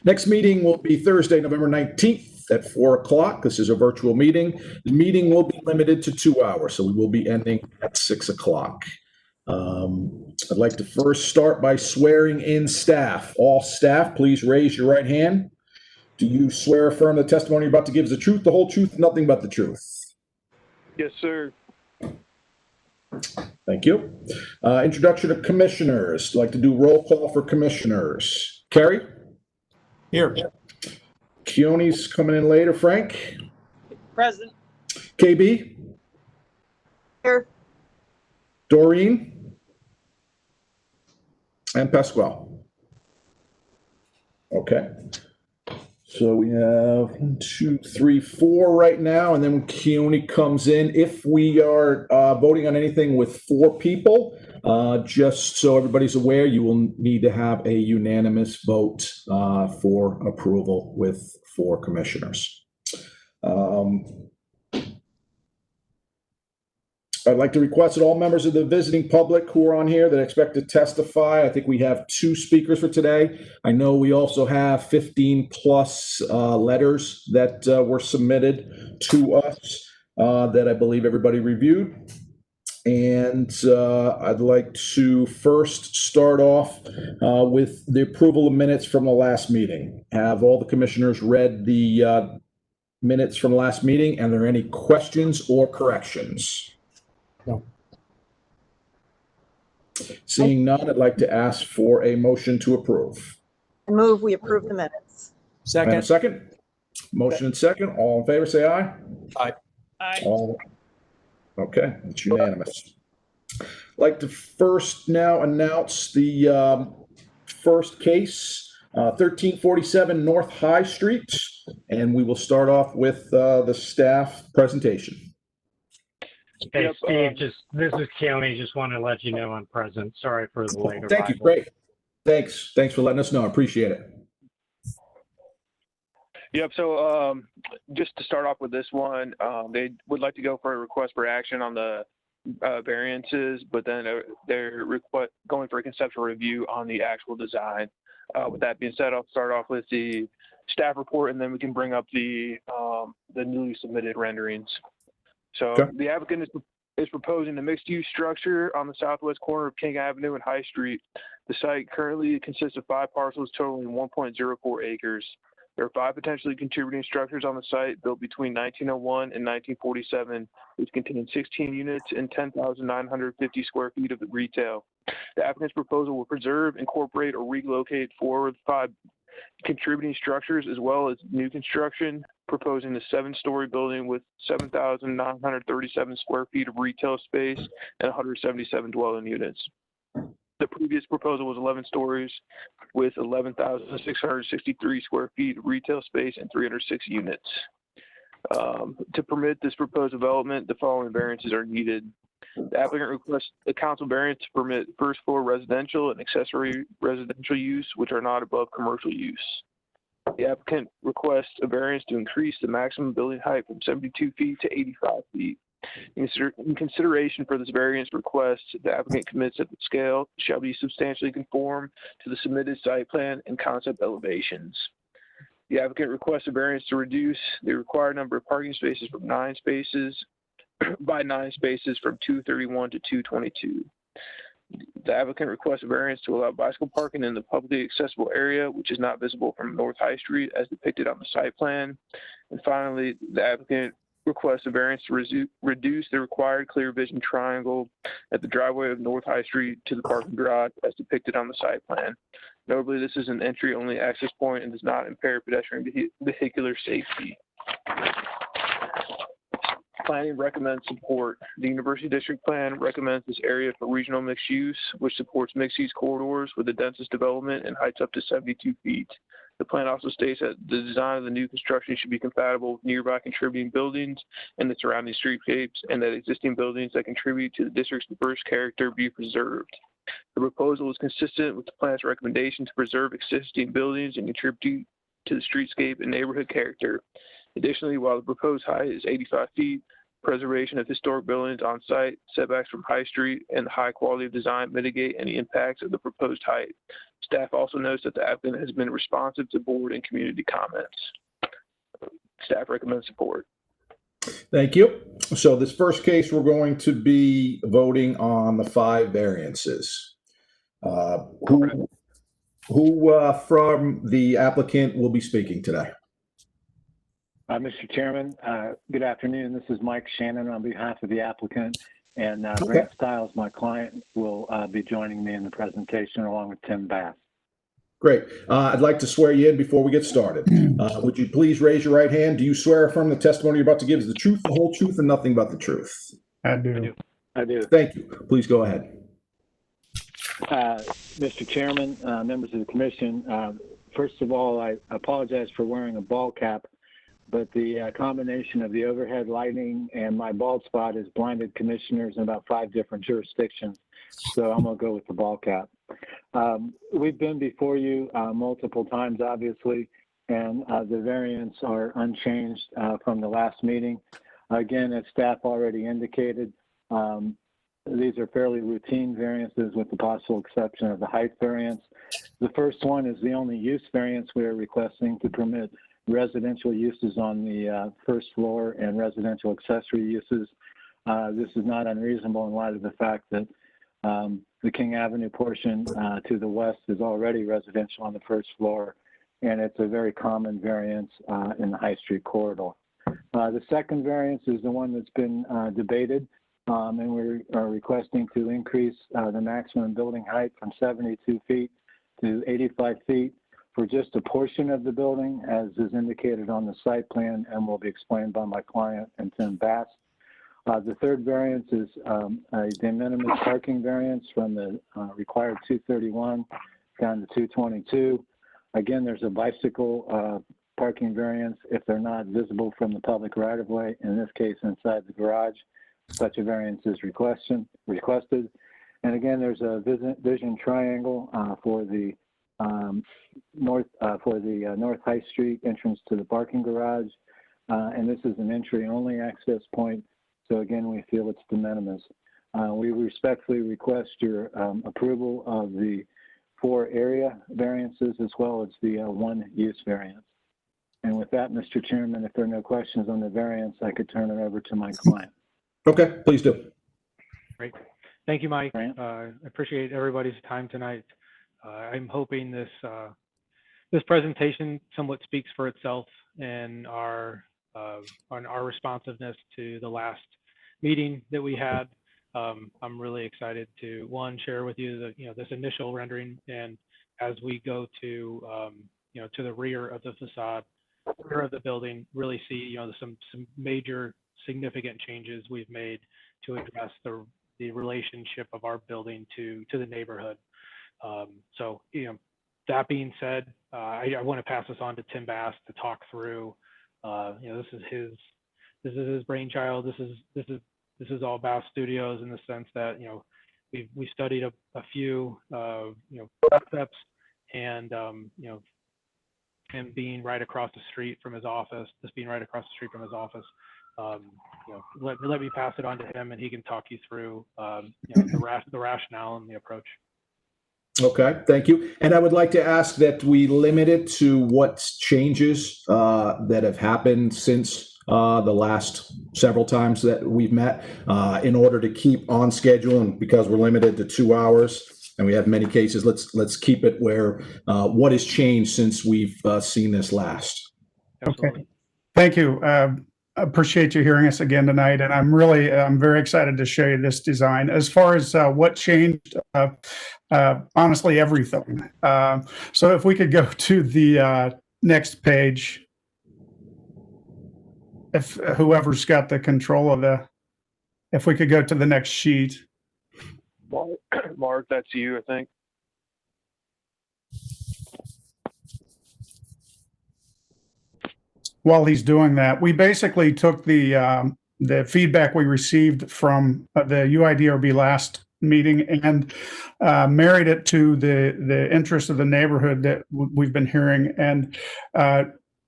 Next meeting will be Thursday, November 19th at 4 o'clock. This is a virtual meeting. The meeting will be limited to 2 hours, so we will be ending at 6 o'clock. I'd like to first start by swearing in staff. All staff, please raise your right hand. Do you swear or affirm the testimony you're about to give is the truth, the whole truth, and nothing but the truth? Yes, sir. Thank you. Introduction of commissioners. I'd like to do roll call for commissioners. Kerry? Here. Keone's coming in later. Frank? Present. KB? Here. Doreen? And Pasquale. Okay. So we have 1, 2, 3, 4 right now, and then when Keone comes in, if we are voting on anything with 4 people, just so everybody's aware, you will need to have a unanimous vote for approval with 4 commissioners. I'd like to request that all members of the visiting public who are on here that expect to testify, I think we have 2 speakers for today. I know we also have 15 plus letters that were submitted to us that I believe everybody reviewed. And I'd like to first start off with the approval of minutes from the last meeting. Have all the commissioners read the minutes from the last meeting? And are there any questions or corrections? No. Seeing none, I'd like to ask for a motion to approve. I move we approve the minutes. And a Second. second? Motion and second. All in favor, say aye. Aye. Aye. All. Okay, it's unanimous. I'd like to first now announce the first case, 1347 North High Street, and we will start off with the staff presentation. Hey, Yep, Steve, this is Keone. Just wanted to let you know I'm present. Sorry for the late arrival. Thank you, great. Thanks for letting us know. I appreciate it. Yep. So just to start off with this one, they would like to go for a request for action on the variances, but then they're going for a conceptual review on the actual design. With that being said, I'll start off with the staff report, and then we can bring up the newly submitted renderings. So Okay. The applicant is proposing a mixed-use structure on the southwest corner of King Avenue and High Street. The site currently consists of 5 parcels totaling 1.04 acres. There are 5 potentially contributing structures on the site built between 1901 and 1947, which contain 16 units and 10,950 square feet of retail. The applicant's proposal will preserve, incorporate, or relocate 4 of the 5 contributing structures, as well as new construction, proposing a 7-story building with 7,937 square feet of retail space and 177 dwelling units. The previous proposal was 11 stories with 11,663 square feet of retail space and 306 units. To permit this proposed development, the following variances are needed. The applicant requests a council variance to permit first floor residential and accessory residential use, which are not above commercial use. The applicant requests a variance to increase the maximum building height from 72 feet to 85 feet. In consideration for this variance request, the applicant commits that the scale shall be substantially conform to the submitted site plan and concept elevations. The applicant requests a variance to reduce the required number of parking spaces from 9 spaces by 9 spaces from 231 to 222. The applicant requests a variance to allow bicycle parking in the publicly accessible area, which is not visible from North High Street as depicted on the site plan. And finally, the applicant requests a variance to reduce the required clear vision triangle at the driveway of North High Street to the parking garage as depicted on the site plan. Notably, this is an entry-only access point and does not impair pedestrian vehicular safety. Planning recommends support. The University District Plan recommends this area for regional mixed use, which supports mixed use corridors with the densest development and heights up to 72 feet. The plan also states that the design of the new construction should be compatible with nearby contributing buildings and the surrounding streetscapes, and that existing buildings that contribute to the district's diverse character be preserved. The proposal is consistent with the plan's recommendation to preserve existing buildings and contribute to the streetscape and neighborhood character. Additionally, while the proposed height is 85 feet, preservation of historic buildings on site, setbacks from High Street, and the high quality of design mitigate any impacts of the proposed height. Staff also notes that the applicant has been responsive to board and community comments. Staff recommends support. Thank you. So this first case, we're going to be voting on the 5 variances. Who from the applicant will be speaking today? Mr. Chairman, good afternoon. This is Mike Shannon on behalf of the applicant, and Okay. Brent Stiles, my client, will be joining me in the presentation along with Tim Bass. Great. I'd like to swear you in before we get started. Would you please raise your right hand? Do you swear or affirm the testimony you're about to give is the truth, the whole truth, and nothing but the truth? I do. I do. Thank you. Please go ahead. Mr. Chairman, members of the commission, first of all, I apologize for wearing a ball cap, but the combination of the overhead lighting and my bald spot has blinded commissioners in about 5 different jurisdictions. So I'm going to go with the ball cap. We've been before you multiple times, obviously, and the variants are unchanged from the last meeting. Again, as staff already indicated, these are fairly routine variances with the possible exception of the height variance. The first one is the only use variance we are requesting to permit residential uses on the first floor and residential accessory uses. This is not unreasonable in light of the fact that the King Avenue portion to the west is already residential on the first floor, and it's a very common variance in the High Street corridor. The second variance is the one that's been debated, and we are requesting to increase the maximum building height from 72 feet to 85 feet for just a portion of the building, as is indicated on the site plan and will be explained by my client and Tim Bass. The third variance is a de minimis parking variance from the required 231 down to 222. Again, there's a bicycle parking variance if they're not visible from the public right-of-way, in this case inside the garage. Such a variance is requested. And again, there's a vision triangle for the North High Street entrance to the parking garage. And this is an entry-only access point. So again, we feel it's de minimis. We respectfully request your approval of the 4 area variances as well as the 1 use variance. And with that, Mr. Chairman, if there are no questions on the variance, I could turn it over to my client. Okay, please do. Great. Thank you, Mike. Grant? I appreciate everybody's time tonight. I'm hoping this presentation somewhat speaks for itself and on our responsiveness to the last meeting that we had. I'm really excited to share with you this initial rendering, and as we go to to the rear of the facade, rear of the building, really see some major significant changes we've made to address the relationship of our building to the neighborhood. So that being said, I want to pass this on to Tim Bass to talk through. This is his brainchild. This is all Bass Studios in the sense that we studied a few concepts, and him being right across the street from his office, let me pass it on to him, and he can talk you through the rationale and the approach. Okay, thank you. And I would like to ask that we limit it to what changes that have happened since the last several times that we've met in order to keep on schedule, and because we're limited to 2 hours and we have many cases, let's keep it where what has changed since we've seen this last. Absolutely. Okay. Thank you. Appreciate you hearing us again tonight, and I'm very excited to show you this design. As far as what changed, honestly, everything. So if we could go to the next page, if whoever's got the control of if we could go to the next sheet. Mark, that's you, I think. While he's doing that, we basically took the feedback we received from the UIDRB last meeting and married it to the interest of the neighborhood that we've been hearing, and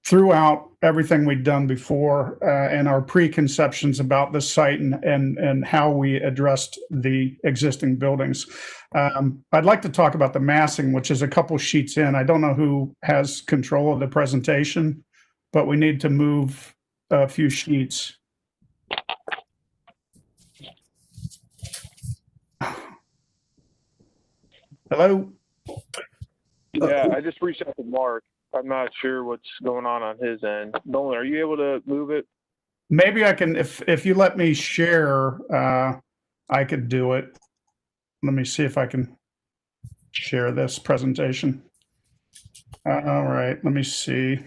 threw out everything we'd done before and our preconceptions about the site and how we addressed the existing buildings. I'd like to talk about the massing, which is a couple sheets in. I don't know who has control of the presentation, but we need to move a few sheets. Hello? Yeah, I just reached out to Mark. I'm not sure what's going on his end. Nolan, are you able to move it? Maybe I can, if you let me share, I could do it. Let me see if I can share this presentation. All right, let me see.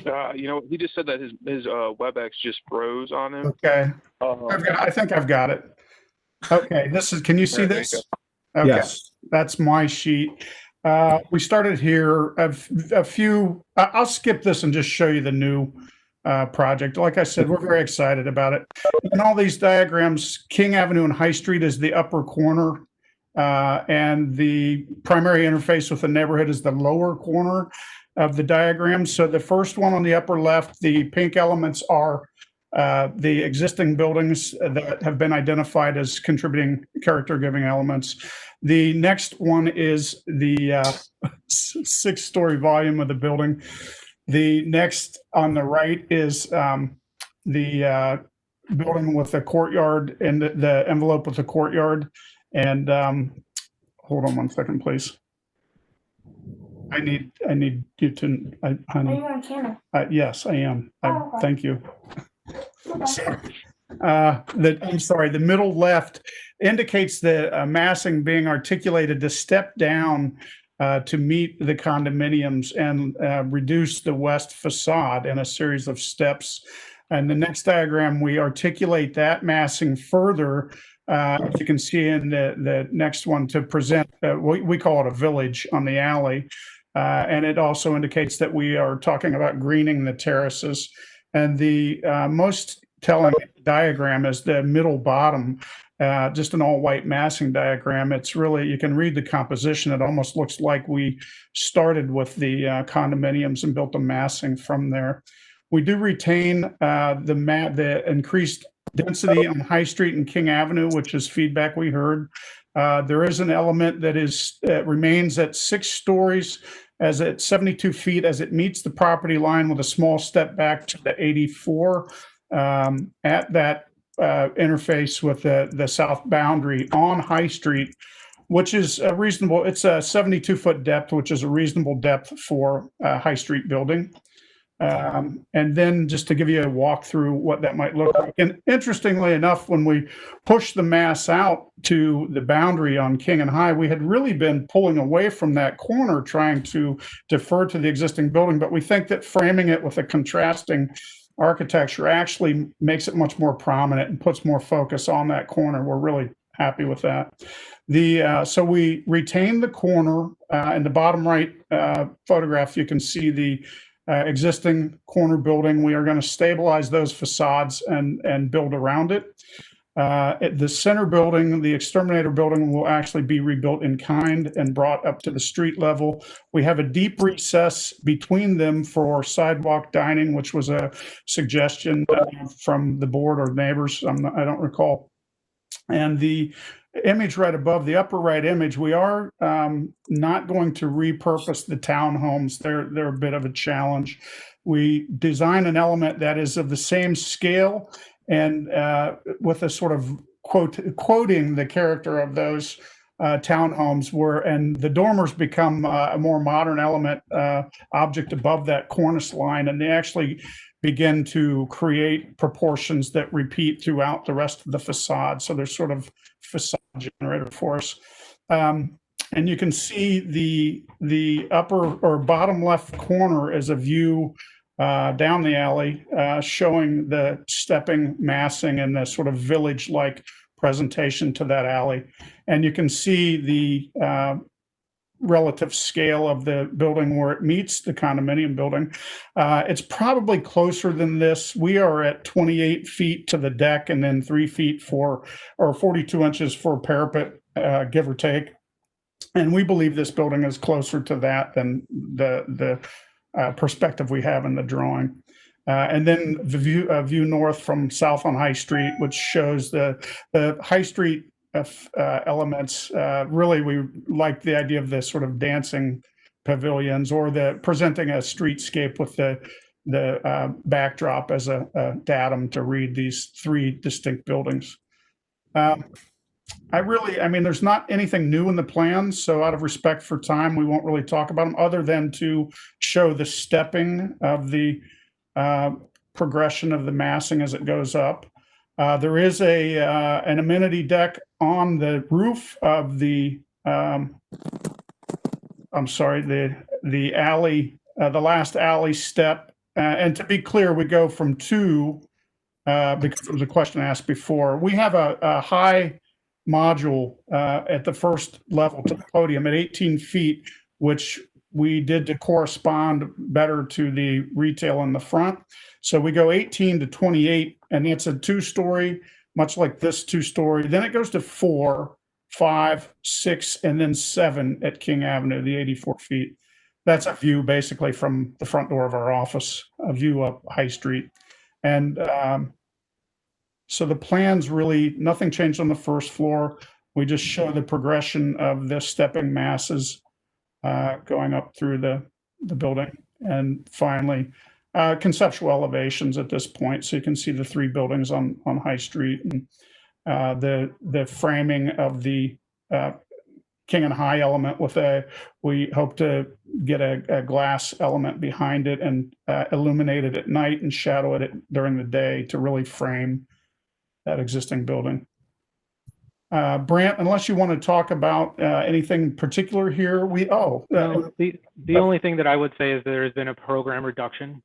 You know, he just said that his WebEx just froze on him. Okay, I think I've got it. Okay, this is, can you see There you this? Okay, Yes. that's my sheet. We started here a few, I'll skip this and just show you the new project. Like I said, we're very excited about it. In all these diagrams, King Avenue and High Street is the upper corner, and the primary interface with the neighborhood is the lower corner of the diagram. So the first one on the upper left, the pink elements are the existing buildings that have been identified as contributing character-giving elements. The next one is the 6-story volume of the building. The next on the right is the building with the courtyard and the envelope with the courtyard. And hold on one second, please. I need you to. Honey, Are you on camera? Yes, I am. Oh, okay. Thank you. Okay. I'm sorry, the middle left indicates the massing being articulated to step down to meet the condominiums and reduce the west facade in a series of steps. And the next diagram, we articulate that massing further, as you can see in the next one, to present, we call it a village on the alley. And it also indicates that we are talking about greening the terraces. And the most telling diagram is the middle bottom, just an all white massing diagram. It's really, you can read the composition. It almost looks like we started with the condominiums and built a massing from there. We do retain the increased density on High Street and King Avenue, which is feedback we heard. There is an element that remains at 6 stories as at 72 feet as it meets the property line with a small step back to the 84 at that interface with the south boundary on High Street, which is a reasonable, it's a 72-foot depth, which is a reasonable depth for a High Street building. And then just to give you a walk through what that might look like. And interestingly enough, when we pushed the mass out to the boundary on King and High, we had really been pulling away from that corner, trying to defer to the existing building. But we think that framing it with a contrasting architecture actually makes it much more prominent and puts more focus on that corner. We're really happy with that. So we retain the corner. In the bottom right photograph, you can see the existing corner building. We are going to stabilize those facades and build around it. The center building, the exterminator building, will actually be rebuilt in kind and brought up to the street level. We have a deep recess between them for sidewalk dining, which was a suggestion from the board or neighbors. I don't recall. And the image right above, the upper right image, we are not going to repurpose the townhomes. They're a bit of a challenge. We design an element that is of the same scale and with a sort of quoting the character of those townhomes and the dormers become a more modern element object above that cornice line, and they actually begin to create proportions that repeat throughout the rest of the facade. So they're sort of facade generator for us. And you can see the upper or bottom left corner as a view down the alley, showing the stepping massing and the sort of village-like presentation to that alley. And you can see the relative scale of the building where it meets the condominium building. It's probably closer than this. We are at 28 feet to the deck and then 3 feet or 42 inches for parapet, give or take. And we believe this building is closer to that than the perspective we have in the drawing. And then the view north from south on High Street, which shows the High Street elements. Really, we like the idea of the sort of dancing pavilions, or the presenting a streetscape with the backdrop as a datum to read these three distinct buildings. I mean, there's not anything new in the plans, so out of respect for time, we won't really talk about them other than to show the stepping of the progression of the massing as it goes up. There is an amenity deck on the roof of the the alley, the last alley step. And to be clear, we go from 2, because there was a question asked before. We have a high module at the first level to the podium at 18 feet, which we did to correspond better to the retail in the front. So we go 18 to 28, and it's a 2-story, much like this 2-story. Then it goes to 4, 5, 6, and then 7 at King Avenue, the 84 feet. That's a view basically from the front door of our office, a view up High Street. And so the plans really, nothing changed on the first floor. We just show the progression of the stepping masses going up through the building. And finally, conceptual elevations at this point. So you can see the 3 buildings on High Street, and the framing of the King and High element with we hope to get a glass element behind it and illuminate it at night and shadow it during the day to really frame that existing building. Brant, unless you want to talk about anything particular here, the only thing that I would say is there has been a program reduction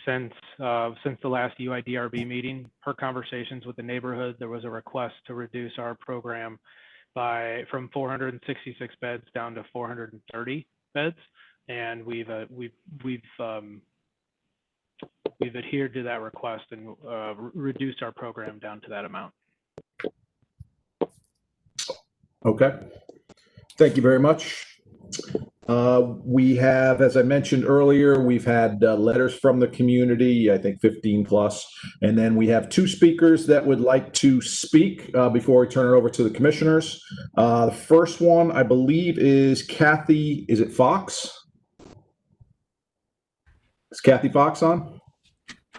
since the last UIDRB meeting. Per conversations with the neighborhood, there was a request to reduce our program from 466 beds down to 430 beds, and we've adhered to that request and reduced our program down to that amount. Okay. Thank you very much. We have, as I mentioned earlier, we've had letters from the community, I think 15 plus, and then we have 2 speakers that would like to speak before we turn it over to the commissioners. The first one, I believe, is Kathy, is it Fox? Is Kathy Fox on?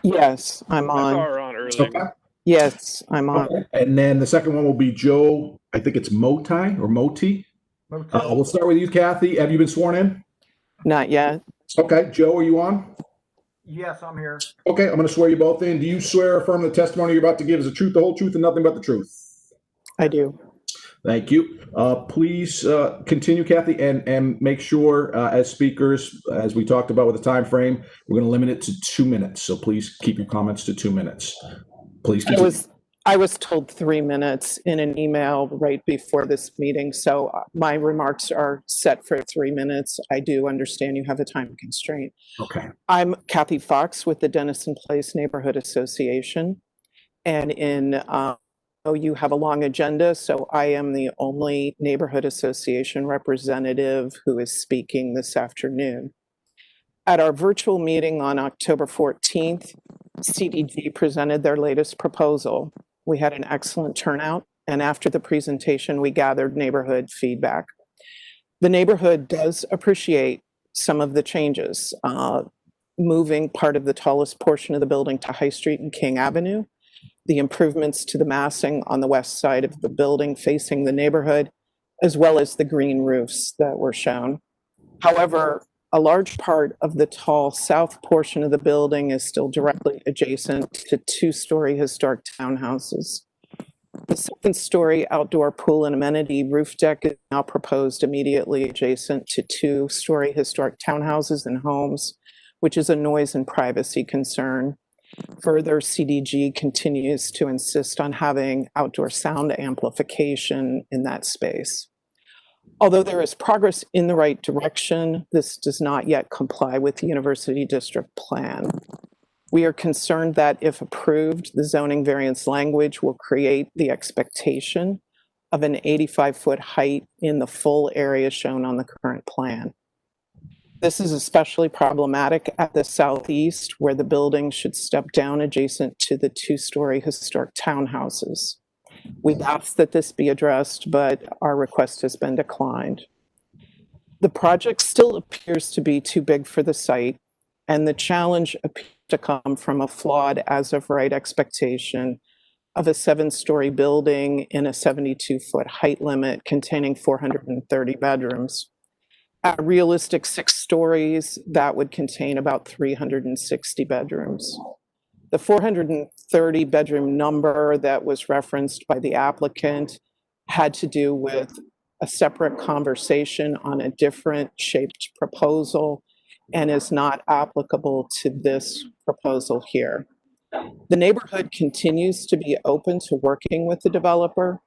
Yes, I'm I saw on. her on earlier. Okay. Yes, I'm on. Okay. And then the second one will be Joe, I think it's Moti or Moti. We'll start with you, Kathy. Have you been sworn in? Not yet. Okay. Joe, are you on? Yes, I'm here. Okay, I'm going to swear you both in. Do you swear or affirm the testimony you're about to give is the truth, the whole truth, and nothing but the truth? I do. Thank you. Please continue, Kathy, and make sure as speakers, as we talked about with the time frame, we're going to limit it to 2 minutes. So please keep your comments to 2 minutes. Please continue. I was told 3 minutes in an email right before this meeting, so my remarks are set for 3 minutes. I do understand you have a time constraint. Okay. I'm Kathy Fox with the Denison Place Neighborhood Association, and you have a long agenda, so I am the only neighborhood association representative who is speaking this afternoon. At our virtual meeting on October 14th, CDG presented their latest proposal. We had an excellent turnout, and after the presentation, we gathered neighborhood feedback. The neighborhood does appreciate some of the changes, moving part of the tallest portion of the building to High Street and King Avenue, the improvements to the massing on the west side of the building facing the neighborhood, as well as the green roofs that were shown. However, a large part of the tall south portion of the building is still directly adjacent to 2-story historic townhouses. The 2nd-story outdoor pool and amenity roof deck is now proposed immediately adjacent to 2-story historic townhouses and homes, which is a noise and privacy concern. Further, CDG continues to insist on having outdoor sound amplification in that space. Although there is progress in the right direction, this does not yet comply with the University District Plan. We are concerned that if approved, the zoning variance language will create the expectation of an 85-foot height in the full area shown on the current plan. This is especially problematic at the southeast, where the building should step down adjacent to the two-story historic townhouses. We've asked that this be addressed, but our request has been declined. The project still appears to be too big for the site, and the challenge appears to come from a flawed as-of-right expectation of a 7-story building in a 72-foot height limit containing 430 bedrooms. At a realistic 6 stories, that would contain about 360 bedrooms. The 430 bedroom number that was referenced by the applicant had to do with a separate conversation on a different shaped proposal and is not applicable to this proposal here. The neighborhood continues to be open to working with the developer.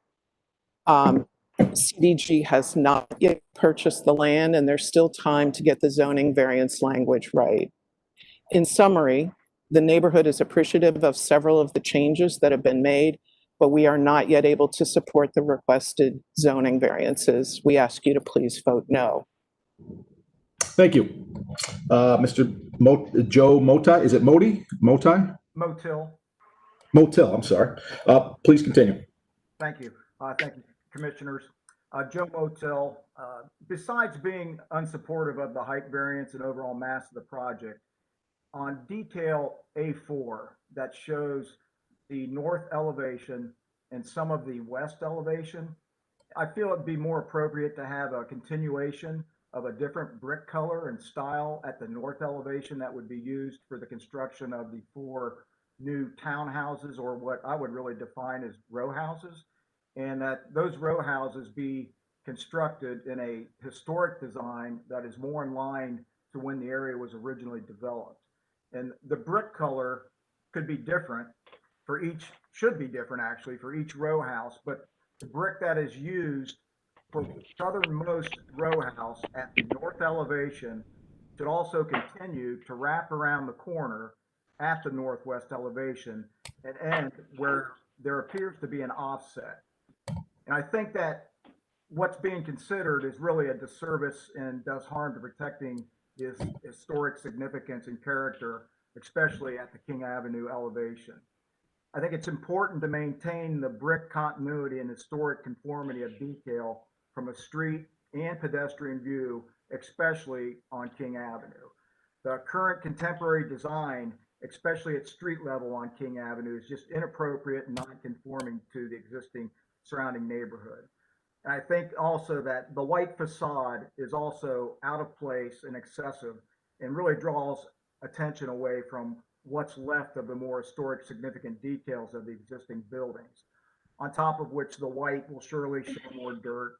CDG has not yet purchased the land, and there's still time to get the zoning variance language right. In summary, the neighborhood is appreciative of several of the changes that have been made, but we are not yet able to support the requested zoning variances. We ask you to please vote no. Thank you. Mr. Joe Mota, is it Moti? Motai? Motil. Motil, I'm sorry. Please continue. Thank you. Thank you, commissioners. Joe Motil, besides being unsupportive of the height variance and overall mass of the project, on detail A4 that shows the north elevation and some of the west elevation, I feel it'd be more appropriate to have a continuation of a different brick color and style at the north elevation that would be used for the construction of the 4 new townhouses, or what I would really define as row houses, and that those row houses be constructed in a historic design that is more in line to when the area was originally developed. And the brick color could be different for each, should be different actually for each row house, but the brick that is used for the southernmost row house at the north elevation should also continue to wrap around the corner at the northwest elevation and end where there appears to be an offset. And I think that what's being considered is really a disservice and does harm to protecting its historic significance and character, especially at the King Avenue elevation. I think it's important to maintain the brick continuity and historic conformity of detail from a street and pedestrian view, especially on King Avenue. The current contemporary design, especially at street level on King Avenue, is just inappropriate and non-conforming to the existing surrounding neighborhood. And I think also that the white facade is also out of place and excessive and really draws attention away from what's left of the more historic significant details of the existing buildings. On top of which the white will surely show more dirt.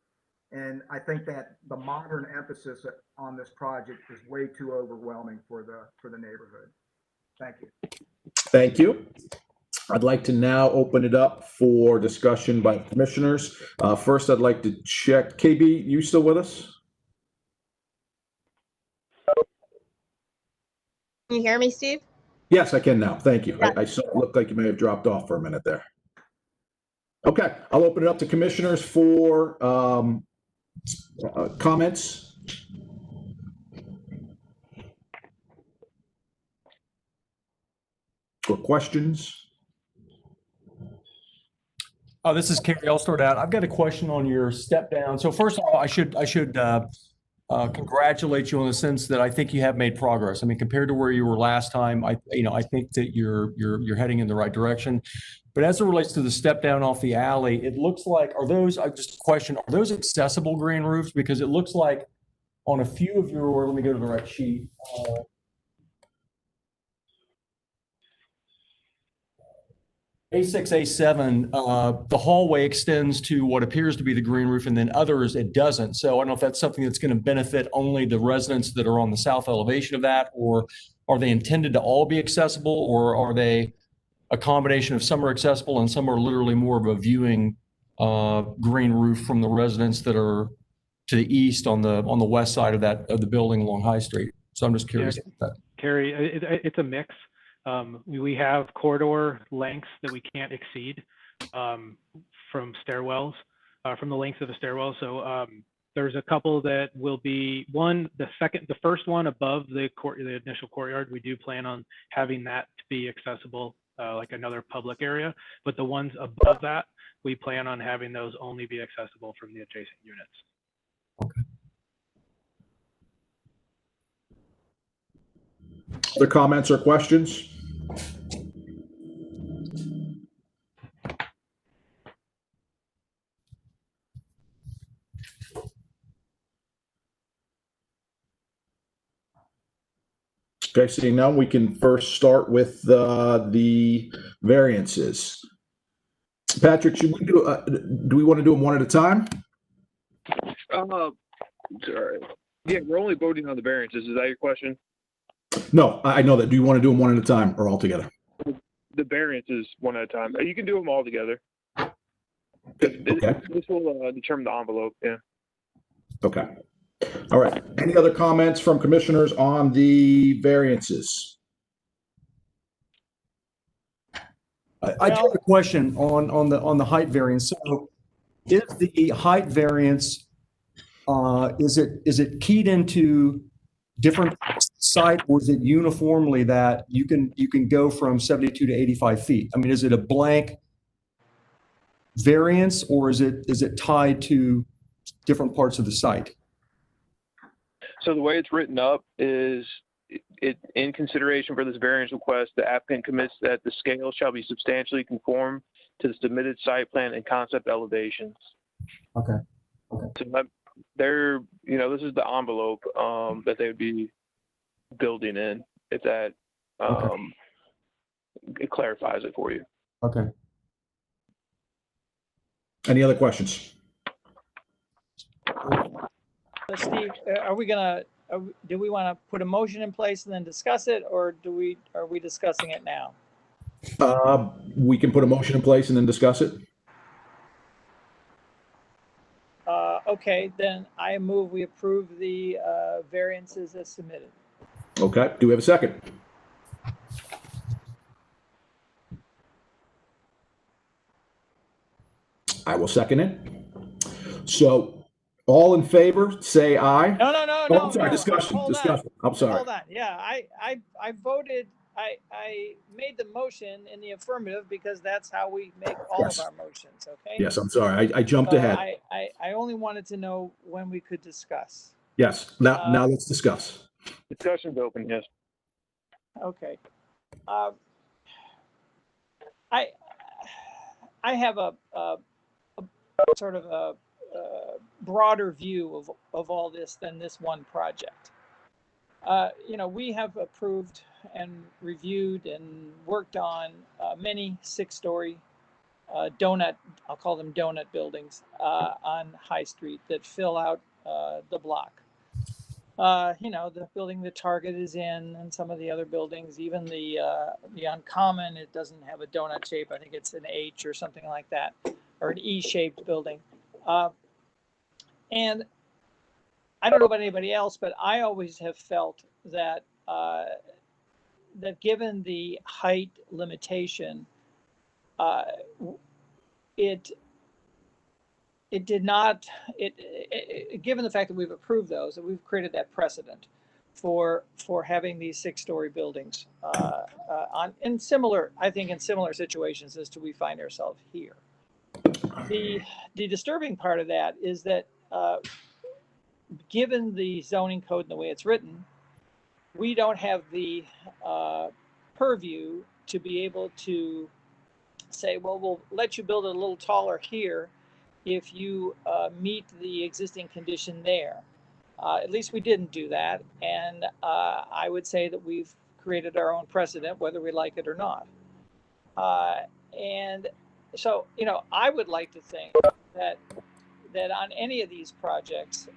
And I think that the modern emphasis on this project is way too overwhelming for the neighborhood. Thank you. Thank you. I'd like to now open it up for discussion by the commissioners. First, I'd like to check, KB, you still with us? Can you hear me, Steve? Yes, I can now. Thank you. Yeah. I saw it looked like you may have dropped off for a minute there. Okay, I'll open it up to commissioners for comments. Or questions. This is Kerry. I'll start out. I've got a question on your step down. So first of all, I should congratulate you in the sense that I think you have made progress. I mean, compared to where you were last time, I think that you're heading in the right direction. But as it relates to the step down off the alley, it looks like, are those, just a question, are those accessible green roofs? Because it looks like on a few of your, let me go to the right sheet. A6, A7, the hallway extends to what appears to be the green roof, and then others it doesn't. So I don't know if that's something that's going to benefit only the residents that are on the south elevation of that, or are they intended to all be accessible, or are they a combination of some are accessible and some are literally more of a viewing green roof from the residents that are to the east on the west side of the building along High Street? So I'm just curious about that. Carrie, it's a mix. We have corridor lengths that we can't exceed from stairwells. from the length of the stairwell. So there's a couple that will be the first one above the initial courtyard. We do plan on having that to be accessible like another public area, but the ones above that, we plan on having those only be accessible from the adjacent units. Other comments or questions? Okay, seeing none, we can first start with the variances. Patrick, should we do we want to do them one at a time? Sorry. Yeah, we're only voting on the variances. Is that your question? No, I know that. Do you want to do them one at a time or all together? The variances one at a time. You can do them all together. Okay. This will determine the envelope. Yeah. Okay. All right. Any other comments from commissioners on the variances? I do have a question on the height variance. So is the height variance, is it keyed into different site, or is it uniformly that you can go from 72 to 85 feet? I mean, is it a blank variance, or is it tied to different parts of the site? So the way it's written up is it in consideration for this variance request, the applicant commits that the scale shall be substantially conform to the submitted site plan and concept elevations. Okay. So they're, this is the envelope that they would be building in, if that it clarifies it for you. Okay. Any other questions? Steve, do we want to put a motion in place and then discuss it, or are we discussing it now? We can put a motion in place and then discuss it. Okay, then I move we approve the variances as submitted. Okay. Do we have a second? I will second it. So, all in favor, say aye. No. Oh, I'm sorry. Discussion. I'm sorry. Hold on. Yeah, I voted. I made the motion in the affirmative because that's how we make all of our motions. Okay. Yes, I'm sorry. I jumped ahead. I only wanted to know when we could discuss. Yes. Now let's discuss. Discussion's open. Yes. Okay. I have a sort of a broader view of all this than this one project. We have approved and reviewed and worked on many 6-story I'll call them donut buildings on High Street that fill out the block. The building the Target is in and some of the other buildings, even the Uncommon, it doesn't have a donut shape. I think it's an H or something like that, or an E-shaped building. And I don't know about anybody else, but I always have felt that that given the height limitation, it did not. Given the fact that we've approved those, that we've created that precedent for having these 6-story buildings in similar situations as to we find ourselves here. The disturbing part of that is that given the zoning code and the way it's written, we don't have the purview to be able to say, well, we'll let you build it a little taller here if you meet the existing condition there. At least we didn't do that. And I would say that we've created our own precedent, whether we like it or not. And so, I would like to think that on any of these projects,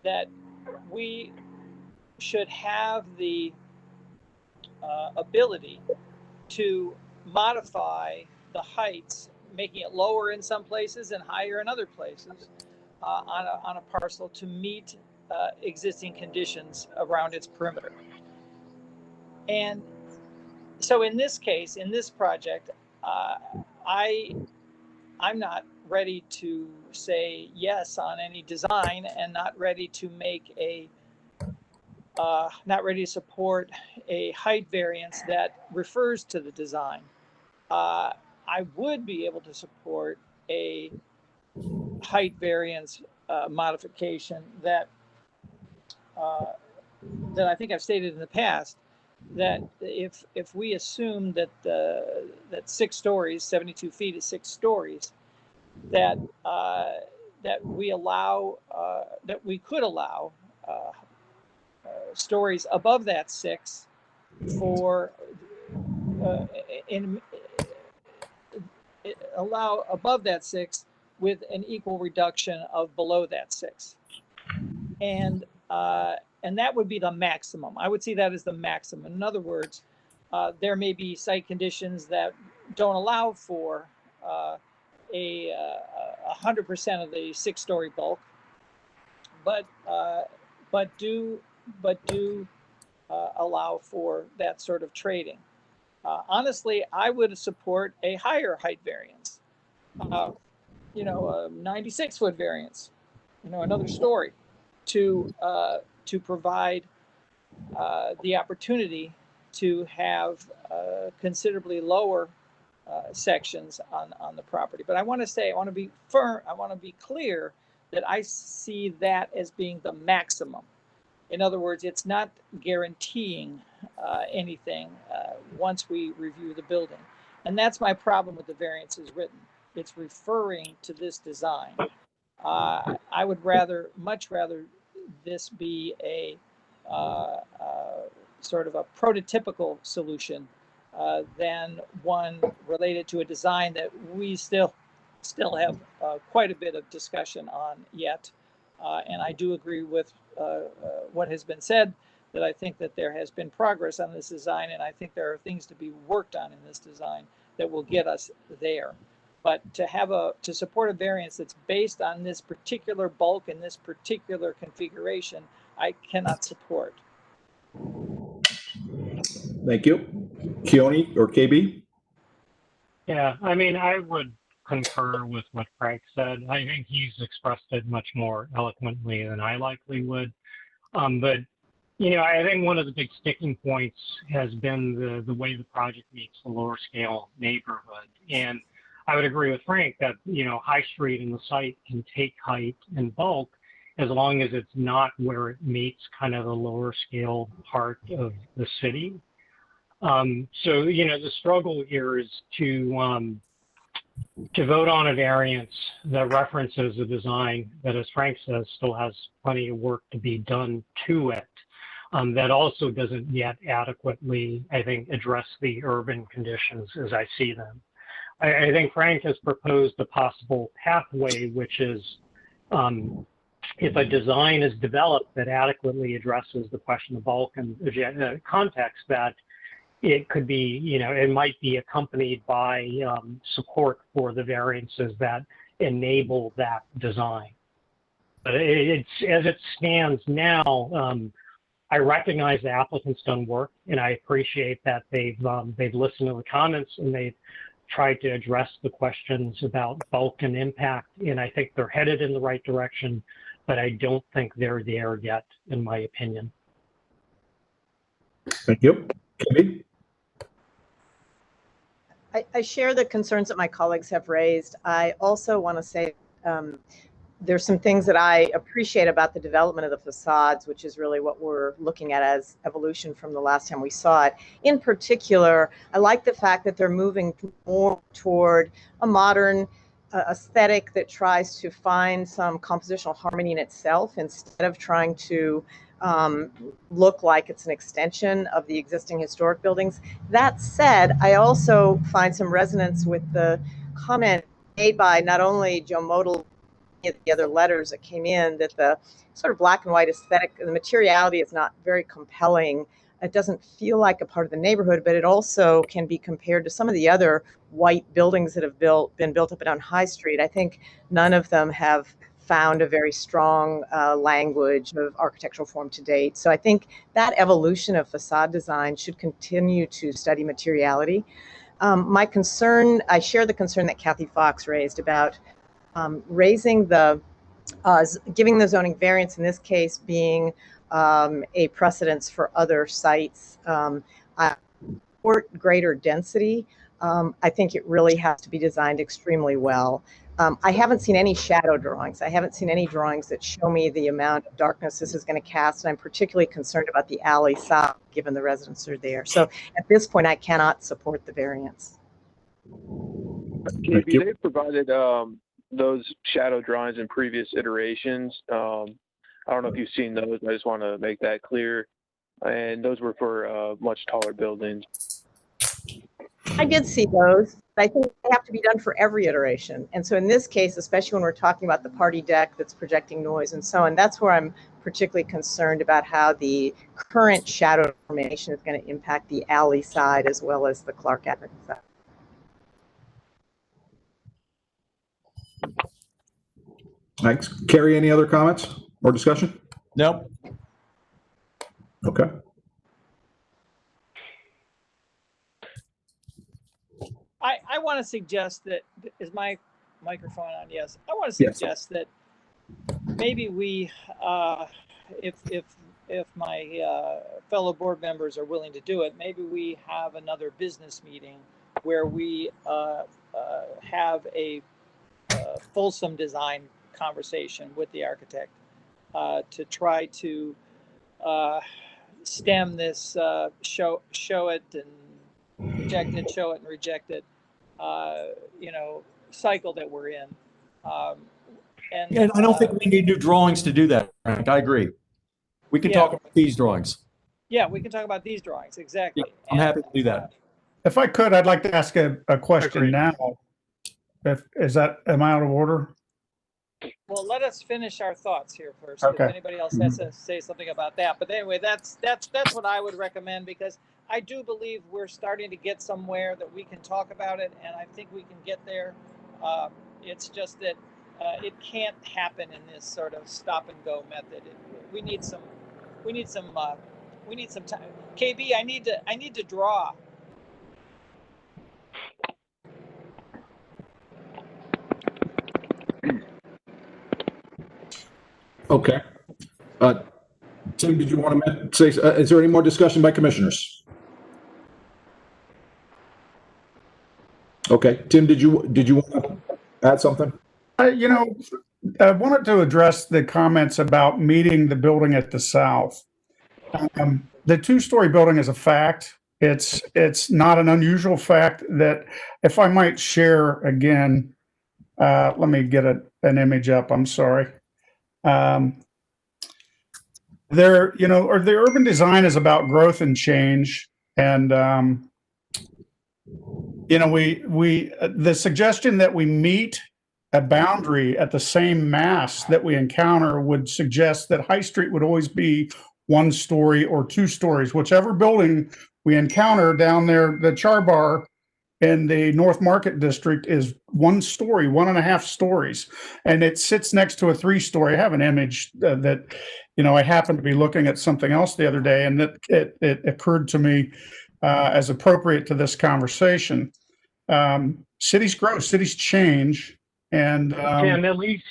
that we should have the ability to modify the heights, making it lower in some places and higher in other places on a parcel to meet existing conditions around its perimeter. And so in this case, in this project, I'm not ready to say yes on any design and not ready to make a not ready to support a height variance that refers to the design. I would be able to support a height variance modification that that I think I've stated in the past, that if we assume that that 6 stories, 72 feet is 6 stories, that that we allow that we could allow stories above that 6 for allow above that 6 with an equal reduction of below that 6, and that would be the maximum. I would see that as the maximum. In other words, there may be site conditions that don't allow for a 100% of the 6-story bulk, but do allow for that sort of trading. Honestly, I would support a higher height variance, a 96-foot variance, another story, to provide the opportunity to have considerably lower sections on the property. But I want to be firm, I want to be clear that I see that as being the maximum. In other words, it's not guaranteeing anything once we review the building. And that's my problem with the variance as written. It's referring to this design. I would much rather this be a sort of a prototypical solution than one related to a design that we still have quite a bit of discussion on yet. And I do agree with what has been said, that I think that there has been progress on this design, and I think there are things to be worked on in this design that will get us there. But to support a variance that's based on this particular bulk and this particular configuration, I cannot support. Thank you. Keone or KB? Yeah, I mean, I would concur with what Frank said. I think he's expressed it much more eloquently than I likely would. But, I think one of the big sticking points has been the way the project meets the lower scale neighborhood. And I would agree with Frank that, High Street and the site can take height and bulk as long as it's not where it meets kind of the lower scale part of the city. So, the struggle here is to vote on a variance that references a design that, as Frank says, still has plenty of work to be done to it, that also doesn't yet adequately, I think, address the urban conditions as I see them. I think Frank has proposed a possible pathway, which is if a design is developed that adequately addresses the question of bulk and context, that it could be, it might be accompanied by support for the variances that enable that design. But as it stands now, I recognize the applicant's done work, and I appreciate that they've listened to the comments and they've tried to address the questions about bulk and impact, and I think they're headed in the right direction, but I don't think they're there yet, in my opinion. Thank you. KB? I share the concerns that my colleagues have raised. I also want to say there's some things that I appreciate about the development of the facades, which is really what we're looking at as evolution from the last time we saw it. In particular, I like the fact that they're moving more toward a modern aesthetic that tries to find some compositional harmony in itself instead of trying to look like it's an extension of the existing historic buildings. That said, I also find some resonance with the comment made by not only Joe Model, the other letters that came in, that the sort of black and white aesthetic, the materiality is not very compelling. It doesn't feel like a part of the neighborhood, but it also can be compared to some of the other white buildings that have been built up and down High Street. I think none of them have found a very strong language of architectural form to date. So I think that evolution of facade design should continue to study materiality. My concern, I share the concern that Kathy Fox raised about raising the, giving the zoning variance in this case being a precedence for other sites. For greater density, I think it really has to be designed extremely well. I haven't seen any shadow drawings. I haven't seen any drawings that show me the amount of darkness this is going to cast, and I'm particularly concerned about the alley side, given the residents are there. So at this point, I cannot support the variance. KB, they've provided those shadow drawings in previous iterations. I don't know if you've seen those. I just want to make that clear. And those were for much taller buildings. I did see those. I think they have to be done for every iteration. And so in this case, especially when we're talking about the party deck that's projecting noise and so on, that's where I'm particularly concerned about how the current shadow formation is going to impact the alley side as well as the Clark Avenue side. Thanks. Carrie, any other comments or discussion? Nope. Okay. I want to suggest that, is my microphone on? Yes. I want to suggest that maybe we, if my fellow board members are willing to do it, maybe we have another business meeting where we have a fulsome design conversation with the architect to try to stem this show it and reject it, show it and reject it, cycle that we're in. And I don't think we need new drawings to do that, Frank. I agree. We can talk about these drawings. Yeah, we can talk about these drawings, exactly. Yeah, I'm happy to do that. If I could, I'd like to ask a question now. Am I out of order? Well, let us finish our thoughts here first. Okay. If anybody else has to say something about that. But anyway, that's what I would recommend, because I do believe we're starting to get somewhere that we can talk about it, and I think we can get there. It's just that it can't happen in this sort of stop and go method. We need some time. KB, I need to draw. Okay. Tim, did you want to say, is there any more discussion by commissioners? Okay. Tim, did you want to add something? I wanted to address the comments about meeting the building at the south. The two-story building is a fact. It's not an unusual fact that, if I might share again, let me get an image up. I'm sorry. The urban design is about growth and change, and the suggestion that we meet a boundary at the same mass that we encounter would suggest that High Street would always be 1 story or 2 stories, whichever building we encounter down there. The Char Bar in the North Market District is 1 story, 1.5 stories, and it sits next to a 3-story. I have an image that, I happened to be looking at something else the other day, and that it occurred to me as appropriate to this conversation. Cities grow, cities change, and Tim, at least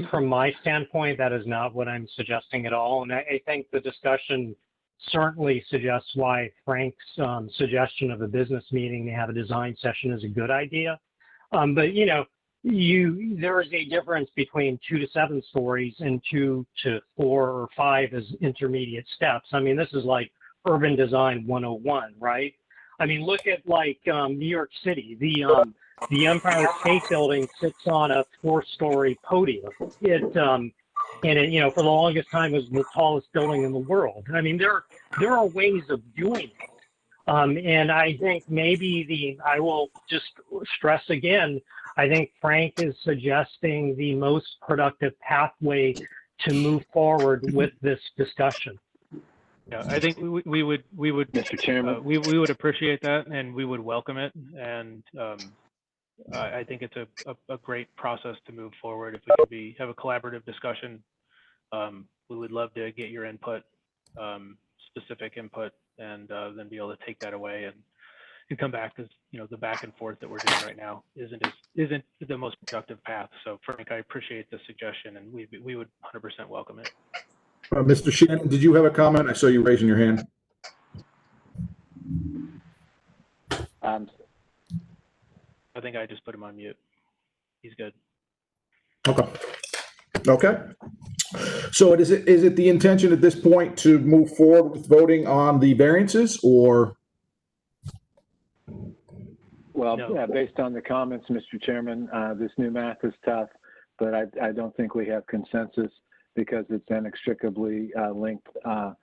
from my standpoint, that is not what I'm suggesting at all. And I think the discussion certainly suggests why Frank's suggestion of a business meeting to have a design session is a good idea. But there is a difference between 2 to 7 stories and 2 to 4 or 5 as intermediate steps. I mean, this is like urban design 101, right? I mean, look at New York City. The Empire State Building sits on a 4-story podium. It for the longest time was the tallest building in the world. I mean, there are ways of doing it. And I think maybe I will just stress again, I think Frank is suggesting the most productive pathway to move forward with this discussion. Yeah, I think we would, Mr. Chairman, we would appreciate that, and we would welcome it. And I think it's a great process to move forward. If we could have a collaborative discussion, we would love to get your input, specific input, and then be able to take that away and come back, because the back and forth that we're doing right now isn't the most productive path. So Frank, I appreciate the suggestion, and we would 100% welcome it. Mr. Shannon, did you have a comment? I saw you raising your hand. I think I just put him on mute. He's good. Okay. Okay. So is it the intention at this point to move forward with voting on the variances, or? Well, No. based on the comments, Mr. Chairman, this new math is tough, but I don't think we have consensus because it's inextricably linked to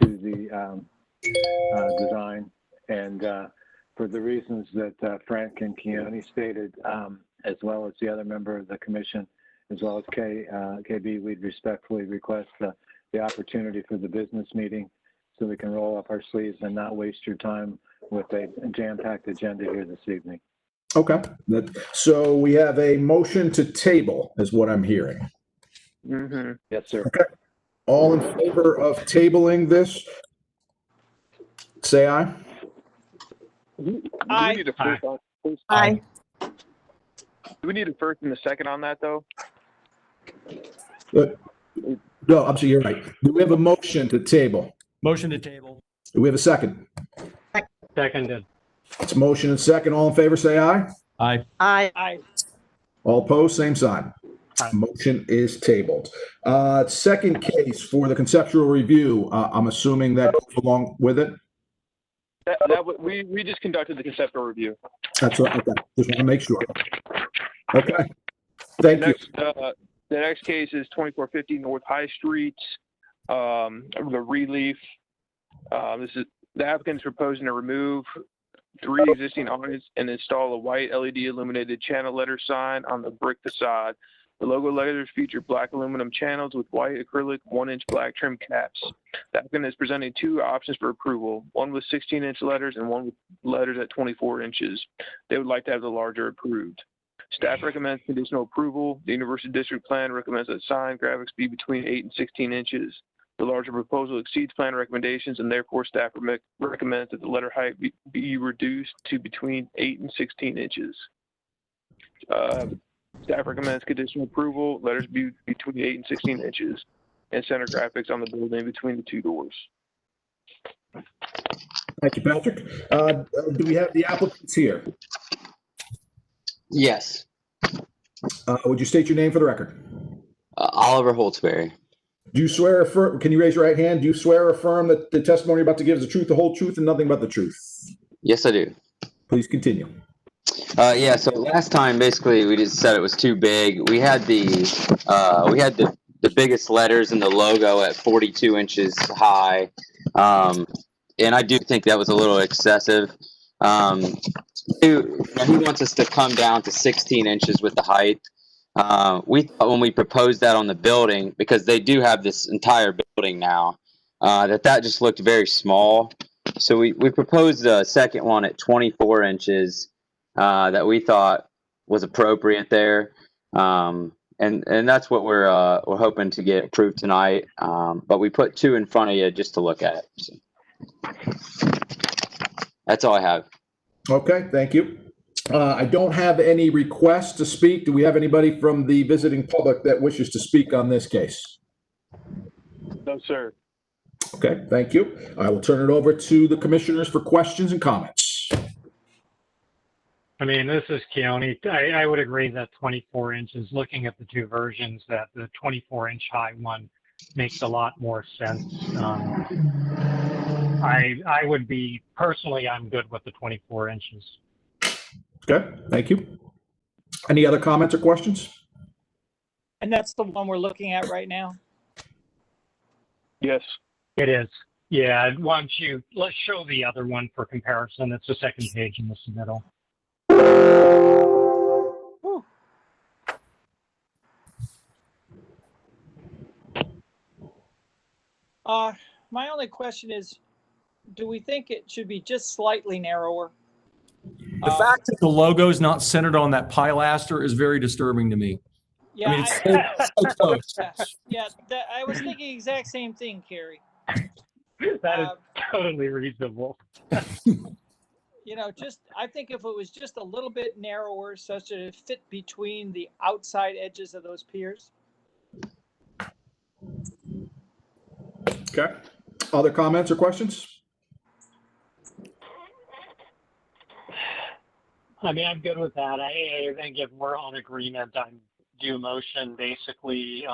the design. And for the reasons that Frank and Keone stated, as well as the other member of the commission, as well as KB, we'd respectfully request the opportunity for the business meeting so we can roll up our sleeves and not waste your time with a jam-packed agenda here this evening. Okay. So we have a motion to table is what I'm hearing. Mm-hmm. Yes, sir. Okay. All in favor of tabling this, say aye. Aye. Do we need a first Aye. Do we need a first and a second on that, though? No, I'm sorry, you're right. Do we have a motion to table? Motion to table. Do we have a second? Seconded. It's motion and second. All in favor, say aye. Aye. Aye. Aye. All opposed, same sign. Aye. Motion is tabled. Second case for the conceptual review. I'm assuming that goes along with it. We just conducted the conceptual review. That's right. Okay. Just want to make sure. Okay. Thank you. The next case is 2450 North High Street, the relief. This is the applicant's proposing to remove 3 existing awnings and install a white LED illuminated channel letter sign on the brick facade. The logo letters feature black aluminum channels with white acrylic 1-inch black trim caps. The applicant is presenting 2 options for approval, one with 16-inch letters and one with letters at 24 inches. They would like to have the larger approved. Staff recommends conditional approval. The University District Plan recommends that sign graphics be between 8 and 16 inches. The larger proposal exceeds plan recommendations, and therefore staff recommends that the letter height be reduced to between 8 and 16 inches. Staff recommends conditional approval, letters be between 8 and 16 inches, and center graphics on the building between the 2 doors. Thank you, Patrick. Do we have the applicants here? Yes. Would you state your name for the record? Oliver Holtzberry. Do you swear or affirm, can you raise your right hand? Do you swear or affirm that the testimony you're about to give is the truth, the whole truth, and nothing but the truth? Yes, I do. Please continue. Yeah, so last time, basically, we just said it was too big. We had the biggest letters in the logo at 42 inches high. And I do think that was a little excessive. He wants us to come down to 16 inches with the height. We thought when we proposed that on the building, because they do have this entire building now, that just looked very small. So we proposed a second one at 24 inches that we thought was appropriate there. And that's what we're hoping to get approved tonight. But we put 2 in front of you just to look at it. So that's all I have. Okay, thank you. I don't have any requests to speak. Do we have anybody from the visiting public that wishes to speak on this case? No, sir. Okay, thank you. I will turn it over to the commissioners for questions and comments. I mean, this is Keone. I would agree that 24 inches, looking at the 2 versions, that the 24-inch high one makes a lot more sense. I would be, personally, I'm good with the 24 inches. Okay, thank you. Any other comments or questions? And that's the one we're looking at right now? Yes. It is. Yeah, let's show the other one for comparison. It's the second page in the submittal. Whew. My only question is, do we think it should be just slightly narrower? The fact that the logo is not centered on that pilaster is very disturbing to me. Yeah, I mean, it's so close. yeah, I was thinking the exact same thing, Carrie. That is totally reasonable. you know, I think if it was just a little bit narrower such that it fit between the outside edges of those piers. Okay. Other comments or questions? I mean, I'm good with that. I think if we're on agreement, I do a motion, basically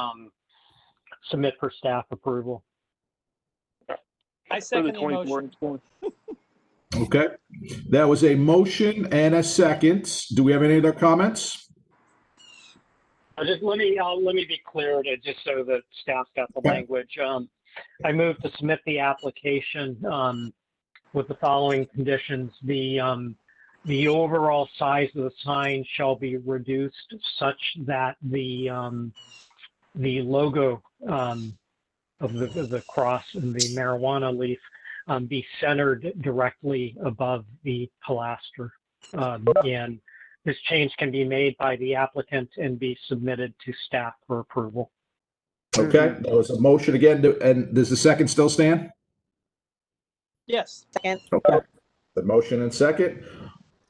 submit for staff approval. I second the motion. Okay. That was a motion and a second. Do we have any other comments? Just let me be clear, just so that staff's got the language. I move to submit the application with the following conditions. The overall size of the sign shall be reduced such that the logo of the cross and the marijuana leaf be centered directly above the pilaster. And this change can be made by the applicant and be submitted to staff for approval. Okay, that was a motion again, and does the second still stand? Yes. Second. Okay. The motion and second.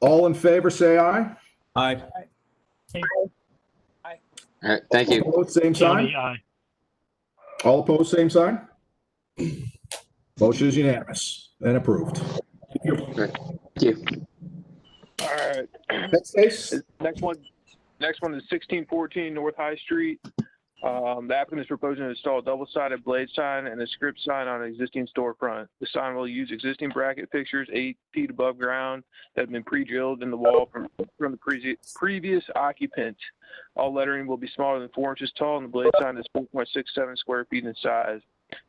All in favor, say aye. Aye. Aye. All right, thank you. Opposed, same sign. Aye. All opposed, same sign. Motion is unanimous and approved. Thank you. Thank you. All right. Next case. Next one is 1614 North High Street. The applicant is proposing to install a double-sided blade sign and a script sign on an existing storefront. The sign will use existing bracket fixtures 8 feet above ground that have been pre-drilled in the wall from the previous occupant. All lettering will be smaller than 4 inches tall, and the blade sign is 4.67 square feet in size.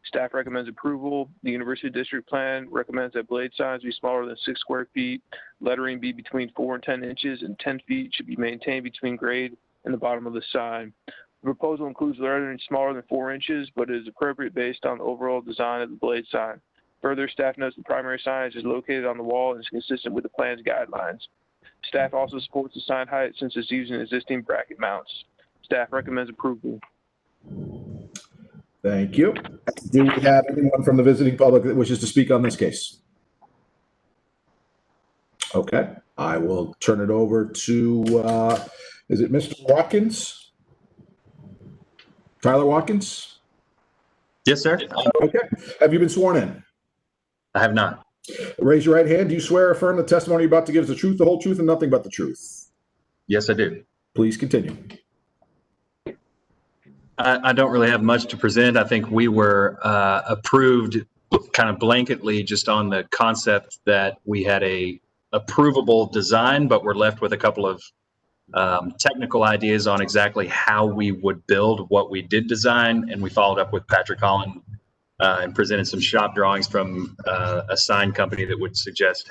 Staff recommends approval. The University District Plan recommends that blade signs be smaller than 6 square feet. Lettering be between 4 and 10 inches, and 10 feet should be maintained between grade and the bottom of the sign. The proposal includes lettering smaller than 4 inches, but it is appropriate based on the overall design of the blade sign. Further, staff notes the primary signage is located on the wall and is consistent with the plan's guidelines. Staff also supports the sign height since it's using existing bracket mounts. Staff recommends approval. Thank you. Do we have anyone from the visiting public that wishes to speak on this case? Okay, I will turn it over to, is it Mr. Watkins? Tyler Watkins? Yes, sir. Okay. Have you been sworn in? I have not. Raise your right hand. Do you swear or affirm the testimony you're about to give is the truth, the whole truth, and nothing but the truth? Yes, I do. Please continue. I don't really have much to present. I think we were approved kind of blanketly just on the concept that we had a approvable design, but we're left with a couple of technical ideas on exactly how we would build what we did design. And we followed up with Patrick Holland and presented some shop drawings from a sign company that would suggest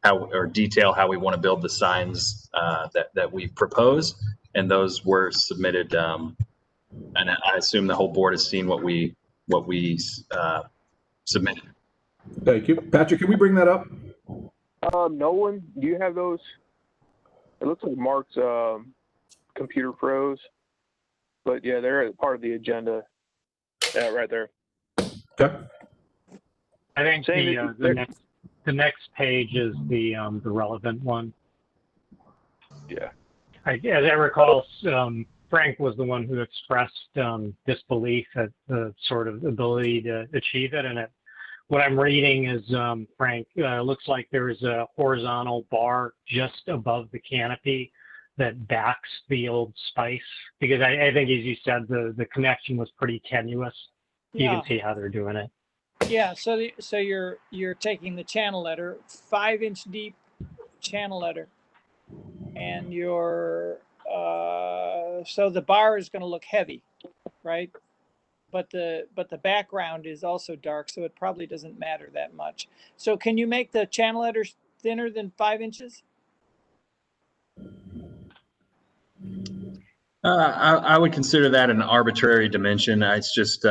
or detail how we want to build the signs that we propose. And those were submitted. And I assume the whole board has seen what we submitted. Thank you. Patrick, can we bring that up? Nolan, do you have those? It looks like Mark's computer froze, but yeah, they're part of the agenda. Yeah, right there. Okay. I think the next page is the relevant one. Yeah. As I recall, Frank was the one who expressed disbelief at the sort of ability to achieve it. And what I'm reading is, Frank, looks like there is a horizontal bar just above the canopy that backs the old spice. Because I think, as you said, the connection was pretty tenuous. You can see how they're doing it. Yeah. So you're taking the channel letter, 5-inch deep channel letter, and so the bar is going to look heavy, right? But the background is also dark, so it probably doesn't matter that much. So can you make the channel letters thinner than 5 inches? I would consider that an arbitrary dimension. It's just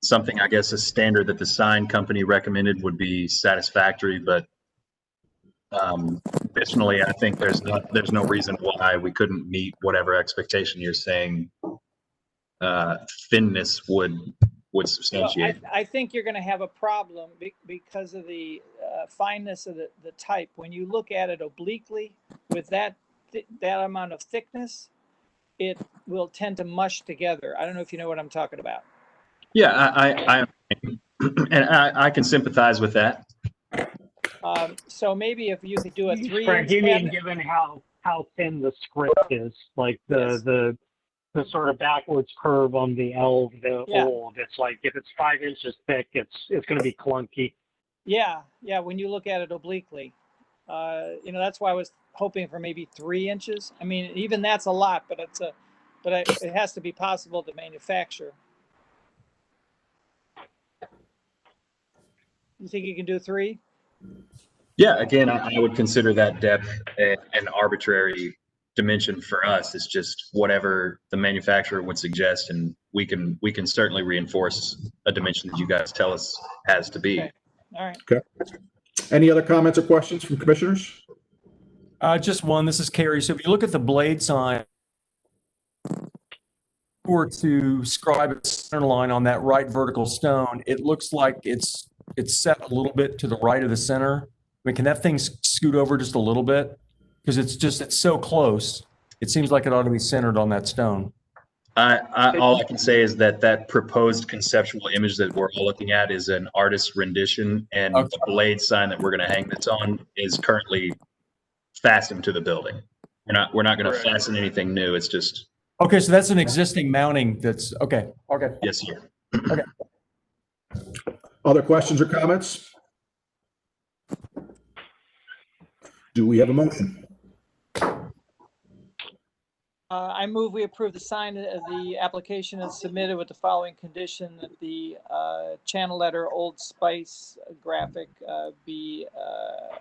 something, I guess, a standard that the sign company recommended would be satisfactory. But additionally, I think there's no reason why we couldn't meet whatever expectation you're saying thinness would substantiate. Well, I think you're going to have a problem because of the fineness of the type, when you look at it obliquely with that amount of thickness, it will tend to mush together. I don't know if you know what I'm talking about. Yeah, I and I can sympathize with that. So maybe if you could do a 3-inch Frank, you mean cabinet. given how thin the script is, like the sort of backwards curve on the L, the Yeah. old, it's like if it's 5 inches thick, it's going to be clunky. Yeah, when you look at it obliquely, that's why I was hoping for maybe 3 inches. I mean, even that's a lot, but it has to be possible to manufacture. You think you can do 3? Yeah, again, I would consider that depth an arbitrary dimension for us. It's just whatever the manufacturer would suggest, and we can certainly reinforce a dimension that you guys tell us has to be. Okay. All right. Okay. Any other comments or questions from commissioners? Just one. This is Carrie. So if you look at the blade sign, or to scribe a center line on that right vertical stone, it looks like it's set a little bit to the right of the center. I mean, can that thing scoot over just a little bit? Because it's so close. It seems like it ought to be centered on that stone. All I can say is that proposed conceptual image that we're all looking at is an artist's rendition, and the blade sign that we're going to hang this on is currently fastened to the building. We're not going to fasten anything new. It's just. Okay, so that's an existing mounting. That's okay. Okay. Yes, sir. Okay. Other questions or comments? Do we have a motion? I move we approve the sign of the application as submitted with the following condition: that the channel letter Old Spice graphic be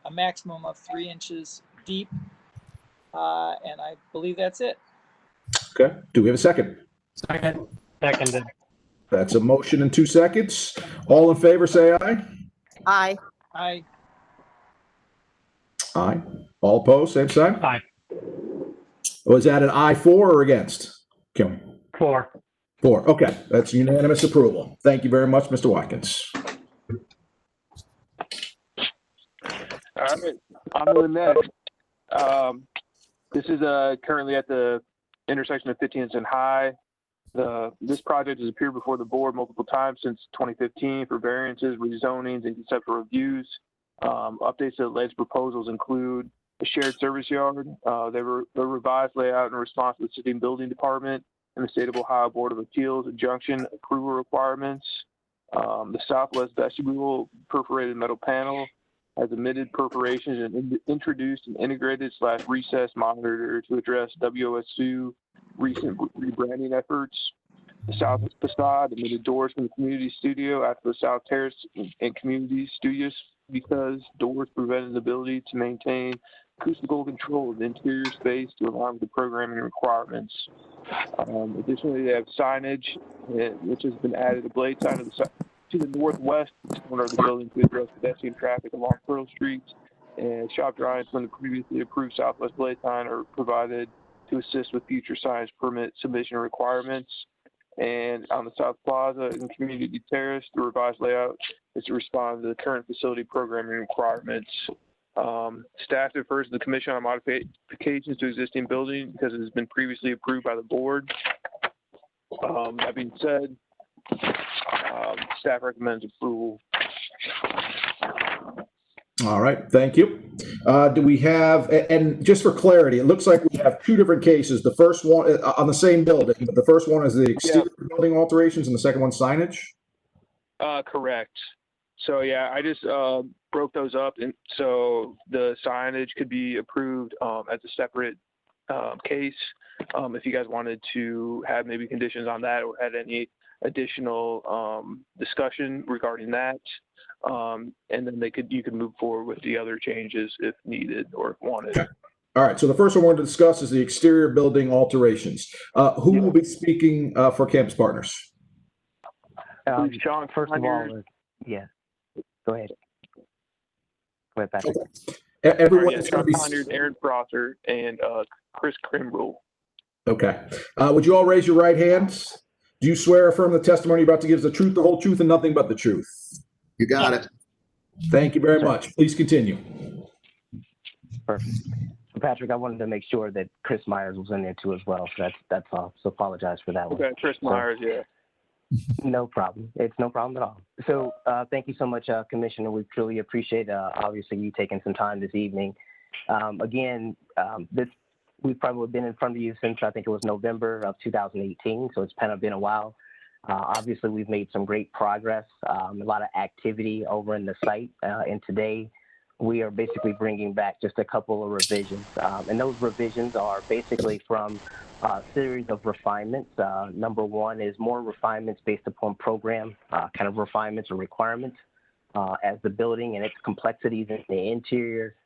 a maximum of 3 inches deep. And I believe that's it. Okay. Do we have a second? Seconded. That's a motion in 2 seconds. All in favor, say aye. Aye. Aye. Aye. All opposed, same sign? Aye. Was that an aye for or against? Kim? 4. 4. Okay. That's unanimous approval. Thank you very much, Mr. Watkins. All right, on to the next. This is currently at the intersection of 15th and High. This project has appeared before the board multiple times since 2015 for variances, rezonings, and conceptual reviews. Updates to the latest proposals include a shared service yard, the revised layout in response to the City Building Department and the State of Ohio Board of Appeals injunction approval requirements. The Southwest Vestibule perforated metal panel has emitted perforations and introduced an integrated /recess monitor to address WOSU recent rebranding efforts. The South facade emitted doors from the community studio after the South Terrace and community studios because doors prevented the ability to maintain acoustical control of the interior space to align with the programming requirements. Additionally, they have signage, which has been added, a blade sign to the northwest corner of the building to address pedestrian traffic along Pearl Street, and shop drawings from the previously approved Southwest blade sign are provided to assist with future signage permit submission requirements. And on the South Plaza and Community Terrace, the revised layout is to respond to the current facility programming requirements. Staff defers to the Commission on modifications to existing building because it has been previously approved by the board. That being said, staff recommends approval. All right, thank you. Do we have, and just for clarity, it looks like we have 2 different cases. The first one on the same building, but the first one is the exterior building alterations and the second one signage? Correct. So yeah, I just broke those up, and so the signage could be approved as a separate case. If you guys wanted to have maybe conditions on that or had any additional discussion regarding that, and then you could move forward with the other changes if needed or if wanted. Okay. All right, so the first one we're going to discuss is the exterior building alterations. Who will be speaking for Campus Partners? Sean, first of all, yeah, go ahead. Go ahead, Patrick. Okay. Everyone is Sean going to be Conyers, Aaron Prosser, and Chris Krimbrel. Okay. Would you all raise your right hands? Do you swear or affirm the testimony you're about to give is the truth, the whole truth, and nothing but the truth? You got it. Thank you very much. Please continue. Perfect. So Patrick, I wanted to make sure that Chris Myers was in there too as well. So that's all. So apologize for that one. Okay, Chris Myers, yeah. No problem. It's no problem at all. So thank you so much, Commissioner. We truly appreciate, obviously, you taking some time this evening. We've probably been in front of you since I think it was November of 2018, so it's kind of been a while. Obviously, we've made some great progress, a lot of activity over in the site, and today we are basically bringing back just a couple of revisions. And those revisions are basically from a series of refinements. Number one is more refinements based upon program kind of refinements or requirements as the building and its complexities in the interior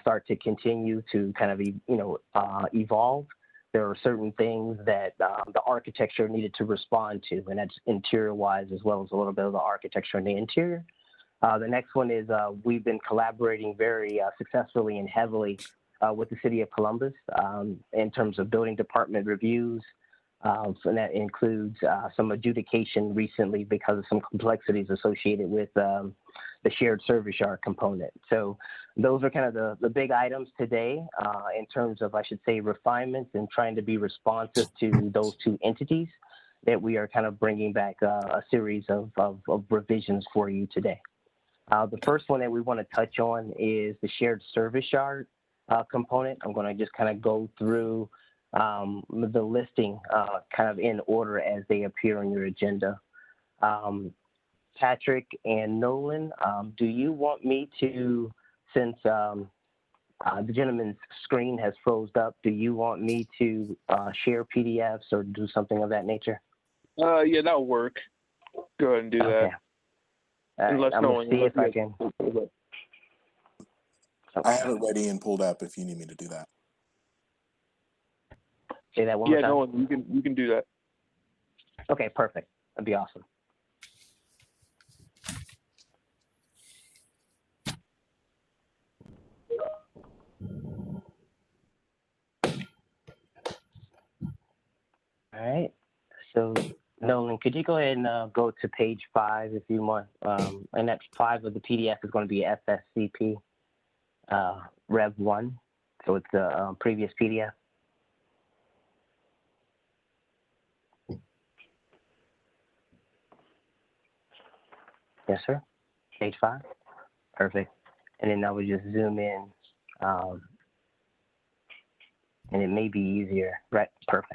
start to continue to kind of, evolve. There are certain things that the architecture needed to respond to, and that's interior-wise as well as a little bit of the architecture in the interior. The next one is we've been collaborating very successfully and heavily with the City of Columbus in terms of building department reviews, and that includes some adjudication recently because of some complexities associated with the shared service yard component. So those are kind of the big items today in terms of, I should say, refinements and trying to be responsive to those two entities that we are kind of bringing back a series of revisions for you today. The first one that we want to touch on is the shared service yard component. I'm going to just kind of go through the listing kind of in order as they appear on your agenda. Patrick and Nolan, do you want me to, since the gentleman's screen has froze up, do you want me to share PDFs or do something of that nature? Yeah, that'll work. Go ahead and do that. Unless I'm Nolan, gonna see if I can. I have it ready and pulled up if you need me to do that. Say that one more time. Yeah, Nolan, you can do that. Okay, perfect. That'd be awesome. All right. So Nolan, could you go ahead and go to page 5 if you want? And that 5 of the PDF is going to be FSCP Rev 1. So it's the previous PDF. Yes, sir. Page 5. Perfect. And then I would just zoom in. And it may be easier. Right. Perfect.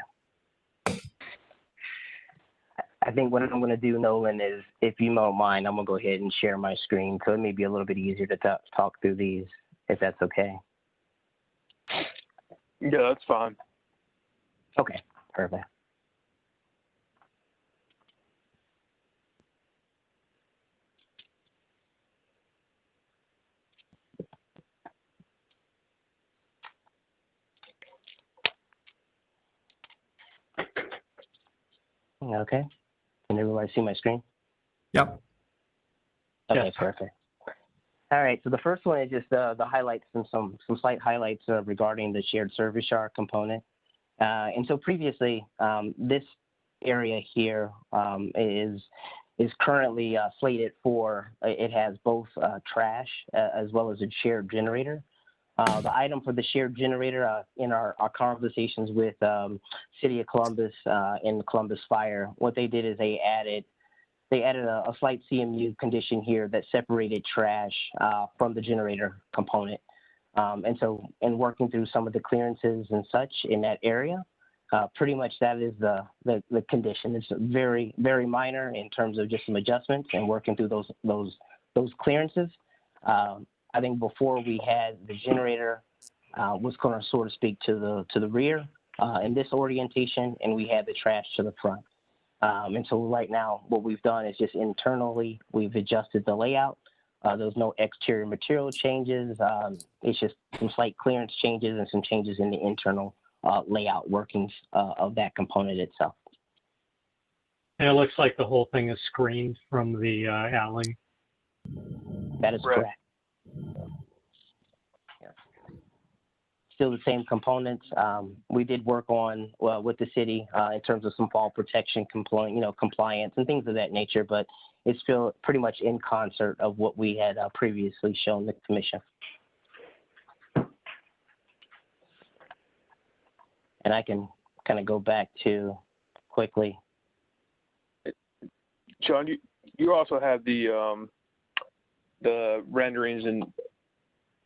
I think what I'm going to do, Nolan, is if you don't mind, I'm going to go ahead and share my screen. So it may be a little bit easier to talk through these, if that's okay. Yeah, that's fine. Okay, perfect. Okay. Can everybody see my screen? Yep. Okay, Yes. perfect. All right, so the first one is just the highlights and some slight highlights regarding the shared service yard component. And so previously, this area here is currently slated for, it has both trash as well as a shared generator. The item for the shared generator in our conversations with City of Columbus and the Columbus Fire, what they did is they added a slight CMU condition here that separated trash from the generator component. And so in working through some of the clearances and such in that area, pretty much that is the condition. It's very, very minor in terms of just some adjustments and working through those clearances. I think before we had the generator was going to sort of speak to the rear in this orientation, and we had the trash to the front. And so right now, what we've done is just internally, we've adjusted the layout. There's no exterior material changes. It's just some slight clearance changes and some changes in the internal layout workings of that component itself. And it looks like the whole thing is screened from the alley. That is correct. Still the same components. We did work on with the city in terms of some fall protection compliance and things of that nature, but it's still pretty much in concert of what we had previously shown the commission. And I can kind of go back to quickly. Sean, you also have the renderings and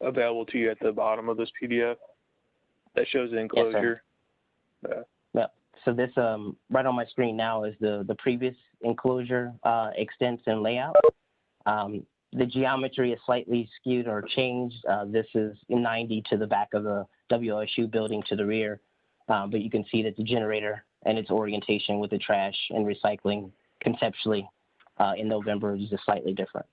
available to you at the bottom of this PDF that shows the enclosure. Yes, yeah. So this right on my screen now is the previous enclosure extents and layout. The geometry is slightly skewed or changed. This is 90 to the back of the WSU building to the rear. But you can see that the generator and its orientation with the trash and recycling conceptually in November is just slightly different.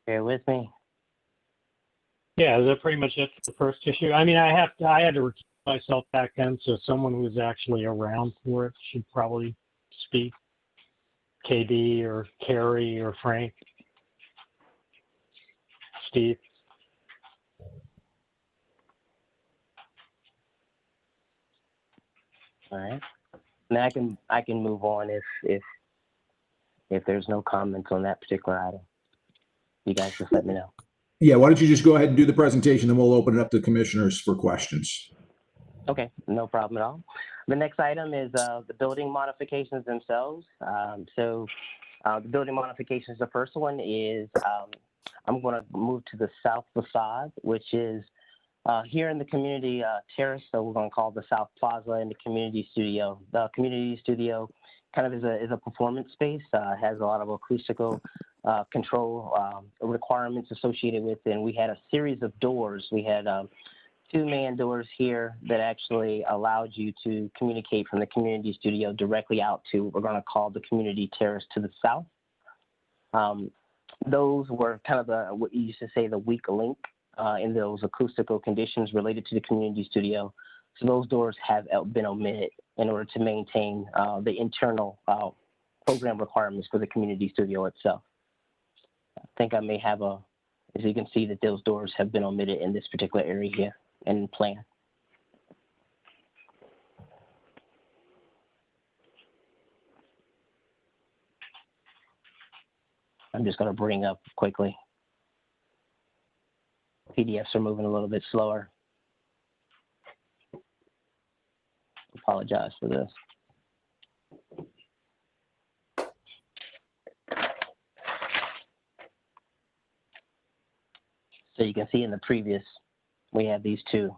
Bear with me. Yeah, is that pretty much it for the first issue? I mean, I had to recuse myself back then, so someone who's actually around for it should probably speak. KB or Carrie or Frank. Steve. All right. Now I can move on if there's no comments on that particular item. You guys just let me know. Yeah, why don't you just go ahead and do the presentation, then we'll open it up to commissioners for questions. Okay, no problem at all. The next item is the building modifications themselves. The building modifications, the first one is I'm going to move to the south facade, which is here in the community terrace. So we're going to call the South Plaza and the community studio. The community studio kind of is a performance space, has a lot of acoustical control requirements associated with it. And we had a series of doors. We had 2 man doors here that actually allowed you to communicate from the community studio directly out to what we're going to call the community terrace to the south. Those were kind of what you used to say the weak link in those acoustical conditions related to the community studio. So those doors have been omitted in order to maintain the internal program requirements for the community studio itself. I think I may have as you can see that those doors have been omitted in this particular area here in plan. I'm just going to bring up quickly. PDFs are moving a little bit slower. Apologize for this. So you can see in the previous, we have these 2.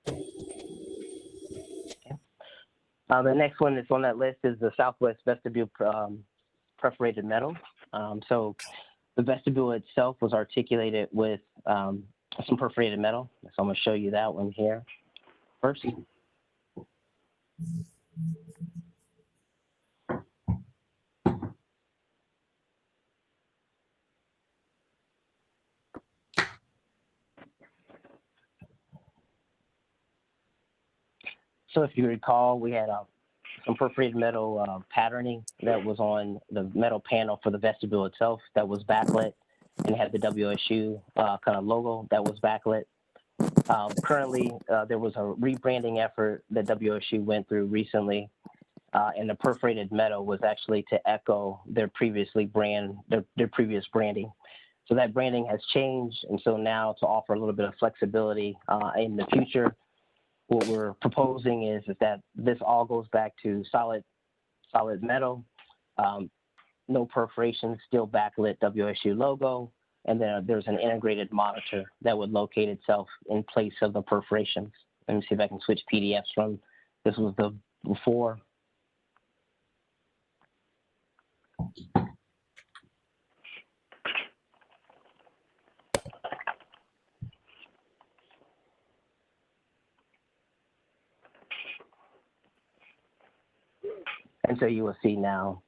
Okay. The next one that's on that list is the Southwest Vestibule Perforated Metal. So the vestibule itself was articulated with some perforated metal. So I'm going to show you that one here first. So if you recall, we had some perforated metal patterning that was on the metal panel for the vestibule itself that was backlit and had the WSU kind of logo that was backlit. Currently, there was a rebranding effort that WSU went through recently, and the perforated metal was actually to echo their previous branding. So that branding has changed, and so now to offer a little bit of flexibility in the future, what we're proposing is that this all goes back to solid metal, no perforation, still backlit WSU logo, and then there's an integrated monitor that would locate itself in place of the perforations. Let me see if I can switch PDFs from, this was the before. And so you will see now,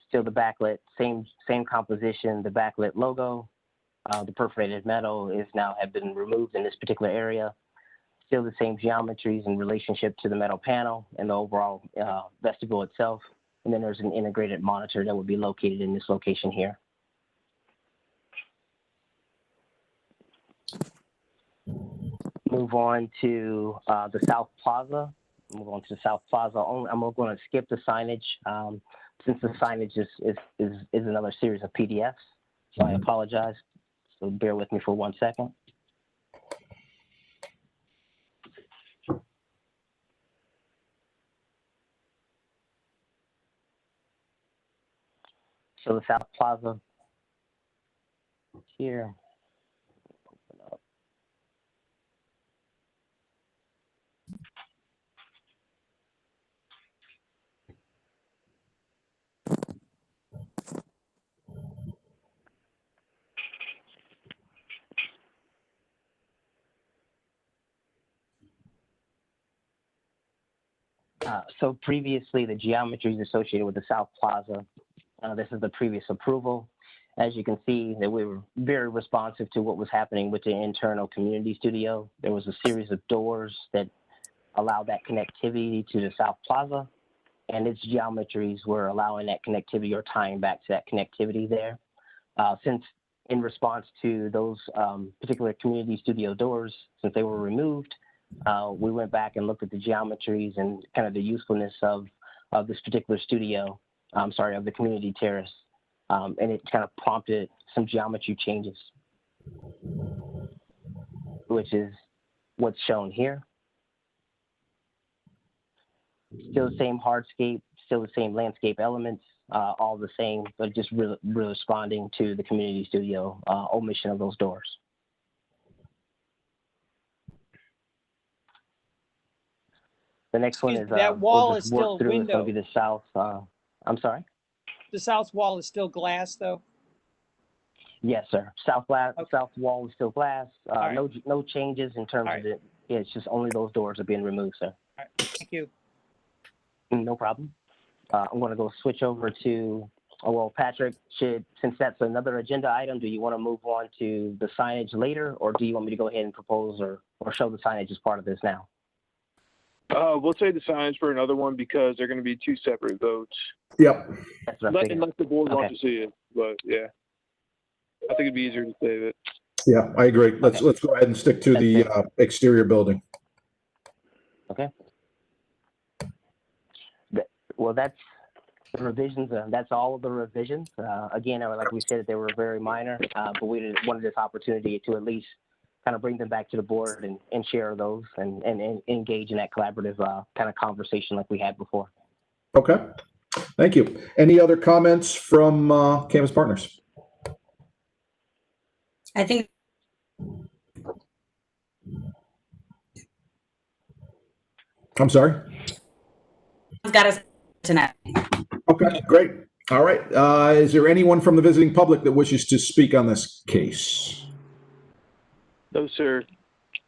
still the backlit, same composition, the backlit logo. The perforated metal is now have been removed in this particular area. Still the same geometries in relationship to the metal panel and the overall vestibule itself. And then there's an integrated monitor that would be located in this location here. Move on to the South Plaza. Move on to the South Plaza. I'm going to skip the signage since the signage is another series of PDFs. So I apologize. So bear with me for 1 second. So the South Plaza here. Open up. So previously, the geometries associated with the South Plaza, this is the previous approval. As you can see, that we were very responsive to what was happening with the internal community studio. There was a series of doors that allowed that connectivity to the South Plaza, and its geometries were allowing that connectivity or tying back to that connectivity there. Since in response to those particular community studio doors, since they were removed, we went back and looked at the geometries and kind of the usefulness of this particular studio, of the community terrace, and it kind of prompted some geometry changes, which is what's shown here. Still the same hardscape, still the same landscape elements, all the same, but just responding to the community studio omission of those doors. The next one is that wall we'll is just work still through. It's window. going to be the south. I'm sorry. The south wall is still glass, though. Yes, sir. South wall is still glass. Right. No changes in terms of it. Yeah, it's just only those doors are being removed, sir. All right. Thank you. No problem. I'm going to go switch over to. Well, Patrick, since that's another agenda item, do you want to move on to the signage later, or do you want me to go ahead and propose or show the signage as part of this now? We'll save the signage for another one because they're going to be two separate votes. Yep. Unless the board wants to see it, but yeah, I think it'd be easier to save it. Yeah, I agree. Let's go ahead and stick to the exterior building. Okay. Well, that's the revisions. That's all of the revisions. Again, like we said, they were very minor, but we wanted this opportunity to at least kind of bring them back to the board and share those and engage in that collaborative kind of conversation like we had before. Okay, thank you. Any other comments from Canvas Partners? I think I'm sorry? we've got us tonight. Okay, great. All right. Is there anyone from the visiting public that wishes to speak on this case? No, sir.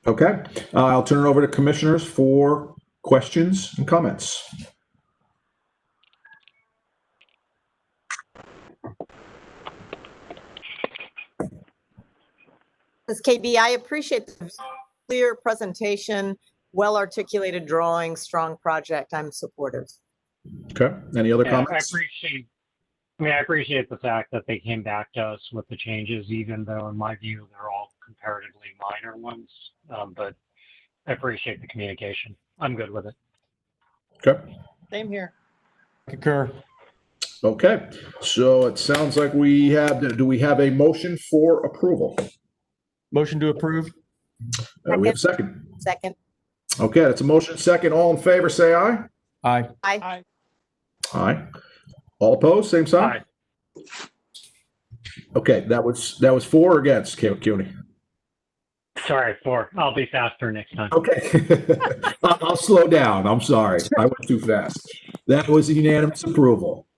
Okay. I'll turn it over to commissioners for questions and comments. Ms. KB, I appreciate the clear presentation, well-articulated drawing, strong project. I'm supportive. Okay. Any other comments? I appreciate the fact that they came back to us with the changes, even though in my view, they're all comparatively minor ones. But I appreciate the communication. I'm good with it. Okay. Same here. Concur. Okay. So it sounds like we have, do we have a motion for approval? Motion to approve. We have a second. Second. Okay, that's a motion second. All in favor, say aye. Aye. Aye. Aye. All opposed, same sign? Aye. Okay, that was for or against, CUNY? Sorry, 4. I'll be faster next time. Okay. I'll slow down. I'm sorry. I went too fast. That was a unanimous approval.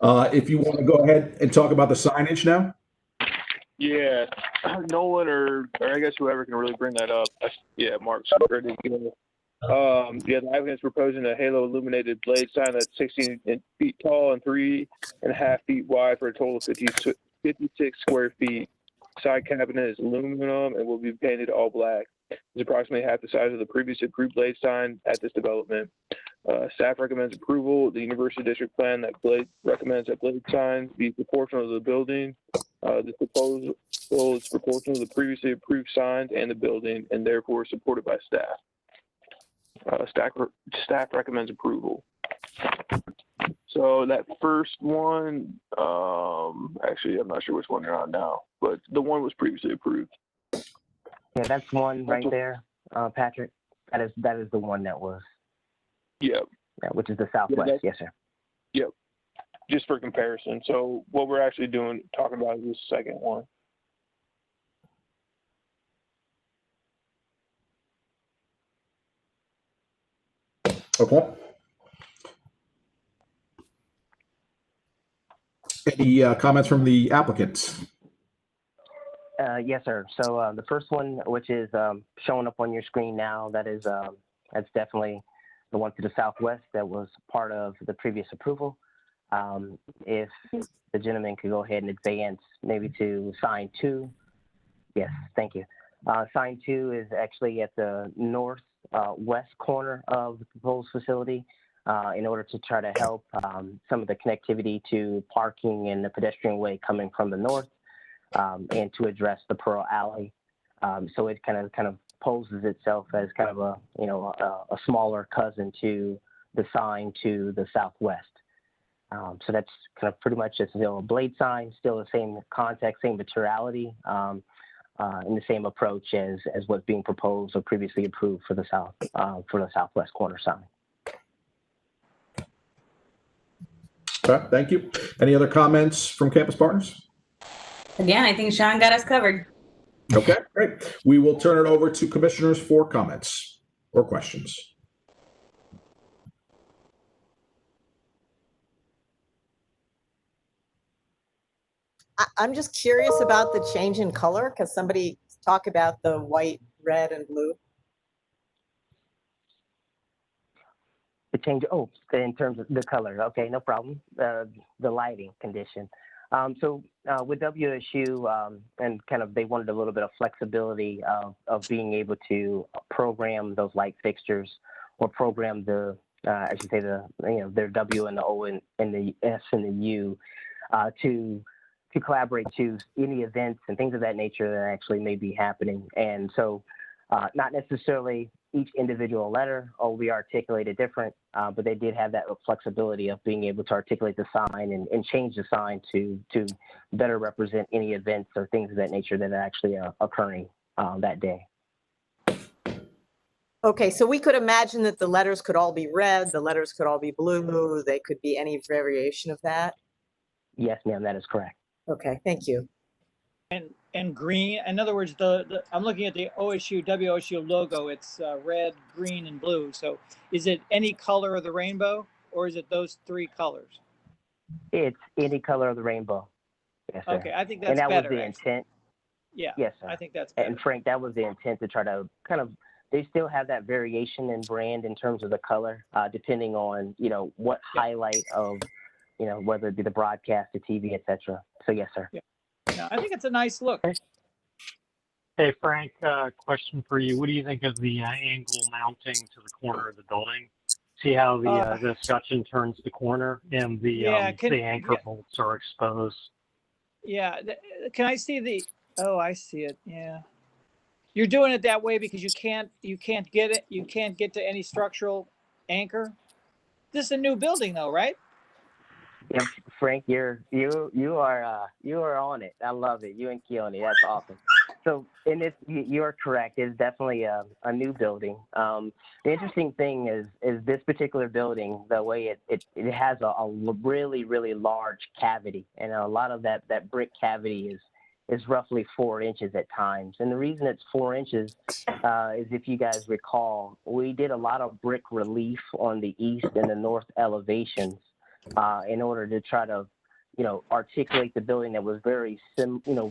If you want to go ahead and talk about the signage now? Yeah, Nolan or I guess whoever can really bring that up. Yeah, Mark's ready to go. The applicant's proposing a halo illuminated blade sign that's 16 feet tall and 3.5 feet wide for a total of 56 square feet. Side cabinet is aluminum and will be painted all black. is approximately half the size of the previously approved blade sign at this development. Staff recommends approval. The University District Plan that recommends that blade signs be proportional to the building. This proposal is proportional to the previously approved signs and the building, and therefore supported by staff. Staff recommends approval. So that first one, actually, I'm not sure which one you're on now, but the one was previously approved. Yeah, that's one right there, Patrick. That is the one that was. Yep. Yeah, which is the southwest. Yeah, yes, sir. Yep. Just for comparison. So what we're actually talking about is the second one. Okay. Any comments from the applicants? Yes, sir. So the first one, which is showing up on your screen now, that's definitely the one to the southwest that was part of the previous approval. If the gentleman could go ahead and advance maybe to sign 2. Yes, thank you. Sign 2 is actually at the northwest corner of the proposed facility in order to try to help some of the connectivity to parking and the pedestrian way coming from the north and to address the Pearl Alley. So it kind of poses itself as kind of a smaller cousin to the sign to the southwest. So that's kind of pretty much just a blade sign, still the same context, same materiality, and the same approach as what's being proposed or previously approved for the southwest corner sign. Okay, thank you. Any other comments from campus partners? Again, I think Sean got us covered. Okay, great. We will turn it over to commissioners for comments or questions. I'm just curious about the change in color. Because somebody talk about the white, red, and blue? The change, in terms of the color, okay, no problem. The lighting condition. So with WSU, and kind of they wanted a little bit of flexibility of being able to program those light fixtures or program I should say their W and the O and the S and the U to collaborate to any events and things of that nature that actually may be happening. And so not necessarily each individual letter will be articulated different, but they did have that flexibility of being able to articulate the sign and change the sign to better represent any events or things of that nature that are actually occurring that day. Okay, so we could imagine that the letters could all be red, the letters could all be blue, they could be any variation of that? Yes, ma'am, that is correct. Okay, thank you. And green. In other words, I'm looking at the WSU logo. It's red, green, and blue. So is it any color of the rainbow, or is it those 3 colors? It's any color of the rainbow. Yes, sir. Okay, I think that's and that better. was the intent. Yeah. Yes, sir. I think that's better. And Frank, that was the intent to try to kind of. They still have that variation in brand in terms of the color, depending on what highlight of whether it be the broadcast, the TV, etc. So yes, sir. Yeah. No, I think it's a nice look. Hey, Frank, question for you. What do you think of the angle mounting to the corner of the building? See how the escutcheon turns the corner and the anchor bolts are exposed? Yeah. Can I see the? Oh, I see it. Yeah. You're doing it that way because you can't get it. You can't get to any structural anchor. This is a new building, though, right? Yeah, Frank, you are on it. I love it. You and Keone, that's awesome. So in this, you are correct. It's definitely a new building. The interesting thing is this particular building, the way it has a really, really large cavity, and a lot of that brick cavity is roughly 4 inches at times. And the reason it's 4 inches is, if you guys recall, we did a lot of brick relief on the east and the north elevations in order to try to, articulate the building that was very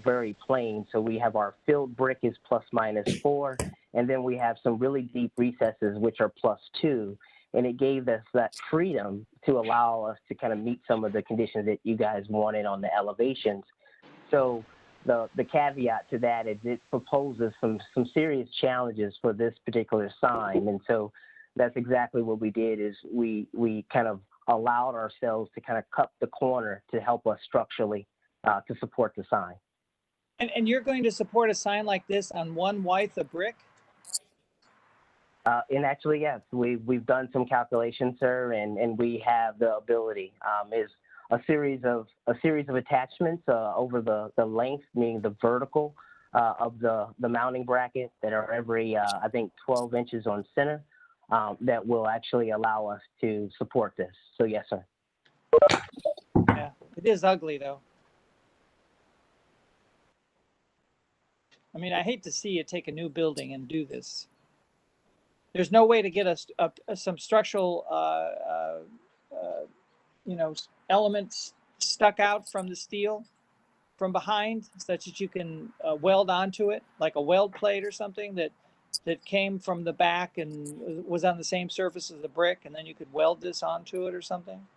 very plain. So we have our filled brick is ±4, and then we have some really deep recesses, which are +2. And it gave us that freedom to allow us to kind of meet some of the conditions that you guys wanted on the elevations. So the caveat to that is it proposes some serious challenges for this particular sign. And so that's exactly what we did is we kind of allowed ourselves to kind of cut the corner to help us structurally to support the sign. And you're going to support a sign like this on one width of brick? And actually, yes, we've done some calculations, sir, and we have the ability. Is a series of attachments over the length, meaning the vertical of the mounting bracket that are every I think 12 inches on center, that will actually allow us to support this. So yes, sir. Yeah, it is ugly though. I mean, I hate to see you take a new building and do this. There's no way to get some structural, elements stuck out from the steel from behind, such that you can weld onto it, like a weld plate or something that came from the back and was on the same surface as the brick, and then you could weld this onto it or something?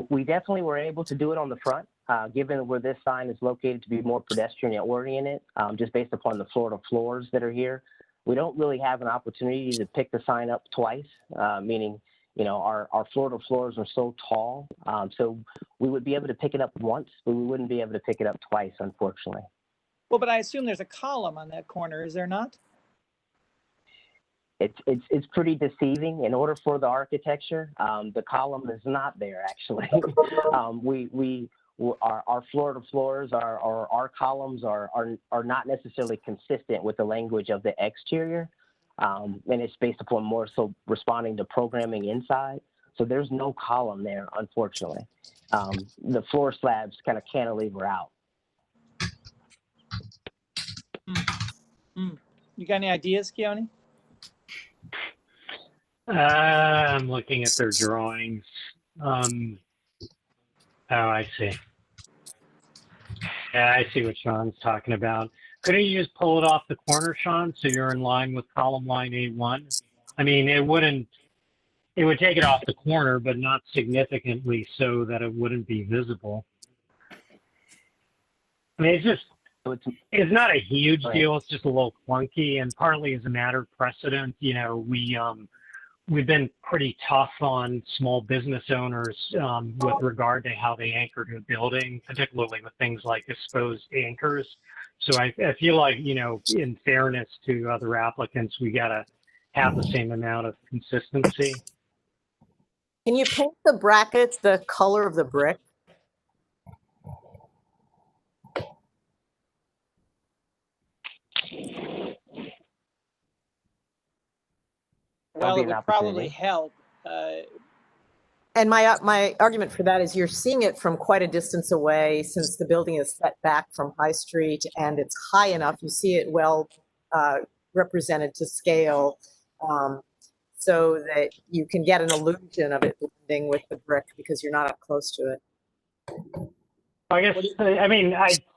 We definitely were able to do it on the front, given where this sign is located to be more pedestrian oriented, just based upon the Florida floors that are here. We don't really have an opportunity to pick the sign up twice, meaning, our Florida floors are so tall. So we would be able to pick it up once, but we wouldn't be able to pick it up twice, unfortunately. Well, but I assume there's a column on that corner, is there not? It's pretty deceiving. In order for the architecture, the column is not there actually. Our Florida floors, our columns are not necessarily consistent with the language of the exterior, and it's based upon more so responding to programming inside. So there's no column there, unfortunately. The floor slabs kind of cantilever out. You got any ideas, Keone? I'm looking at their drawings. Oh, I see. Yeah, I see what Sean's talking about. Couldn't you just pull it off the corner, Sean, so you're in line with column line A1? I mean, it would take it off the corner, but not significantly so that it wouldn't be visible. I mean, it's not a huge deal. It's just a little clunky, and partly as a matter of precedent, we've been pretty tough on small business owners with regard to how they anchor a building, particularly with things like exposed anchors. So I feel like, in fairness to other applicants, we got to have the same amount of consistency. Can you paint the brackets the color of the brick? Well, it would probably help. And my argument for that is you're seeing it from quite a distance away, since the building is set back from High Street and it's high enough. You see it well represented to scale, so that you can get an illusion of it blending with the brick because you're not up close to it. I guess, I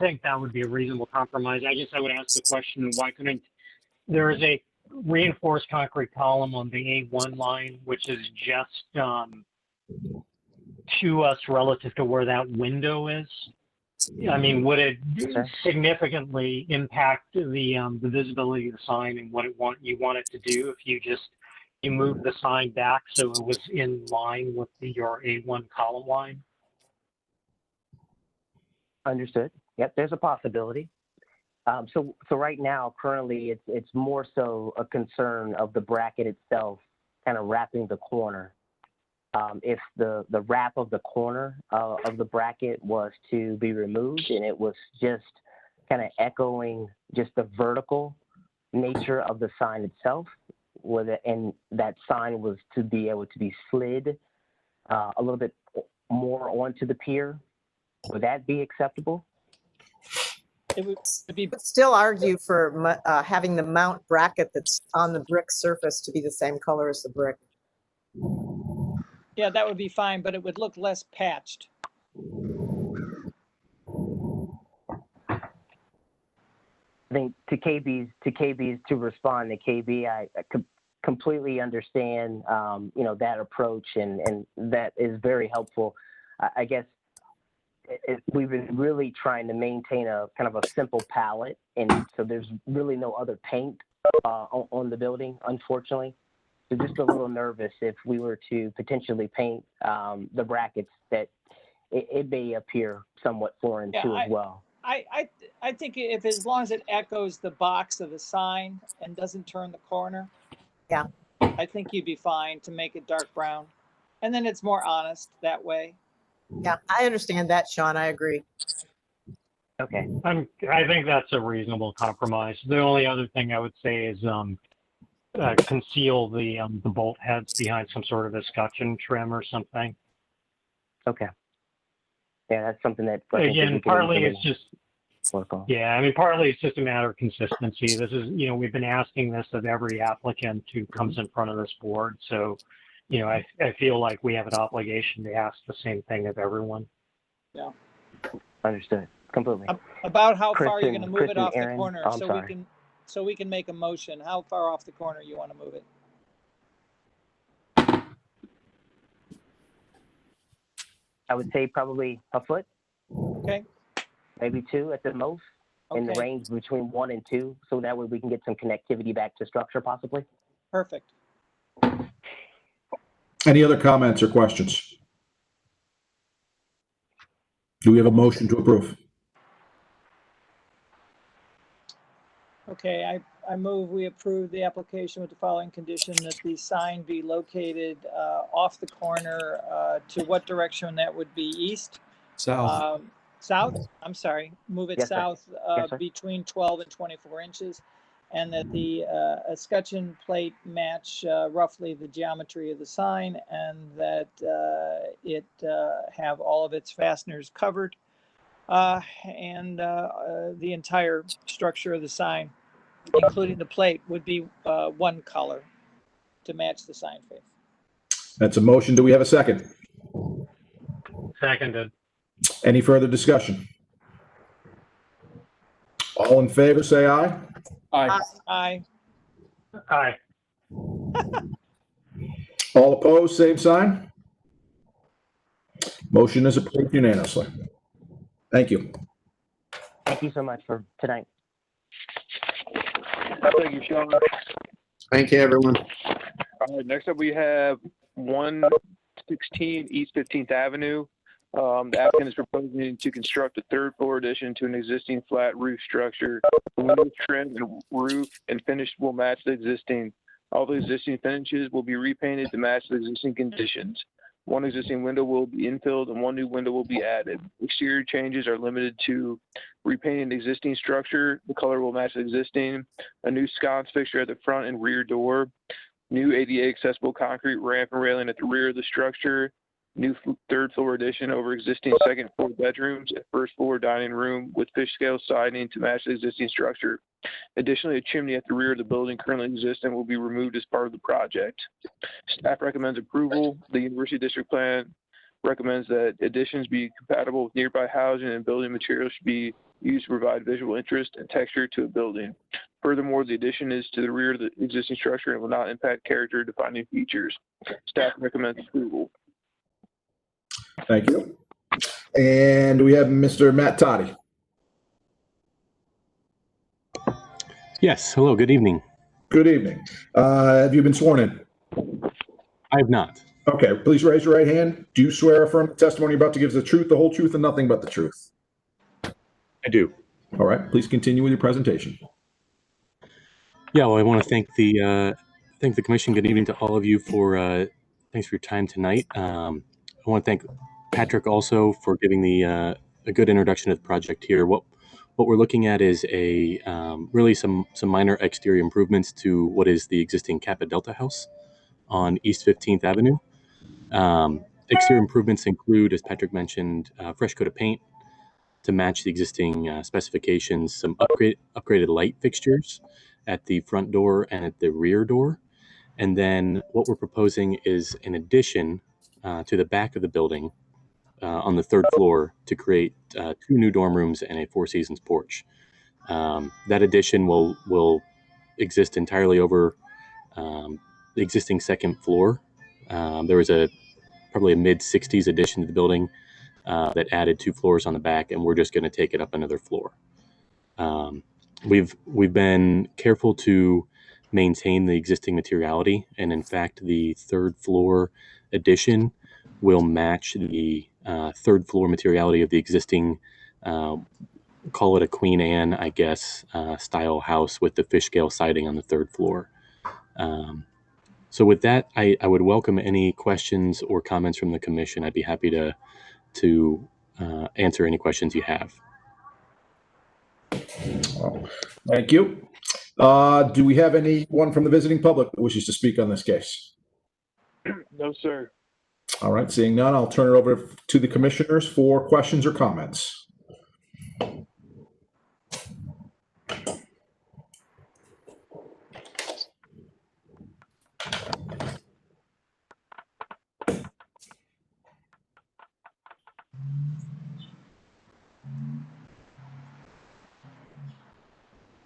think that would be a reasonable compromise. I guess I would ask the question, why couldn't there is a reinforced concrete column on the A1 line, which is just to us relative to where that window is. I mean, would it significantly impact the visibility of the sign and what you want it to do if you move the sign back so it was in line with your A1 column line? Understood. Yep, there's a possibility. So right now, currently, it's more so a concern of the bracket itself kind of wrapping the corner. If the wrap of the corner of the bracket was to be removed and it was just kind of echoing just the vertical nature of the sign itself, and that sign was to be able to be slid a little bit more onto the pier, would that be acceptable? It would still argue for having the mount bracket that's on the brick surface to be the same color as the brick. Yeah, that would be fine, but it would look less patched. I think to respond to KB, I completely understand, that approach, and that is very helpful. I guess we've been really trying to maintain a kind of a simple palette, and so there's really no other paint on the building, unfortunately. So just a little nervous if we were to potentially paint the brackets that it may appear somewhat foreign too as well. I think if as long as it echoes the box of the sign and doesn't turn the corner, yeah, I think you'd be fine to make it dark brown, and then it's more honest that way. Yeah, I understand that, Sean. I agree. Okay. I think that's a reasonable compromise. The only other thing I would say is conceal the bolt heads behind some sort of escutcheon trim or something. Okay. Yeah, that's something that again, partly it's just yeah. I mean, partly it's just a matter of consistency. This is, you know, we've been asking this of every applicant who comes in front of this board. So, you know, I feel like we have an obligation to ask the same thing of everyone. Yeah. Understood. Completely. About how far you're going to move it off Aaron, the corner, oh, so we can make a motion. How far off the corner you want to move it? I would say probably a foot. Okay. Maybe 2 at the most, in the range between 1 and 2, so that way we can get some connectivity back to structure possibly. Perfect. Any other comments or questions? Do we have a motion to approve? Okay, I move we approve the application with the following condition, that the sign be located off the corner to what direction that would be? East? South. South? I'm sorry. Move it Yes, sir. south Yes, sir. between 12 and 24 inches, and that the escutcheon plate match roughly the geometry of the sign, and that it have all of its fasteners covered, and the entire structure of the sign, including the plate, would be one color to match the sign face. That's a motion. Do we have a second? Seconded. Any further discussion? All in favor, say aye. Aye. Aye. Aye. All opposed, same sign. Motion is approved unanimously. Thank you. Thank you so much for tonight. Thank you, Sean. Thank you, everyone. All right, next up we have 116 East 15th Avenue. The applicant is proposing to construct a third floor addition to an existing flat roof structure. The window trim and roof and finish will match the existing. All the existing finishes will be repainted to match the existing conditions. One existing window will be infilled and one new window will be added. Exterior changes are limited to repainting the existing structure. The color will match the existing. A new sconce fixture at the front and rear door. New ADA accessible concrete ramp and railing at the rear of the structure. New third floor addition over existing second floor bedrooms and first floor dining room with fish scale siding to match the existing structure. Additionally, a chimney at the rear of the building currently exists and will be removed as part of the project. Staff recommends approval. The University District Plan recommends that additions be compatible with nearby housing, and building materials should be used to provide visual interest and texture to a building. Furthermore, the addition is to the rear of the existing structure and will not impact character defining features. Staff recommends approval. Thank you. And we have Mr. Matt Toddy. Yes. Hello. Good evening. Good evening. Have you been sworn in? I have not. Okay. Please raise your right hand. Do you swear or affirm the testimony you're about to give is the truth, the whole truth, and nothing but the truth? I do. All right. Please continue with your presentation. Yeah. Well, I want to thank the commission. Good evening to all of you for thanks for your time tonight. I want to thank Patrick also for giving a good introduction to the project here. What we're looking at is really some minor exterior improvements to what is the existing Kappa Delta house on East 15th Avenue. Exterior improvements include, as Patrick mentioned, fresh coat of paint to match the existing specifications, some upgraded light fixtures at the front door and at the rear door. And then what we're proposing is an addition to the back of the building on the third floor to create 2 new dorm rooms and a Four Seasons porch. That addition will exist entirely over the existing second floor. There was probably a mid-60s addition to the building that added 2 floors on the back, and we're just going to take it up another floor. We've been careful to maintain the existing materiality, and in fact, the 3rd floor addition will match the 3rd floor materiality of the existing, call it a Queen Anne, I guess, style house with the fish scale siding on the 3rd floor. So with that, I would welcome any questions or comments from the commission. I'd be happy to answer any questions you have. Thank you. Do we have anyone from the visiting public that wishes to speak on this case? No, sir. All right, seeing none, I'll turn it over to the commissioners for questions or comments.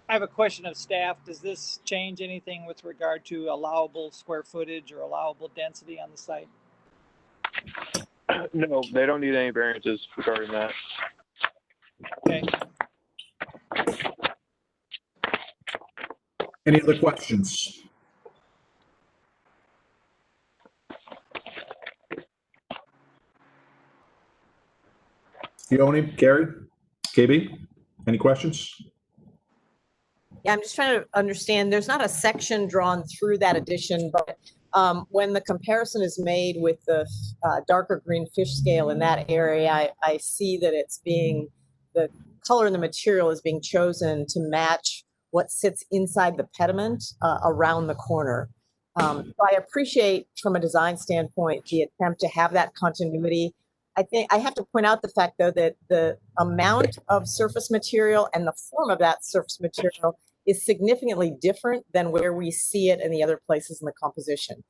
I have a question of staff. Does this change anything with regard to allowable square footage or allowable density on the site? No, they don't need any variances regarding that. Okay. Any other questions? Fiona, Gary, KB, any questions? Yeah, I'm just trying to understand, there's not a section drawn through that addition, but when the comparison is made with the darker green fish scale in that area, I see that the color and the material is being chosen to match what sits inside the pediment around the corner. So I appreciate from a design standpoint the attempt to have that continuity. I think I have to point out the fact, though, that the amount of surface material and the form of that surface material is significantly different than where we see it in the other places in the composition.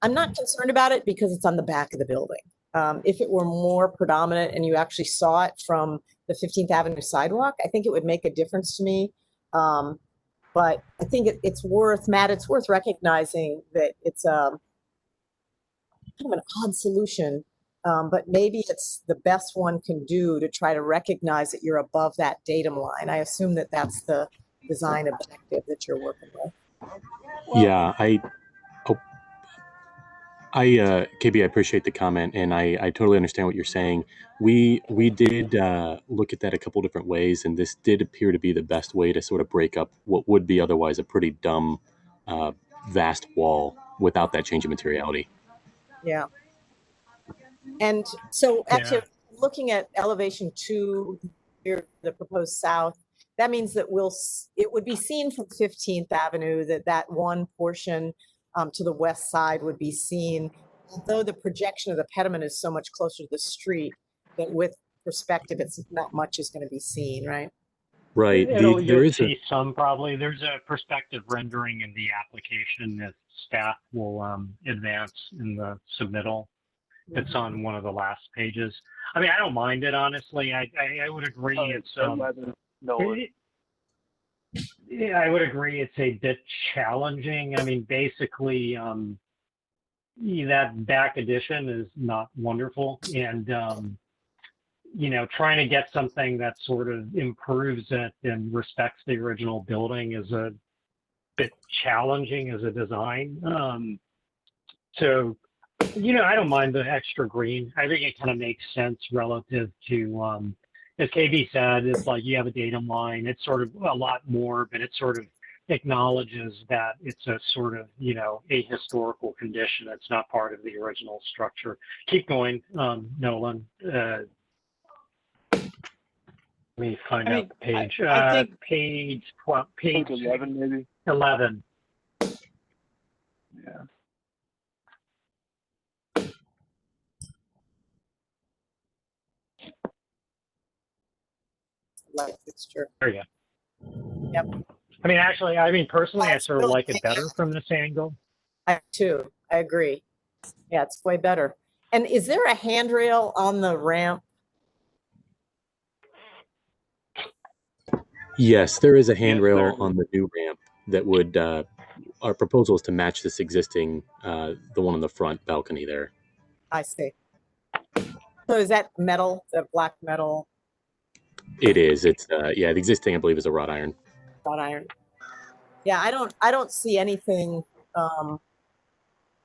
I'm not concerned about it because it's on the back of the building. If it were more predominant and you actually saw it from the 15th Avenue sidewalk, I think it would make a difference to me. But I think it's worth recognizing that it's kind of an odd solution, but maybe it's the best one can do to try to recognize that you're above that datum line. I assume that that's the design objective that you're working with. Yeah, KB, I appreciate the comment, and I totally understand what you're saying. We did look at that a couple different ways, and this did appear to be the best way to sort of break up what would be otherwise a pretty dumb, vast wall without that change in materiality. Yeah. And so actually, looking at elevation 2, here, the proposed south, that means that it would be seen from 15th Avenue, that one portion to the west side would be seen, although the projection of the pediment is so much closer to the street that with perspective, it's not much is going to be seen, right? Right. You'll see some probably. There's a perspective rendering in the application that staff will advance in the submittal. It's on one of the last pages. I mean, I don't mind it, honestly. I would agree it's yeah, I would agree it's a bit challenging. I mean, basically, that back addition is not wonderful, and you know, trying to get something that sort of improves it and respects the original building is a bit challenging as a design. So, you know, I don't mind the extra green. I think it kind of makes sense relative to, as KB said, it's like you have a datum line. It's sort of a lot more, but it sort of acknowledges that it's a sort of, you know, a historical condition. It's not part of the original structure. Keep going, Nolan. Let me find out the page. I think page 11, maybe 11. Yeah. Light fixture. There you go. Yep. I mean, actually, I mean, personally, I sort of like it better from this angle. I too. I agree. Yeah, it's way better. And is there a handrail on the ramp? Yes, there is a handrail on the new ramp that would, our proposal is to match this existing, the one on the front balcony there. I see. So is that metal, the black metal It is. It's yeah. The existing, I believe, is a wrought iron. wrought iron? Yeah, I don't see anything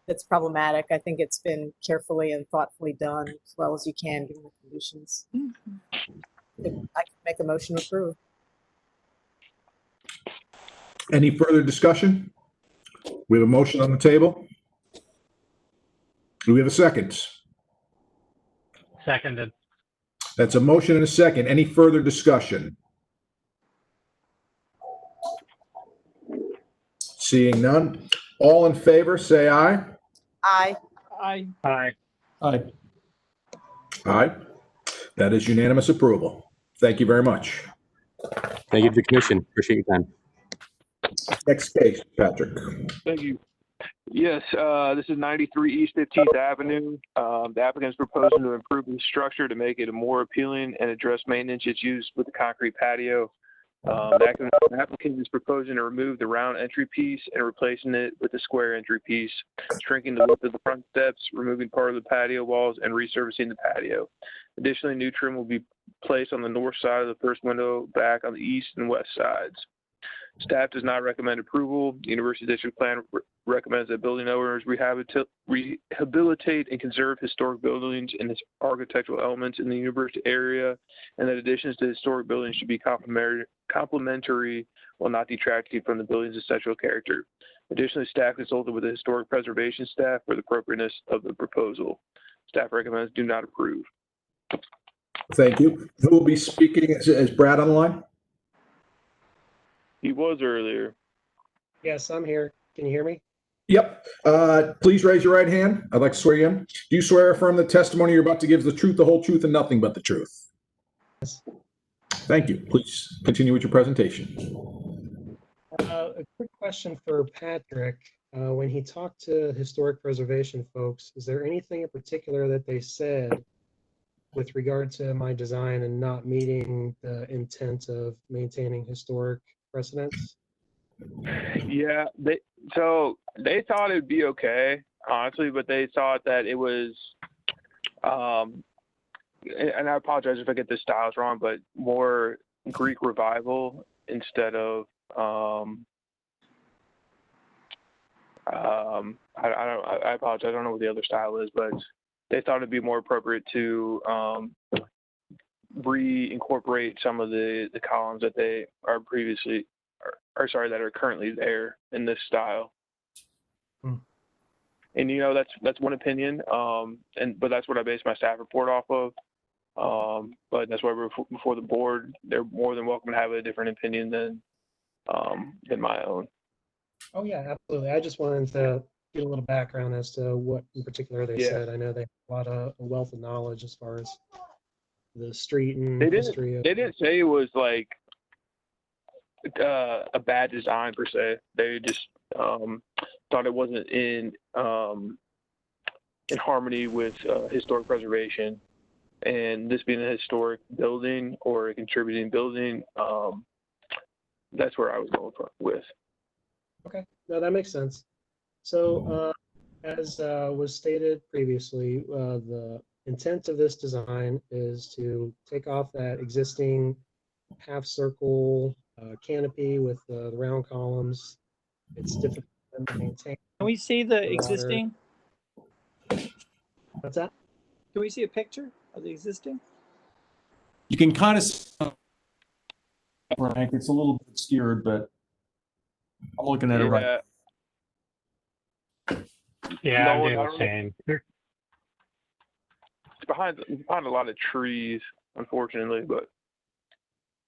that's problematic. I think it's been carefully and thoughtfully done as well as you can given the conditions. I can make a motion to approve. Any further discussion? We have a motion on the table. Do we have a second? Seconded. That's a motion and a second. Any further discussion? Seeing none. All in favor, say aye. Aye. Aye. Aye. Aye. Aye. That is unanimous approval. Thank you very much. Thank you to the commission. Appreciate your time. Next case, Patrick. Thank you. Yes, this is 93 East 15th Avenue. The applicant is proposing to improve the structure to make it more appealing and address maintenance issues with the concrete patio. The applicant is proposing to remove the round entry piece and replacing it with a square entry piece, shrinking the width of the front steps, removing part of the patio walls, and resurfacing the patio. Additionally, new trim will be placed on the north side of the first window, back on the east and west sides. Staff does not recommend approval. The University District Plan recommends that building owners rehabilitate and conserve historic buildings and its architectural elements in the university area, and that additions to historic buildings should be complementary while not detracting from the building's essential character. Additionally, staff consulted with the historic preservation staff for the appropriateness of the proposal. Staff recommends do not approve. Thank you. Who will be speaking? Is Brad on the line? He was earlier. Yes, I'm here. Can you hear me? Yep. Please raise your right hand. I'd like to swear you in. Do you swear or affirm the testimony you're about to give is the truth, the whole truth, and nothing but the truth? Yes. Thank you. Please continue with your presentation. A quick question for Patrick. When he talked to historic preservation folks, is there anything in particular that they said with regard to my design and not meeting the intent of maintaining historic precedents? Yeah, they thought it'd be okay, honestly, but they thought that it was, and I apologize if I get the styles wrong, but more Greek revival instead of I apologize, I don't know what the other style is, but they thought it'd be more appropriate to reincorporate some of the columns that they are previously, that are currently there in this style. And that's one opinion, but that's what I base my staff report off of. But that's why we're before the board. They're more than welcome to have a different opinion than my own. Oh yeah, absolutely. I just wanted to get a little background as to what in particular they said. I know they have a wealth of knowledge as far as the street and history of. They didn't say it was like a bad design per se. They just thought it wasn't in harmony with historic preservation, and this being a historic building or a contributing building, that's where I was going with. Okay, no, that makes sense. So as was stated previously, the intent of this design is to take off that existing half circle canopy with the round columns. It's difficult to maintain. Can we see the existing? What's that? Can we see a picture of the existing? You can kind of see, Frank, it's a little bit obscured, but I'm looking at it right. Yeah, No, I'm doing I the don't same. It's behind a lot of trees, unfortunately, but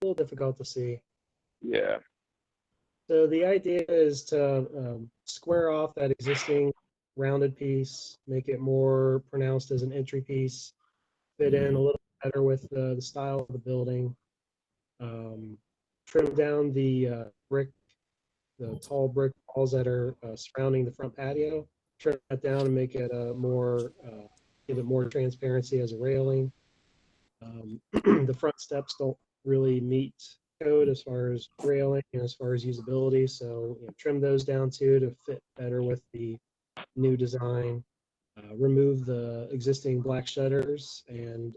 A little difficult to see. yeah. So the idea is to square off that existing rounded piece, make it more pronounced as an entry piece, fit in a little better with the style of the building, trim down the tall brick walls that are surrounding the front patio, trim that down and make it give it more transparency as a railing. The front steps don't really meet code as far as railing and as far as usability, so trim those down too to fit better with the new design. remove the existing black shutters and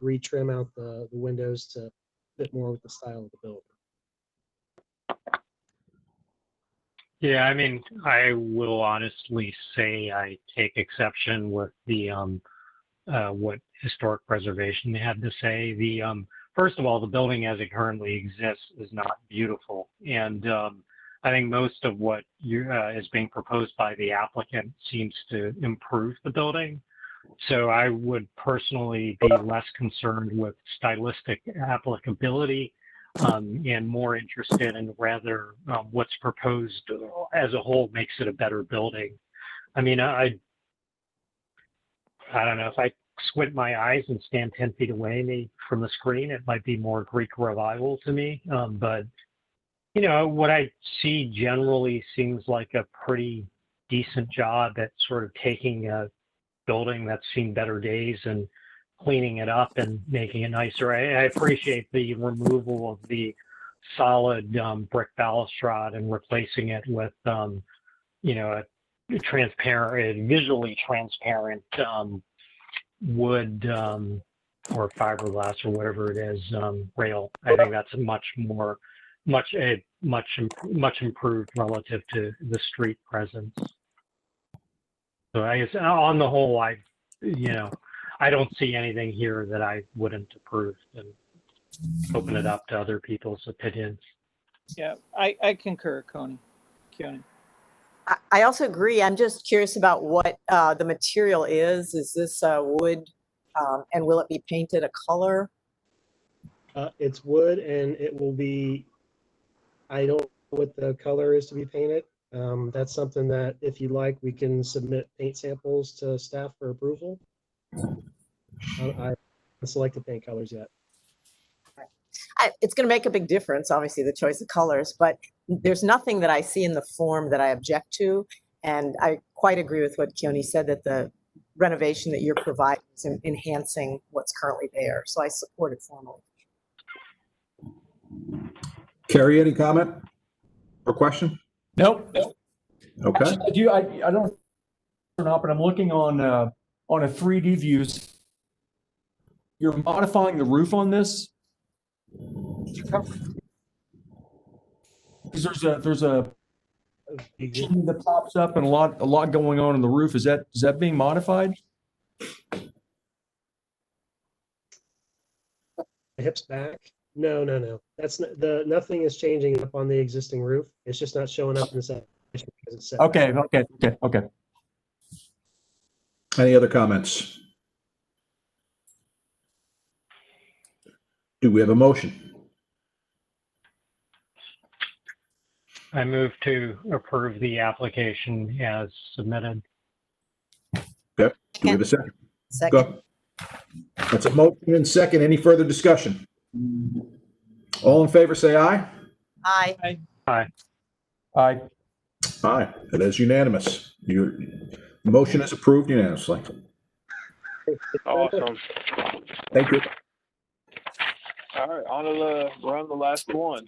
retrim out the windows to fit more with the style of the building. Yeah, I mean, I will honestly say I take exception with the what historic preservation had to say. The first of all, the building as it currently exists is not beautiful, and I think most of what is being proposed by the applicant seems to improve the building. So I would personally be less concerned with stylistic applicability and more interested in rather what's proposed as a whole makes it a better building. I mean, I don't know, if I squint my eyes and stand 10 feet away from the screen, it might be more Greek revival to me. But, you know, what I see generally seems like a pretty decent job at sort of taking a building that's seen better days and cleaning it up and making it nicer. I appreciate the removal of the solid brick balustrade and replacing it with, you know, a transparent, visually transparent wood or fiberglass or whatever it is rail. I think that's much improved relative to the street presence. So I guess on the whole, I don't see anything here that I wouldn't approve, and open it up to other people's opinions. Yeah, I concur, Keone. I also agree. I'm just curious about what the material is. Is this wood, and will it be painted a color? It's wood, and it will be, I don't know what the color is to be painted. That's something that, if you like, we can submit paint samples to staff for approval. I haven't selected paint colors yet. It's going to make a big difference, obviously, the choice of colors, but there's nothing that I see in the form that I object to. And I quite agree with what Keone said, that the renovation that you're providing is enhancing what's currently there. So I support it formally. Carrie, any comment or question? Nope. Okay. Actually, I don't or not, but I'm looking on a 3D view. You're modifying the roof on this? Because there's a chimney that pops up and a lot going on in the roof. Is that being modified? The hips back? No. That's nothing is changing up on the existing roof. It's just not showing up in this application because it's set Okay. Any other comments? Do we have a motion? I move to approve the application as submitted. Okay. Do we have a second? Second. Go. That's a motion and second. Any further discussion? All in favor, say aye. Aye. Aye. Aye. Aye. It is unanimous. Your motion is approved unanimously. Awesome. Thank you. All right, we're on the last one.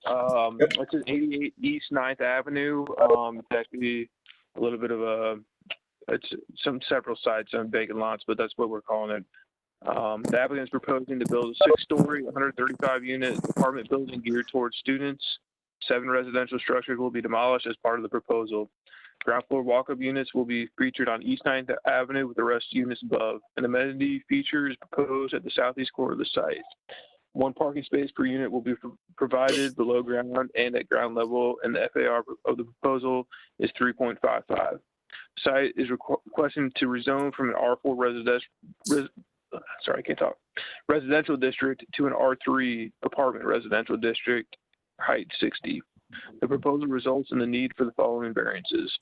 It's at 88 East 9th Avenue. It's actually a little bit of it's several sites on vacant lots, but that's what we're calling it. The applicant is proposing to build a 6-story, 135-unit apartment building geared towards students. 7 residential structures will be demolished as part of the proposal. Ground floor walk-up units will be featured on East 9th Avenue with the rest units above. An amenity feature is proposed at the southeast corner of the site. 1 parking space per unit will be provided below ground and at ground level, and the FAR of the proposal is 3.55. Site is requesting to rezone from an R4 residential district to an R3 apartment residential district, height 60. The proposal results in the need for the following variances: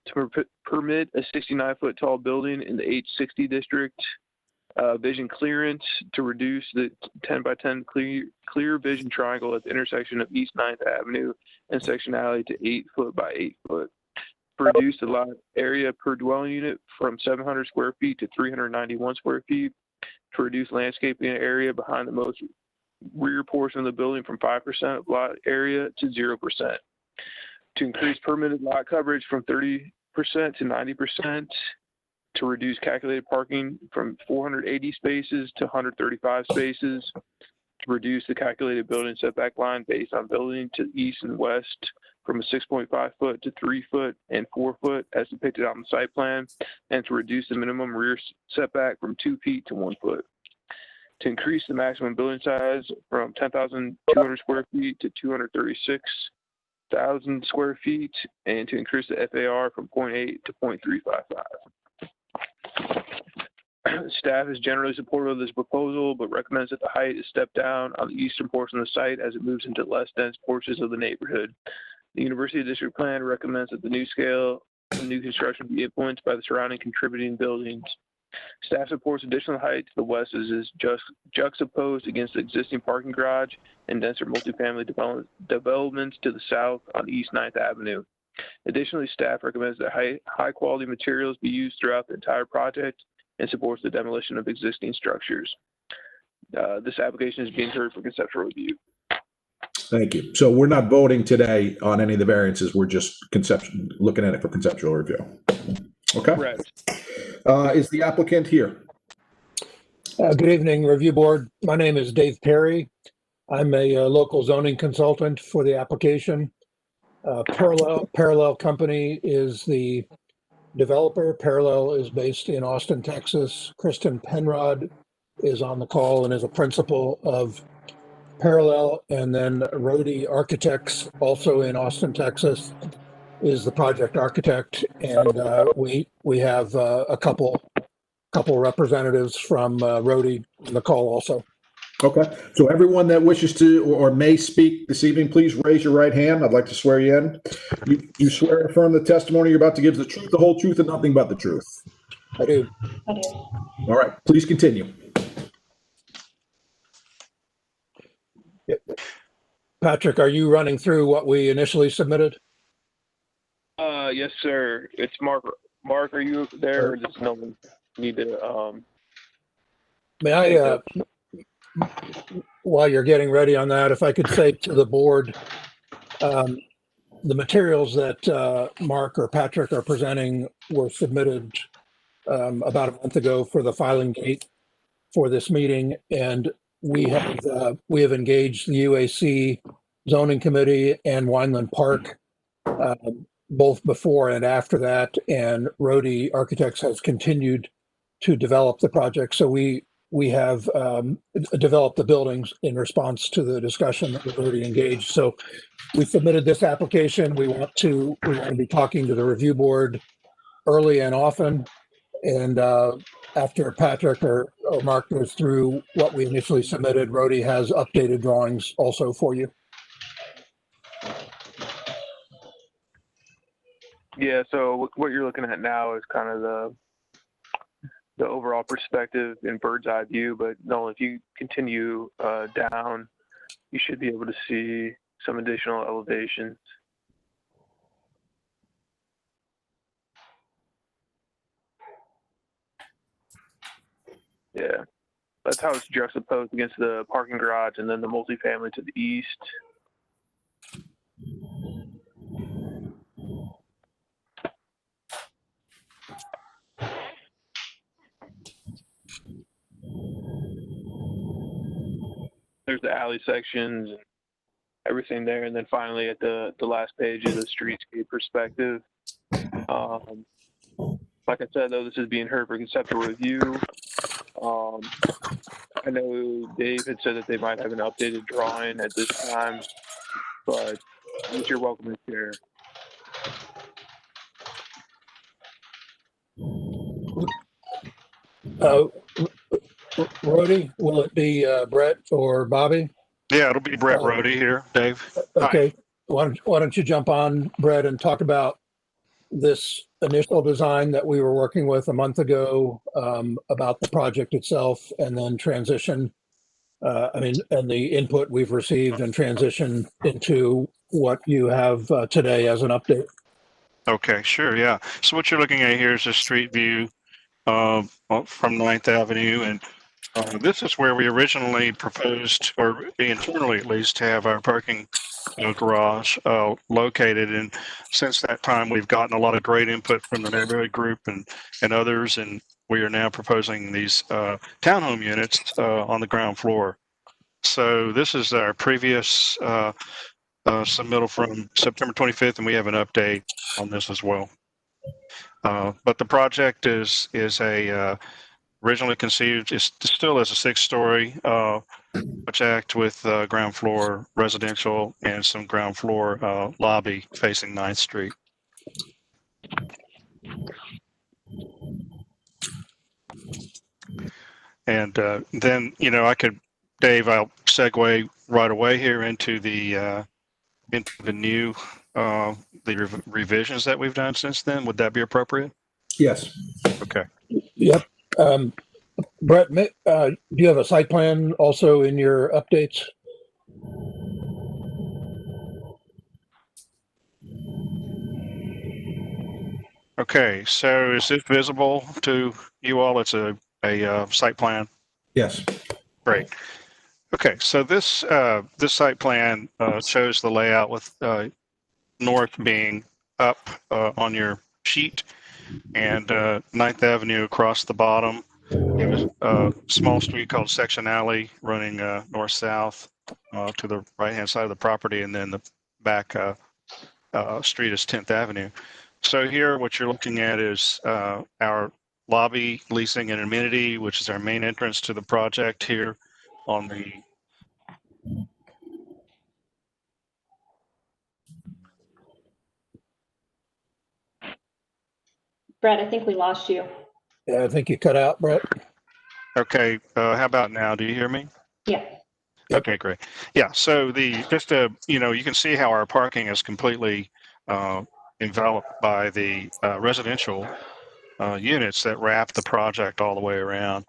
to permit a 69-foot tall building in the H60 district, vision clearance to reduce the 10 by 10 clear vision triangle at the intersection of East 9th Avenue and Section Alley to 8 foot by 8 foot. Reduce the lot area per dwelling unit from 700 square feet to 391 square feet. To reduce landscaping area behind the most rear portion of the building from 5% of lot area to 0%. To increase permitted lot coverage from 30% to 90%. to reduce calculated parking from 480 spaces to 135 spaces, to reduce the calculated building setback line based on building to the east and west from a 6.5 foot to 3 foot and 4 foot as depicted on the site plan, and to reduce the minimum rear setback from 2 feet to 1 foot. To increase the maximum building size from 10,200 square feet to 236,000 square feet, and to increase the FAR from 0.8 to 0.355. Staff is generally supportive of this proposal, but recommends that the height is stepped down on the eastern portion of the site as it moves into less dense portions of the neighborhood. The University District Plan recommends that the new scale of new construction be influenced by the surrounding contributing buildings. Staff supports additional height to the west as is just juxtaposed against the existing parking garage and denser multifamily developments to the south on East 9th Avenue. Additionally, staff recommends that high quality materials be used throughout the entire project and supports the demolition of existing structures. This application is being heard for conceptual review. Thank you. So we're not voting today on any of the variances. We're just looking at it for conceptual review. Okay. Correct. Is the applicant here? Good evening, Review Board. My name is Dave Perry. I'm a local zoning consultant for the application. Parallel Company is the developer. Parallel is based in Austin, Texas. Kristen Penrod is on the call and is a principal of Parallel. And then Rhodey Architects, also in Austin, Texas, is the project architect. And we have a couple representatives from Rhodey on the call also. Okay. So everyone that wishes to or may speak this evening, please raise your right hand. I'd like to swear you in. You swear and affirm the testimony you're about to give is the truth, the whole truth, and nothing but the truth. I do. All right. Please continue. Patrick, are you running through what we initially submitted? Yes, sir. It's Mark. Mark, are you there, or does no one need to? May I, while you're getting ready on that, if I could say to the board, the materials that Mark or Patrick are presenting were submitted about a month ago for the filing date for this meeting, and we have engaged the UAC Zoning Committee and Wineland Park both before and after that, and Rhodey Architects has continued to develop the project. So we have developed the buildings in response to the discussion that we've already engaged. So we submitted this application. We want to be talking to the review board early and often. And after Patrick or Mark goes through what we initially submitted, Rhodey has updated drawings also for you. Yeah, so what you're looking at now is kind of the overall perspective in bird's eye view, but no, if you continue down, you should be able to see some additional elevations. Yeah, that's how it's juxtaposed against the parking garage and then the multifamily to the east. There's the alley sections and everything there, and then finally at the last page is a streetscape perspective. Like I said, though, this is being heard for conceptual review. I know Dave had said that they might have an updated drawing at this time, but you're welcome to share. Rhodey, will it be Brett or Bobby? Yeah, it'll be Brett Rhodey here, Dave. Okay. Why don't you jump on, Brett, and talk about this initial design that we were working with a month ago, about the project itself, and then transition, and the input we've received, and transition into what you have today as an update. Okay, sure, yeah. So what you're looking at here is a street view from 9th Avenue, and this is where we originally proposed, or internally at least, to have our parking garage located. And since that time, we've gotten a lot of great input from the neighborhood group and others, and we are now proposing these townhome units on the ground floor. So this is our previous submittal from September 25th, and we have an update on this as well. But the project is a originally conceived, is still as a 6-story project with ground floor residential and some ground floor lobby facing 9th Street. And then, Dave, I'll segue right away here into the new revisions that we've done since then. Would that be appropriate? Yes. Okay. Yep. Brett, do you have a site plan also in your updates? Okay, so is this visible to you all? It's a site plan? Yes. Great. Okay, so this site plan shows the layout with north being up on your sheet and 9th Avenue across the bottom. You have a small street called Section Alley running north-south to the right-hand side of the property, and then the back street is 10th Avenue. So here what you're looking at is our lobby, leasing, and amenity, which is our main entrance to the project here on the Brett, I think we lost you. Yeah, I think you cut out, Brett. Okay, how about now? Do you hear me? Yeah. Okay, great. Yeah, so you can see how our parking is completely enveloped by the residential units that wrap the project all the way around,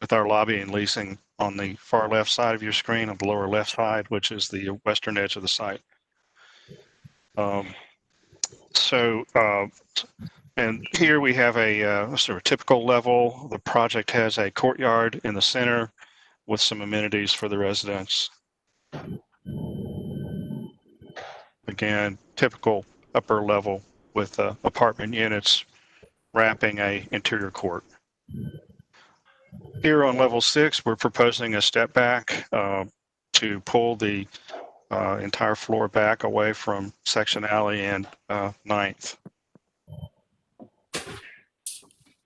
with our lobby and leasing on the far left side of your screen, on the lower left side, which is the western edge of the site. And here we have a sort of typical level. The project has a courtyard in the center with some amenities for the residents. Again, typical upper level with apartment units wrapping a interior court. Here on level 6, we're proposing a step back to pull the entire floor back away from Section Alley and 9th.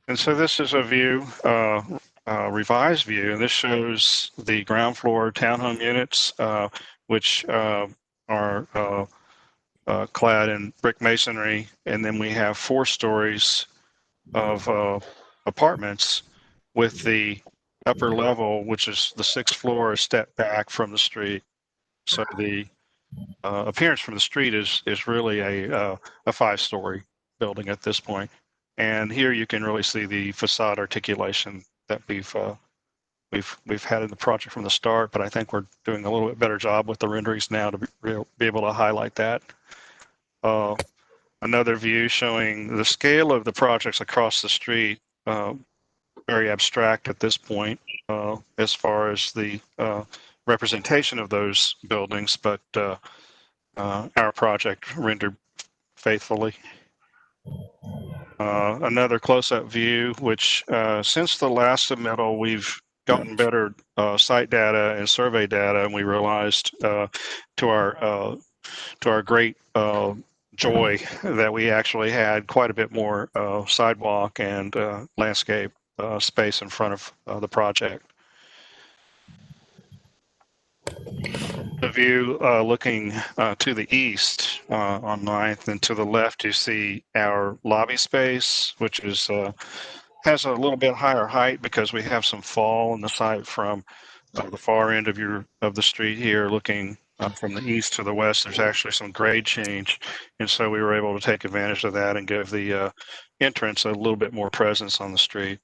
And so this is a view, revised view, and this shows the ground floor townhome units, which are clad in brick masonry, and then we have 4 stories of apartments with the upper level, which is the 6th floor, a step back from the street. So the appearance from the street is really a 5-story building at this point. And here you can really see the facade articulation that we've had in the project from the start, but I think we're doing a little bit better job with the renderings now to be able to highlight that. Another view showing the scale of the projects across the street, very abstract at this point as far as the representation of those buildings, but our project rendered faithfully. Another close-up view, which since the last submittal, we've gotten better site data and survey data, and we realized to our great joy that we actually had quite a bit more sidewalk and landscape space in front of the project. The view looking to the east on 9th, and to the left you see our lobby space, which is has a little bit higher height because we have some fall in the site from the far end of the street here. Looking from the east to the west, there's actually some grade change, and so we were able to take advantage of that and give the entrance a little bit more presence on the street.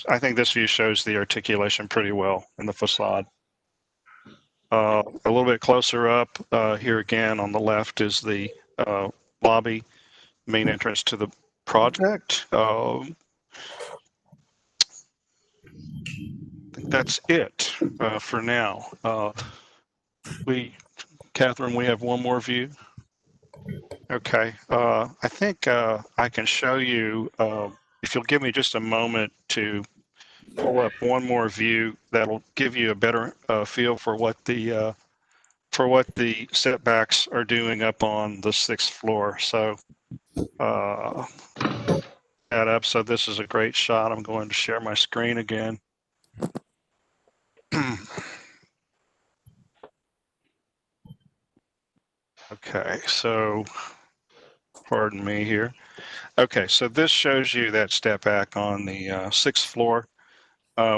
I think this view shows the articulation pretty well in the facade. A little bit closer up here again on the left is the lobby, main entrance to the project. I think that's it for now. Catherine, we have one more view. Okay. I think I can show you, if you'll give me just a moment to pull up one more view, that'll give you a better feel for what the setbacks are doing up on the 6th floor. So that up. So this is a great shot. I'm going to share my screen again. Okay, so pardon me here. Okay, so this shows you that step back on the 6th floor.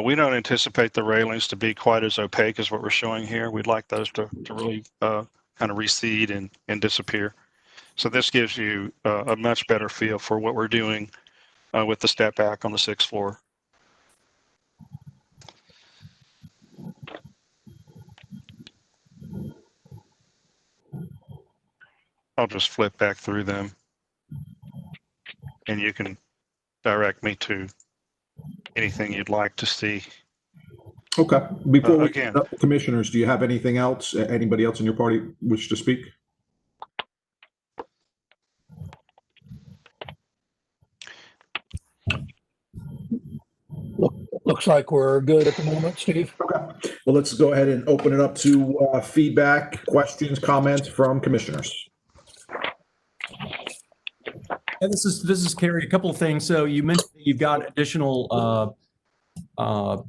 We don't anticipate the railings to be quite as opaque as what we're showing here. We'd like those to really kind of recede and disappear. So this gives you a much better feel for what we're doing with the step back on the 6th floor. I'll just flip back through them, and you can direct me to anything you'd like to see. Okay. Before we again, commissioners, do you have anything else? Anybody else in your party wish to speak? Looks like we're good at the moment, Steve. Okay. Well, let's go ahead and open it up to feedback, questions, comments from commissioners. And this is Carrie. A couple of things. So you mentioned that you've got additional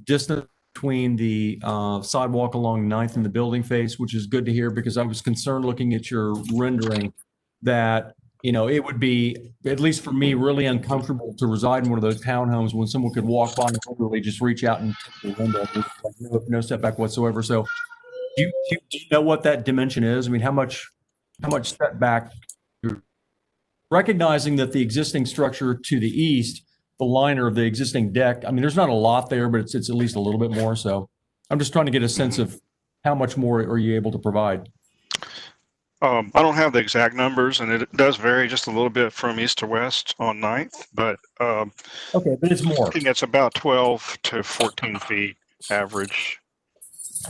distance between the sidewalk along 9th and the building face, which is good to hear, because I was concerned looking at your rendering that, you know, it would be, at least for me, really uncomfortable to reside in one of those townhomes when someone could walk by and literally just reach out and take the window. There's like no setback whatsoever. So do you know what that dimension is? I mean, how much setback, recognizing that the existing structure to the east, the liner of the existing deck, I mean, there's not a lot there, but it's at least a little bit more. So I'm just trying to get a sense of how much more are you able to provide? I don't have the exact numbers, and it does vary just a little bit from east to west on 9th, but okay, but it's more. I think it's about 12 to 14 feet average.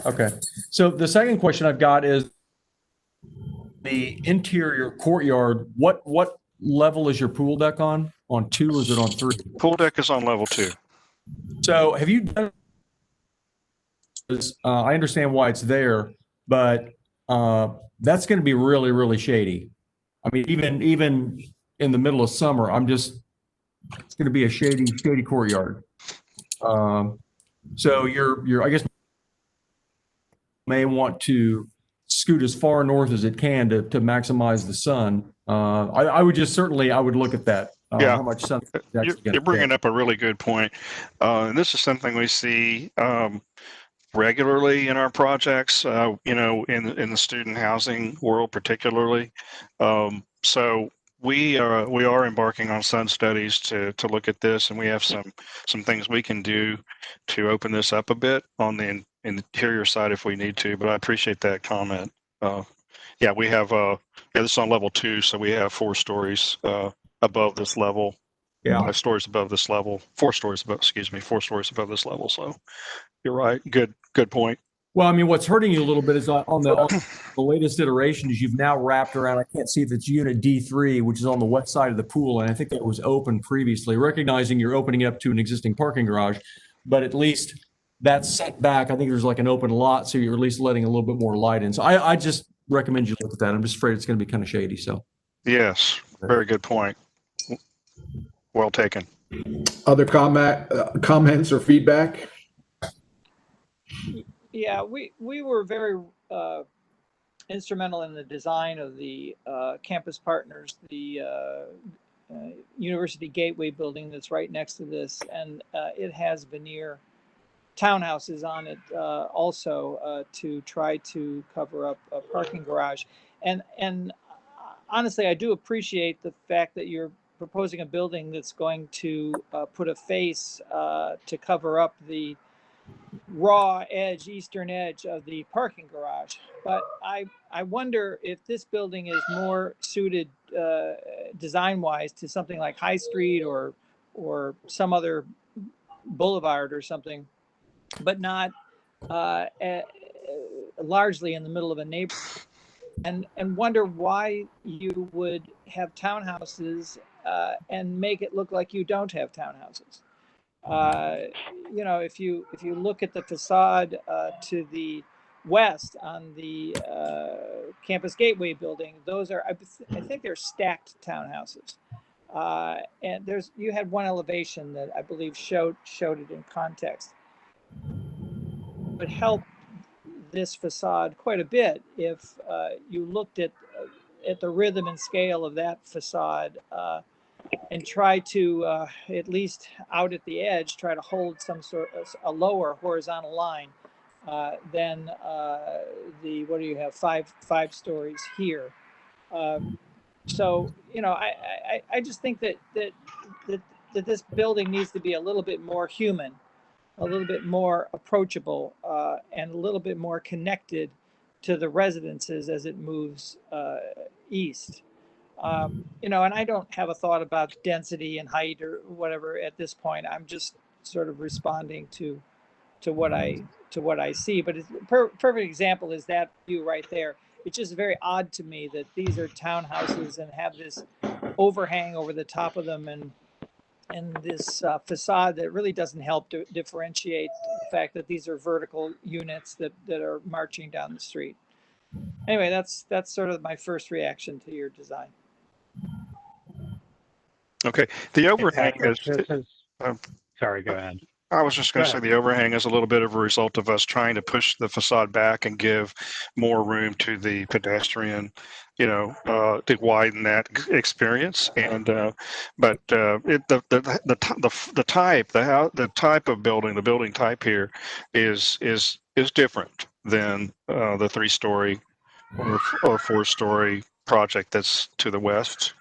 Okay. So the second question I've got is the interior courtyard. What level is your pool deck on? On 2 or is it on 3? Pool deck is on level 2. So have you done, I understand why it's there, but that's going to be really, really shady. I mean, even in the middle of summer, it's going to be a shady courtyard. So you're, I guess, may want to scoot as far north as it can to maximize the sun. I would just certainly, I would look at that. Yeah, how much sun you're bringing up a really good point. And this is something we see regularly in our projects, you know, in the student housing world particularly. So we are embarking on sun studies to look at this, and we have some things we can do to open this up a bit on the interior side if we need to. But I appreciate that comment. Yeah, we have this is on level 2, so we have 4 stories above this level. Yeah, 5 stories above this level. 4 stories above. Excuse me, 4 stories above this level. So you're right. Good point. Well, I mean, what's hurting you a little bit is on the latest iterations, you've now wrapped around, I can't see if it's unit D3, which is on the west side of the pool. And I think that was open previously, recognizing you're opening up to an existing parking garage, but at least that's set back. I think there's like an open lot, so you're at least letting a little bit more light in. So I just recommend you look at that. I'm just afraid it's going to be kind of shady. So yes, very good point. Well taken. Other comments or feedback? Yeah, we were very instrumental in the design of the campus partners, the University Gateway building that's right next to this, and it has veneer townhouses on it also to try to cover up a parking garage. And honestly, I do appreciate the fact that you're proposing a building that's going to put a face to cover up the raw edge, eastern edge of the parking garage. But I wonder if this building is more suited design-wise to something like High Street or some other boulevard or something, but not largely in the middle of a neighborhood. and wonder why you would have townhouses and make it look like you don't have townhouses. You know, if you look at the facade to the west on the Campus Gateway building, those are, I think they're stacked townhouses. And you had one elevation that I believe showed it in context. It would help this facade quite a bit if you looked at the rhythm and scale of that facade and try to, at least out at the edge, try to hold some sort of a lower horizontal line than the, what do you have, five stories here. So, you know, I just think that this building needs to be a little bit more human, a little bit more approachable, and a little bit more connected to the residences as it moves east. You know, and I don't have a thought about density and height or whatever at this point. I'm just sort of responding to what I see. But it's perfect example is that view right there. It's just very odd to me that these are townhouses and have this overhang over the top of them and this facade that really doesn't help to differentiate the fact that these are vertical units that are marching down the street. Anyway, that's sort of my first reaction to your design. Okay, the overhang Patrick, is. Sorry, go ahead. I was just going to say the overhang is a little bit of a result of us trying to push the facade back and give more room to the pedestrian, you know, to widen that experience. And but the type of building, the building type here is different than the 3-story or 4-story project that's to the west.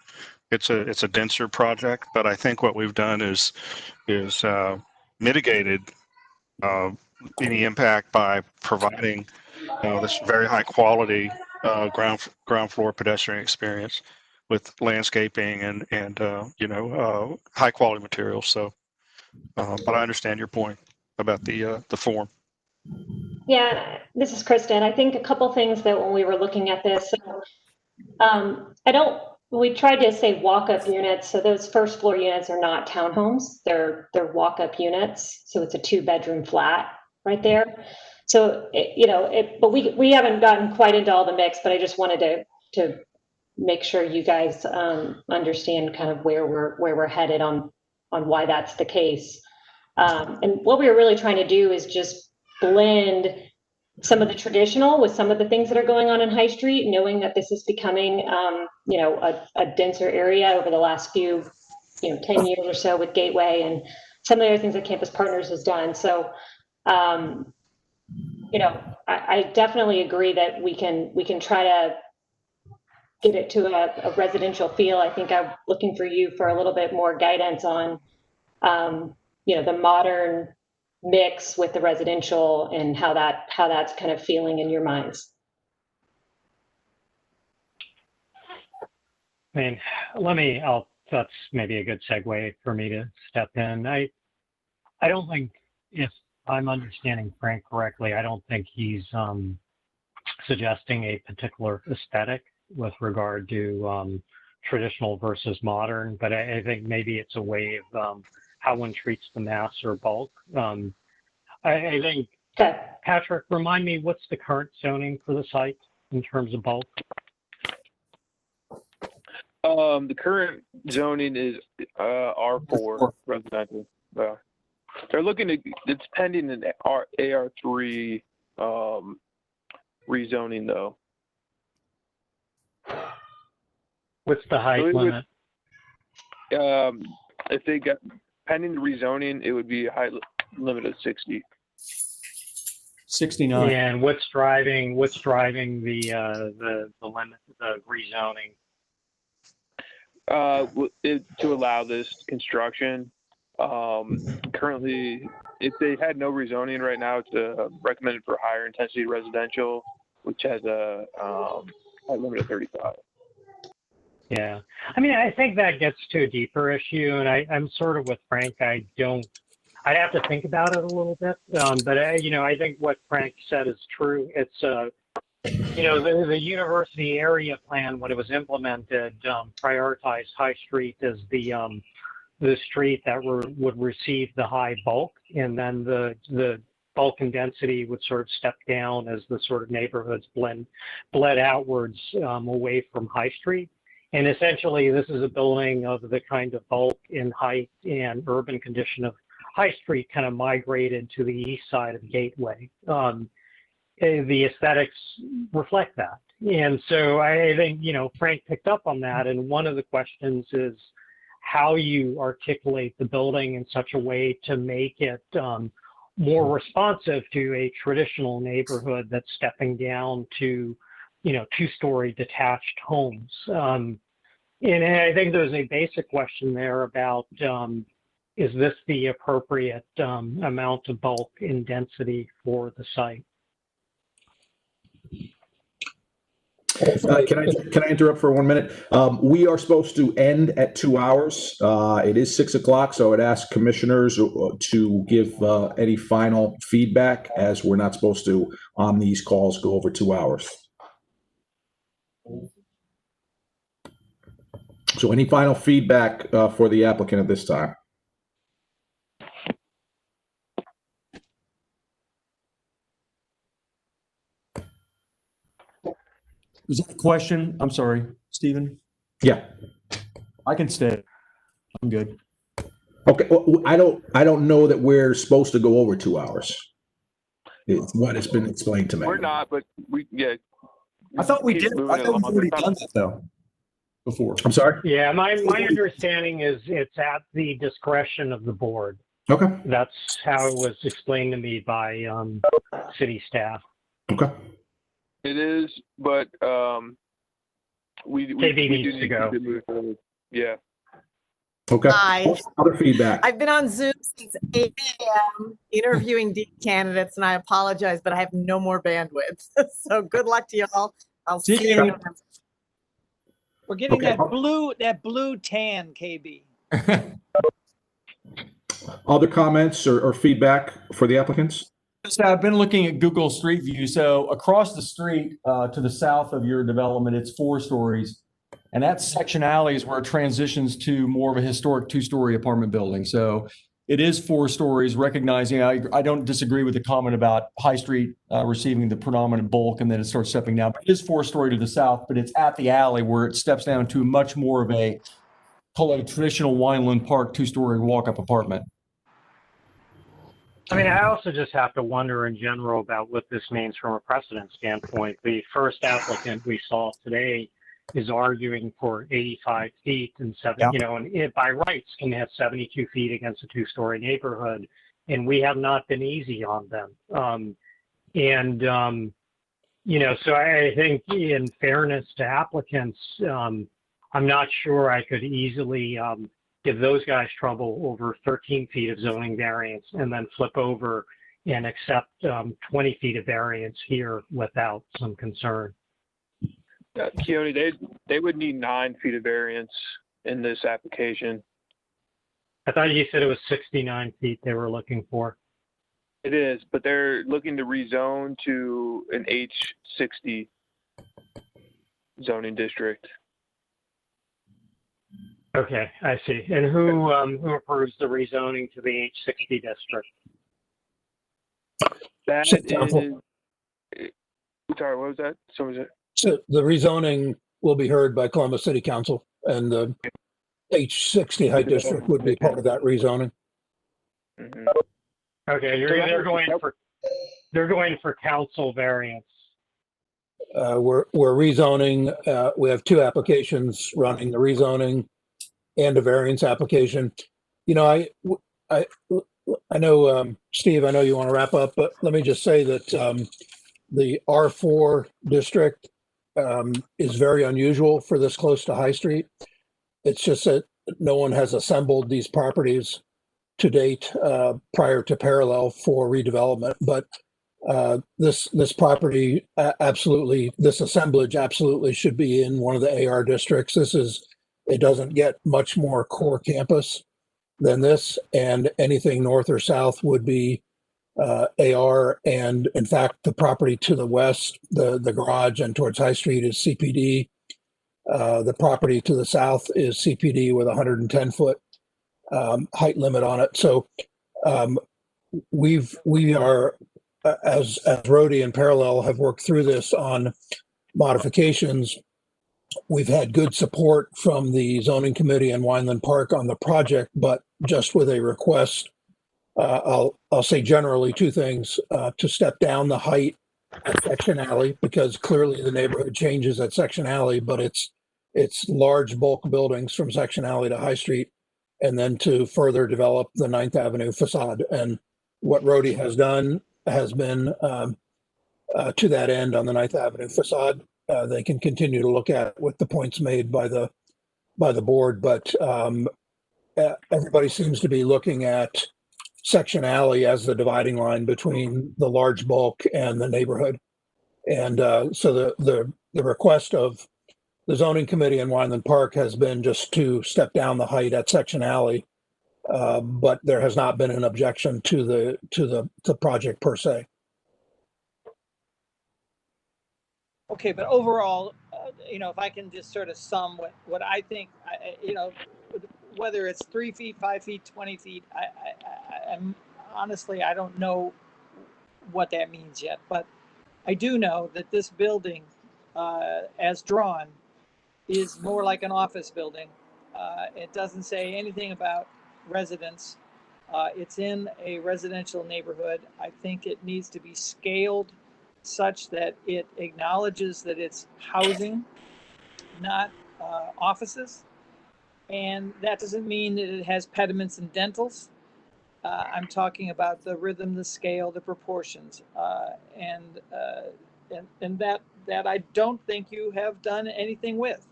It's a denser project, but I think what we've done is mitigated any impact by providing this very high quality ground floor pedestrian experience with landscaping and you know, high quality materials. So, but I understand your point about the form. Yeah, this is Kristen. I think a couple things that when we were looking at this, we tried to say walk-up units. So those first floor units are not townhomes. They're walk-up units. So it's a 2-bedroom flat right there. So, but we haven't gotten quite into all the mix, but I just wanted to make sure you guys understand kind of where we're headed on why that's the case. And what we were really trying to do is just blend some of the traditional with some of the things that are going on in High Street, knowing that this is becoming, a denser area over the last few, 10 years or so with Gateway and some of the other things that Campus Partners has done. So, I definitely agree that we can try to get it to a residential feel. I think I'm looking for you for a little bit more guidance on, the modern mix with the residential and how that's kind of feeling in your minds. I mean, that's maybe a good segue for me to step in. I don't think, if I'm understanding Frank correctly, I don't think he's suggesting a particular aesthetic with regard to traditional versus modern, but I think maybe it's a way of how one treats the mass or bulk. I think, Patrick, remind me, what's the current zoning for the site in terms of bulk? The current zoning is R4 residential. They're looking to, it's pending an AR3 rezoning though. What's the height limit? If they got pending the rezoning, it would be a height limit of 60. 69. And what's driving the limit, the rezoning? To allow this construction. Currently, if they had no rezoning right now, it's recommended for higher intensity residential, which has a height limit of 35. Yeah, I mean, I think that gets to a deeper issue, and I'm sort of with Frank. I'd have to think about it a little bit, but I think what Frank said is true. It's The university area plan, when it was implemented, prioritized High Street as the street that would receive the high bulk, and then the bulk and density would sort of step down as the sort of neighborhoods bled outwards away from High Street. And essentially, this is a building of the kind of bulk and height and urban condition of High Street kind of migrated to the east side of Gateway. The aesthetics reflect that. And so I think, Frank picked up on that. And one of the questions is how you articulate the building in such a way to make it more responsive to a traditional neighborhood that's stepping down to, two-story detached homes. And I think there's a basic question there about, is this the appropriate amount of bulk and density for the site? Can I interrupt for 1 minute? We are supposed to end at 2 hours. It is 6 o'clock, so I'd ask commissioners to give any final feedback, as we're not supposed to, on these calls, go over 2 hours. So any final feedback for the applicant at this time? Was that a question? I'm sorry, Stephen. Yeah. I can stay. I'm good. Okay. Well, I don't know that we're supposed to go over 2 hours. It's what has been explained to me. We're not, but yeah. I thought we did. I thought we've already done that though. Before. I'm sorry? Yeah, my understanding is it's at the discretion of the board. Okay. That's how it was explained to me by city staff. Okay. It is, but we needs to go. move forward. Yeah. Okay. Hi. Other feedback. I've been on Zoom since 8 a.m. interviewing dean candidates, and I apologize, but I have no more bandwidth. So good luck to you all. I'll see you. We're getting Okay. that blue tan, KB. Other comments or feedback for the applicants? I've been looking at Google Street View. So across the street to the south of your development, it's 4 stories. And that section alley is where it transitions to more of a historic 2-story apartment building. So it is 4 stories, recognizing I don't disagree with the comment about High Street receiving the predominant bulk and then it starts stepping down. But it is 4-story to the south, but it's at the alley where it steps down to much more of a, call it a traditional Wineland Park 2-story walk-up apartment. I mean, I also just have to wonder in general about what this means from a precedent standpoint. The first applicant we saw today is arguing for 85 feet and and it by rights can have 72 feet against a 2-story neighborhood. And we have not been easy on them. So I think in fairness to applicants, I'm not sure I could easily give those guys trouble over 13 feet of zoning variance and then flip over and accept 20 feet of variance here without some concern. Keone, they would need 9 feet of variance in this application. I thought you said it was 69 feet they were looking for. It is, but they're looking to rezone to an H60 zoning district. Okay, I see. And who approves the rezoning to the H60 district? That is, sorry, what was that? So was it? So the rezoning will be heard by Columbus City Council, and the H60 High District would be part of that rezoning. Mm-hmm. Okay, they're going for council variance. We're rezoning. We have 2 applications running: the rezoning and a variance application. I know, Steve, I know you want to wrap up, but let me just say that the R4 district is very unusual for this close to High Street. It's just that no one has assembled these properties to date prior to parallel for redevelopment. But this property absolutely, this assemblage absolutely should be in one of the AR districts. It doesn't get much more core campus than this, and anything north or south would be AR, and in fact, the property to the west, the garage and towards High Street is CPD. The property to the south is CPD with 110-foot height limit on it. So we are, as Rhodey and Parallel have worked through this on modifications, we've had good support from the zoning committee and Wineland Park on the project, but just with a request, I'll say generally two things, to step down the height at Section Alley, because clearly the neighborhood changes at Section Alley, but it's large bulk buildings from Section Alley to High Street, and then to further develop the 9th Avenue facade. And what Rhodey has done has been to that end on the 9th Avenue facade. They can continue to look at with the points made by the board, but everybody seems to be looking at Section Alley as the dividing line between the large bulk and the neighborhood. And so the request of the zoning committee in Wineland Park has been just to step down the height at Section Alley, but there has not been an objection to the project per se. Okay, but overall, if I can just sort of sum what I think, whether it's 3 feet, 5 feet, 20 feet, I'm honestly, I don't know what that means yet, but I do know that this building, as drawn, is more like an office building. It doesn't say anything about residence. It's in a residential neighborhood. I think it needs to be scaled such that it acknowledges that it's housing, not offices. And that doesn't mean that it has pediments and dentals. I'm talking about the rhythm, the scale, the proportions, and that I don't think you have done anything with.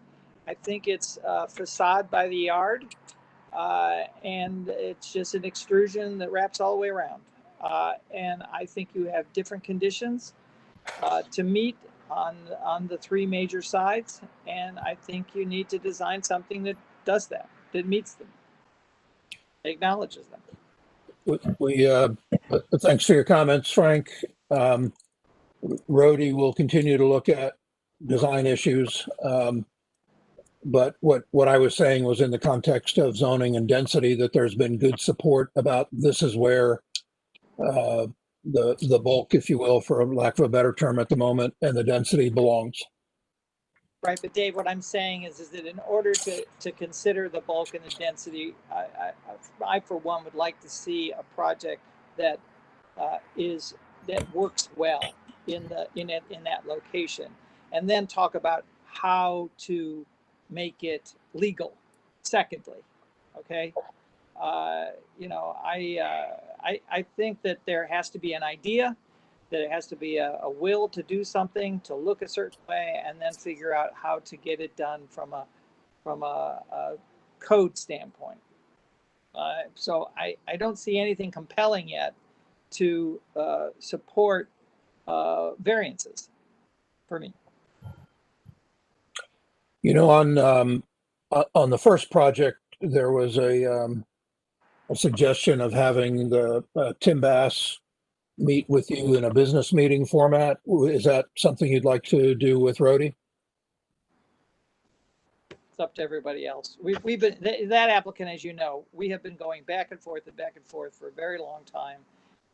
I think it's a facade by the yard, and it's just an extrusion that wraps all the way around. And I think you have different conditions to meet on the 3 major sides, and I think you need to design something that does that meets them, acknowledges them. We thanks for your comments, Frank. Rhodey will continue to look at design issues, but what I was saying was in the context of zoning and density, that there's been good support about this is where the bulk, if you will, for lack of a better term at the moment, and the density belongs. Right, but Dave, what I'm saying is that in order to consider the bulk and the density, I for one would like to see a project that that works well in that location, and then talk about how to make it legal. Secondly, okay, I think that there has to be an idea, that it has to be a will to do something, to look a certain way, and then figure out how to get it done from a code standpoint. So I don't see anything compelling yet to support variances for me. On the first project, there was a suggestion of having the Tim Bass meet with you in a business meeting format. Is that something you'd like to do with Rhodey? It's up to everybody else. We've been that applicant, as you know, we have been going back and forth for a very long time,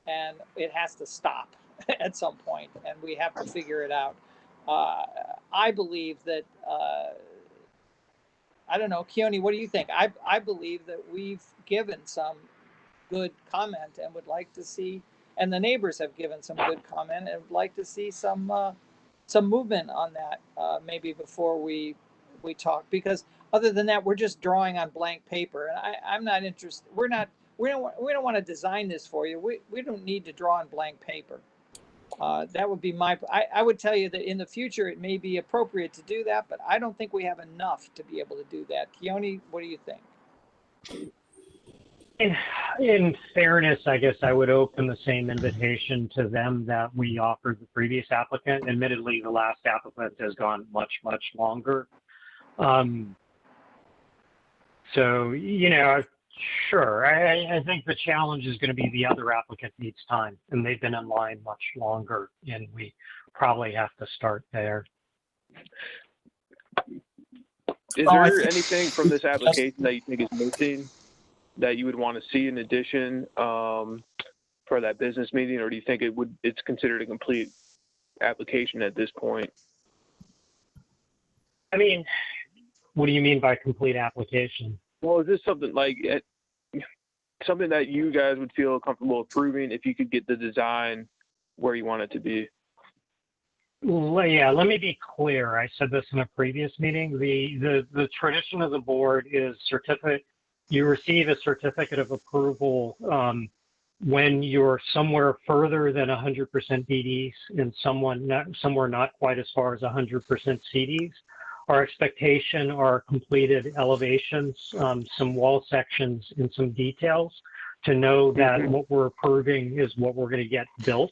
and it has to stop at some point, and we have to figure it out. I believe that I don't know, Keone, what do you think? I believe that we've given some good comment and would like to see, and the neighbors have given some good comment and would like to see some movement on that maybe before we talk, because other than that, we're just drawing on blank paper, and I'm not interested. We don't want to design this for you. We don't need to draw on blank paper. That would be I would tell you that in the future it may be appropriate to do that, but I don't think we have enough to be able to do that. Keone, what do you think? In fairness, I guess I would open the same invitation to them that we offered the previous applicant. Admittedly, the last applicant has gone much, much longer. So, Sure. I think the challenge is going to be the other applicant needs time, and they've been in line much longer, and we probably have to start there. Is there anything from this application that you think is missing that you would want to see in addition for that business meeting, or do you think it's considered a complete application at this point? I mean, what do you mean by complete application? Well, is this something like something that you guys would feel comfortable approving if you could get the design where you want it to be? Well, yeah, let me be clear. I said this in a previous meeting. The tradition of the board is you receive a certificate of approval when you're somewhere further than 100% BDs and somewhere not quite as far as 100% CDs. Our expectation are completed elevations, some wall sections, and some details to know that what we're approving is what we're going to get built.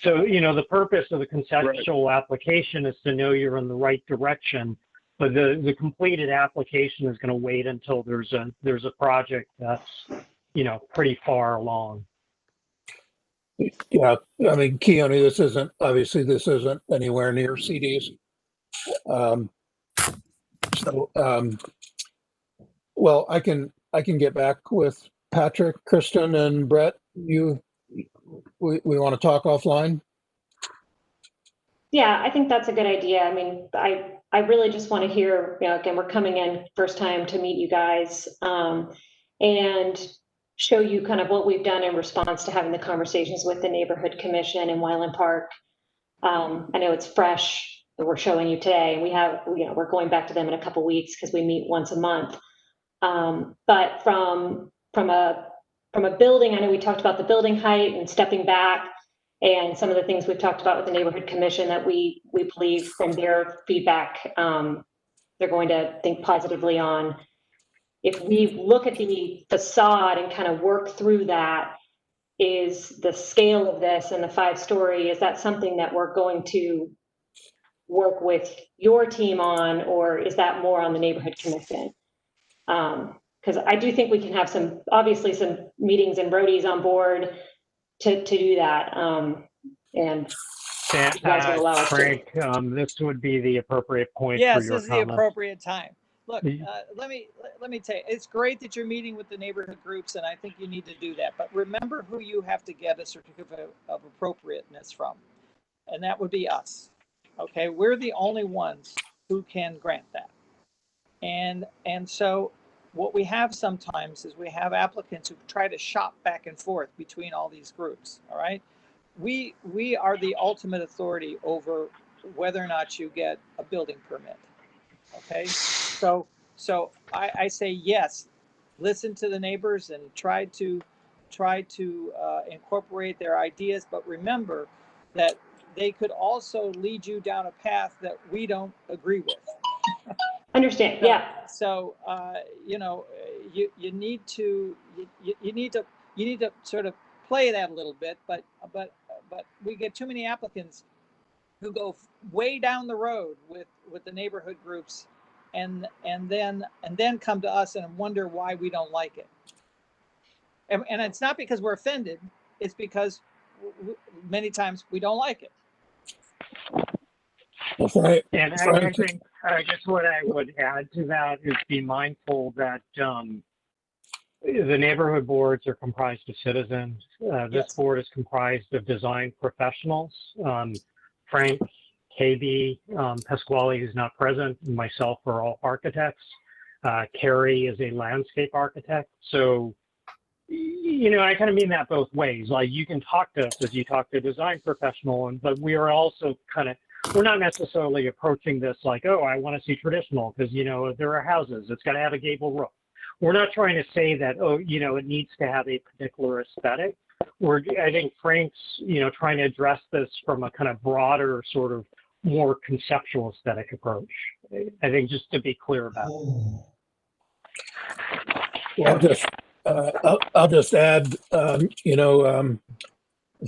So, you know, the purpose of the conceptual application is to know you're in the right direction, but the completed application is going to wait until there's a project that's, you know, pretty far along. Yeah, I mean, Keone, this isn't anywhere near CDs. Well, I can get back with Patrick, Kristen, and Brett. We want to talk offline. Yeah, I think that's a good idea. I mean, I really just want to hear, you know, again, we're coming in first time to meet you guys and show you kind of what we've done in response to having the conversations with the neighborhood commission in Wyland Park. I know it's fresh that we're showing you today, and we're going back to them in a couple weeks because we meet once a month. But from a building, I know we talked about the building height and stepping back and some of the things we've talked about with the neighborhood commission that we believe from their feedback, they're going to think positively on. If we look at the facade and kind of work through that, is the scale of this and the 5-story, is that something that we're going to work with your team on, or is that more on the neighborhood commission? Because I do think we can have some meetings and roadies on board to do that. And you guys will allow us Frank, this would be the appropriate point for Yes, your this is the comments. appropriate time. Look, let me tell you, it's great that you're meeting with the neighborhood groups, and I think you need to do that. But remember who you have to get a certificate of appropriateness from, and that would be us. Okay, we're the only ones who can grant that. And so what we have sometimes is we have applicants who try to shop back and forth between all these groups. All right, we are the ultimate authority over whether or not you get a building permit. Okay, so I say yes, listen to the neighbors and try to incorporate their ideas, but remember that they could also lead you down a path that we don't agree with. Understand? Yeah. So you know, you need to sort of play that a little bit, but we get too many applicants who go way down the road with the neighborhood groups and then come to us and wonder why we don't like it. And it's not because we're offended, it's because many times we don't like it. Right. And I think, I guess what I would add to that is be mindful that the neighborhood boards are comprised of citizens. This board is comprised of design professionals. Frank, KB, Pasquale, who's not present, and myself are all architects. Carrie is a landscape architect. So, you know, I kind of mean that both ways. Like, you can talk to us as you talk to a design professional, but we are also we're not necessarily approaching this like, oh, I want to see traditional because, you know, there are houses, it's got to have a gable roof. We're not trying to say that, oh, you know, it needs to have a particular aesthetic. I think Frank's, you know, trying to address this from a kind of broader sort of more conceptual aesthetic approach. I think just to be clear about it. I'll just add, you know,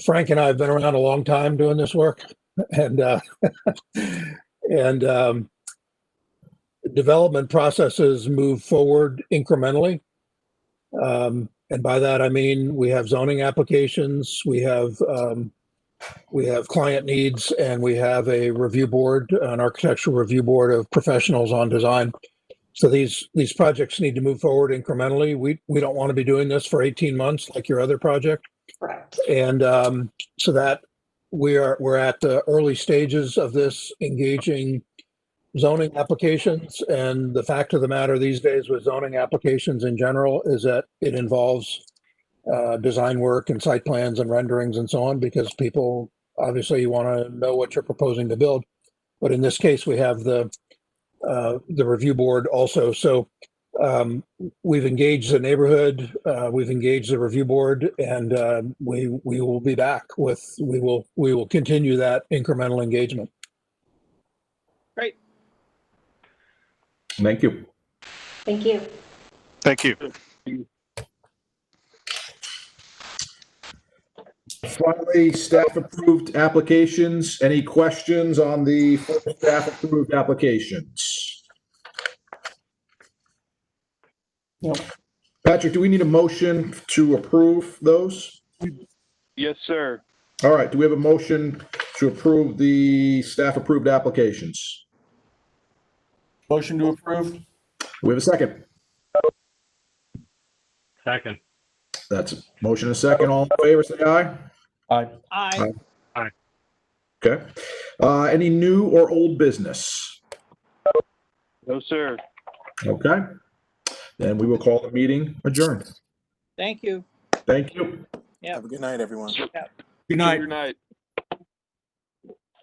Frank and I have been around a long time doing this work, and development processes move forward incrementally. And by that, I mean, we have zoning applications, we have client needs, and we have a review board, an architectural review board of professionals on design. So these projects need to move forward incrementally. We don't want to be doing this for 18 months like your other project. Correct. And so that we're at the early stages of this, engaging zoning applications. And the fact of the matter these days with zoning applications in general is that it involves design work and site plans and renderings and so on, because people, obviously you want to know what you're proposing to build. But in this case, we have the review board also. So we've engaged the neighborhood, we've engaged the review board, and we will be back with, we will continue that incremental engagement. Great. Thank you. Thank you. Thank you. Finally, staff approved applications. Any questions on the staff approved applications? No. Patrick, do we need a motion to approve those? Yes, sir. All right. Do we have a motion to approve the staff approved applications? Motion to approve. Do we have a second? Second. That's a motion and a second. All in favor, say aye. Aye. Aye. Aye. Okay. Any new or old business? No, sir. Okay. Then we will call the meeting adjourned. Thank you. Thank you. Yeah. Have a good night, everyone. Yeah. Good night. Good night.